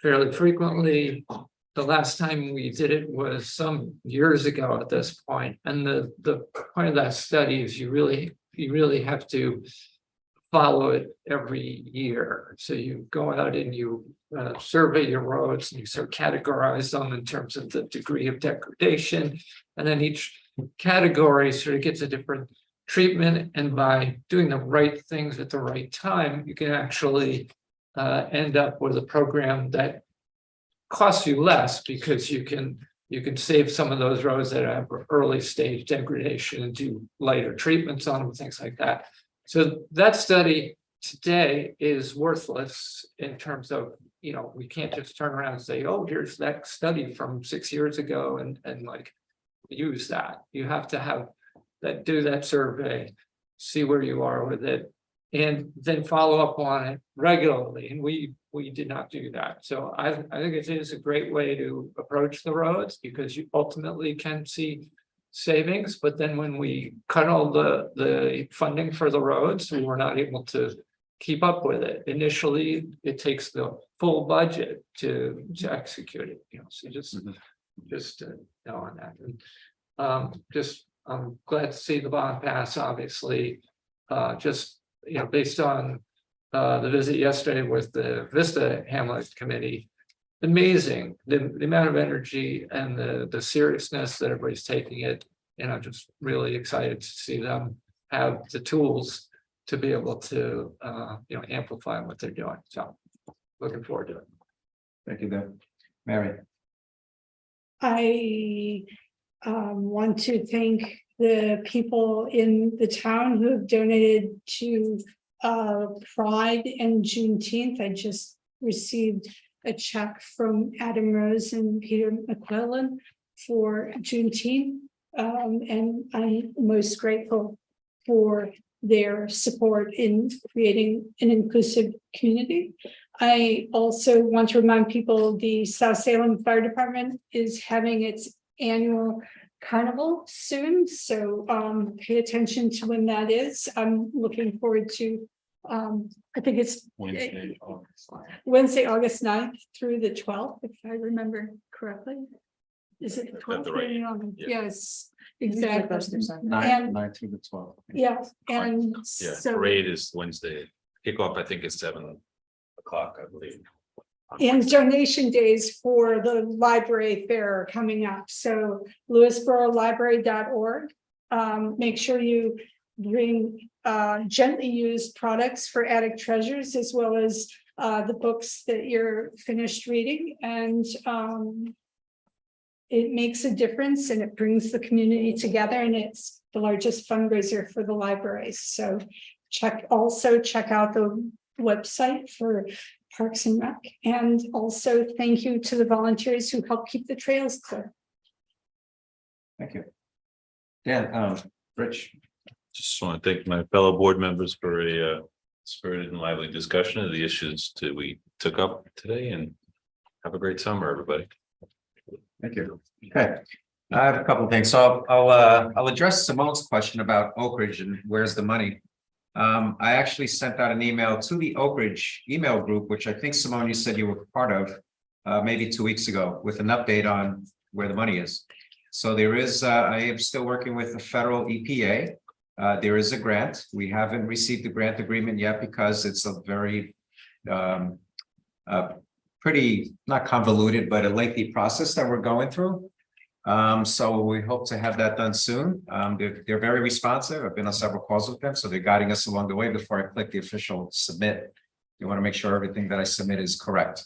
fairly frequently. The last time we did it was some years ago at this point, and the point of that study is you really have to follow it every year. So you go out and you survey your roads and you sort of categorize them in terms of the degree of degradation, and then each category sort of gets a different treatment, and by doing the right things at the right time, you can actually end up with a program that costs you less, because you can save some of those roads that have early stage degradation and do lighter treatments on them, things like that. So that study today is worthless in terms of, we can't just turn around and say, oh, here's that study from 6 years ago and like use that. You have to have that, do that survey, see where you are with it, and then follow up on it regularly. And we did not do that. So I think it is a great way to approach the roads, because you ultimately can see savings, but then when we cut all the funding for the roads, we were not able to keep up with it. Initially, it takes the full budget to execute it, so just know on that. And I'm glad to see the bond pass, obviously, based on the visit yesterday with the Vista Hamlet Committee. Amazing, the amount of energy and the seriousness that everybody's taking it. And I'm just really excited to see them have the tools to be able to, amplify what they're doing. So looking forward to it. Thank you, Dan. Mary. I want to thank the people in the town who have donated to Pride and Juneteenth. I just received a check from Adam Rose and Peter McClellan for Juneteenth. And I'm most grateful for their support in creating an inclusive community. I also want to remind people the South Salem Fire Department is having its annual carnival soon. So pay attention to when that is. I'm looking forward to, I think it's Wednesday, August 9th through the 12th, if I remember correctly. Is it the 12th? Yes, exactly. 9 through the 12th. Yeah, and Yeah, so, parade is Wednesday. Kickoff, I think, is 7 o'clock, I believe. and donation days for the library fair are coming up. So Lewisboro Make sure you bring gently used products for attic treasures, as well as the books that you're finished reading. And it makes a difference, and it brings the community together, and it's the largest fundraiser for the library. So check out the website for Parks and Rec, and also thank you to the volunteers who help keep the trails clear. Thank you. Dan, Rich. Just want to thank my fellow board members for a spirited and lively discussion of the issues that we took up today, and have a great summer, everybody. Thank you. Okay. I have a couple of things. So I'll address Simone's question about Oak Ridge and where's the money. I actually sent out an email to the Oak Ridge email group, which I think Simone, you said you were part of, maybe 2 weeks ago, with an update on where the money is. So there is, I am still working with the federal EPA. There is a grant. We haven't received the grant agreement yet because it's a very pretty, not convoluted, but a lengthy process that we're going through. So we hope to have that done soon. They're very responsive. I've been on several calls with them, so they're guiding us along the way. Before I click the official submit, you want to make sure everything that I submit is correct.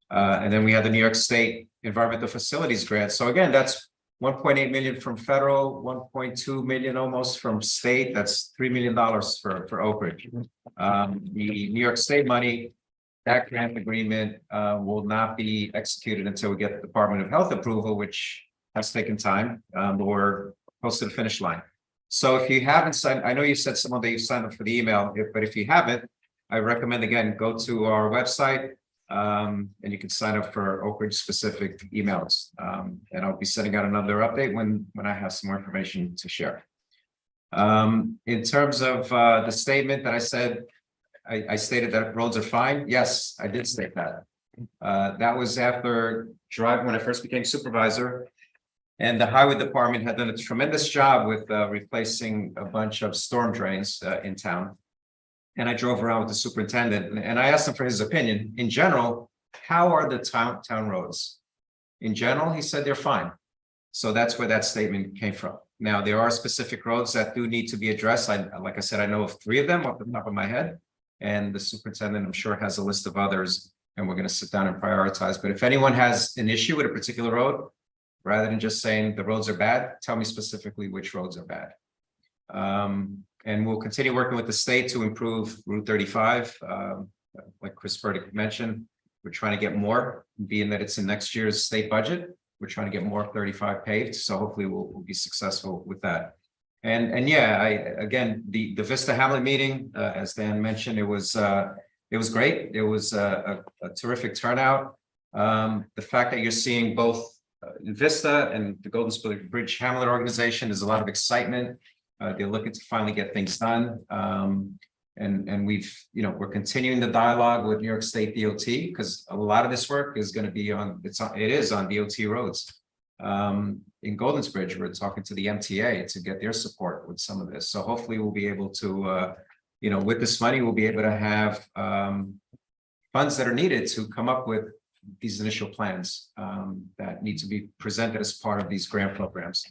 And then we have the New York State Environmental Facilities Grant. So again, that's 1.8 million from federal, 1.2 million almost from state. That's $3 million for Oak Ridge. The New York State money, that grant agreement will not be executed until we get the Department of Health approval, which has taken time, but we're close to the finish line. So if you haven't signed, I know you said someone that you signed up for the email, but if you haven't, I recommend again, go to our website and you can sign up for Oak Ridge specific emails. And I'll be sending out another update when I have some more information to share. In terms of the statement that I said, I stated that roads are fine. Yes, I did state that. That was after driving when I first became supervisor. And the highway department had done a tremendous job with replacing a bunch of storm drains in town. And I drove around with the superintendent and I asked him for his opinion. In general, how are the town roads? In general, he said they're fine. So that's where that statement came from. Now, there are specific roads that do need to be addressed. Like I said, I know of 3 of them off the top of my head. And the superintendent, I'm sure, has a list of others. And we're going to sit down and prioritize. But if anyone has an issue with a particular road, rather than just saying the roads are bad, tell me specifically which roads are bad. And we'll continue working with the state to improve Route 35. Like Chris Burdick mentioned, we're trying to get more, being that it's in next year's state budget. We're trying to get more 35 paved. So hopefully we'll be successful with that. And yeah, again, the Vista Hamlet meeting, as Dan mentioned, it was great. It was a terrific turnout. The fact that you're seeing both in Vista and the Golden Bridge Hamlet organization, there's a lot of excitement. They're looking to finally get things done. And we're continuing the dialogue with New York State DOT because a lot of this work is going to be on DOT roads. In Golden Bridge, we're talking to the MTA to get their support with some of this. So hopefully we'll be able to, with this money, we'll be able to have funds that are needed to come up with these initial plans that need to be presented as part of these grant programs.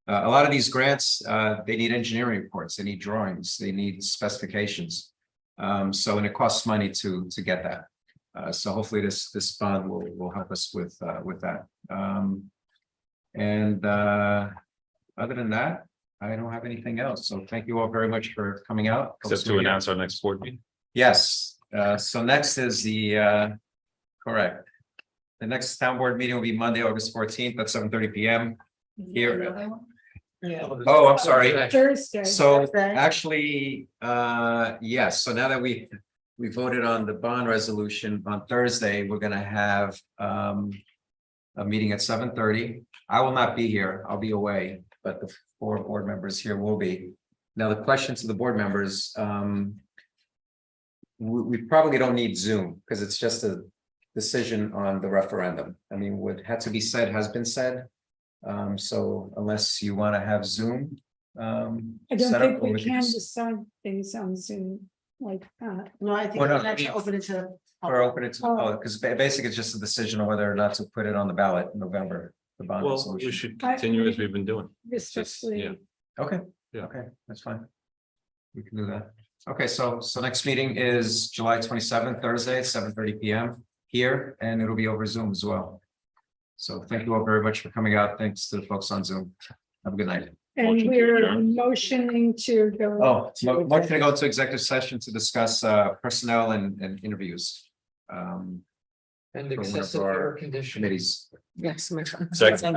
A lot of these grants, they need engineering reports, they need drawings, they need specifications. And it costs money to get that. So hopefully this fund will help us with that. Other than that, I don't have anything else. So thank you all very much for coming out. Except to announce our next board meeting. Yes. So next is correct. The next town board meeting will be Monday, August 14th at 7:30 p.m. here. Oh, I'm sorry. Thursday. So actually, yes. So now that we voted on the bond resolution on Thursday, we're going to have a meeting at 7:30. I will not be here. I'll be away, but the 4 board members here will be. Now, the question to the board members, we probably don't need Zoom because it's just a decision on the referendum. I mean, what had to be said has been said. So unless you want to have Zoom. I don't think we can decide things on Zoom like that. No, I think Well, no, we actually open it to. Or open it to the public, because basically it's just a decision on whether or not to put it on the ballot in November, the bond Well, resolution. we should continue as we've been doing. Respectfully. Yeah. Okay. Yeah. Okay, that's fine. We can do that. Okay, so next meeting is July 27th, Thursday at 7:30 p.m. here, and it'll be over Zoom as well. So thank you all very much for coming out. Thanks to the folks on Zoom. Have a good night. And Motion to we're adjourn. motioning to go. Oh, motion to go to executive session to discuss personnel and interviews. And For one of excessive our air conditioning. Committees. Yes, my friend. Second.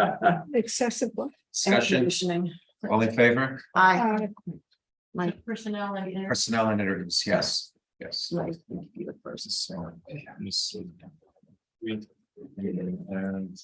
Excessive. Discussion, Conditioning. all in favor? Aye. Personnel and. Personnel and interviews, yes, yes. Right. Be the first, so, let me see. And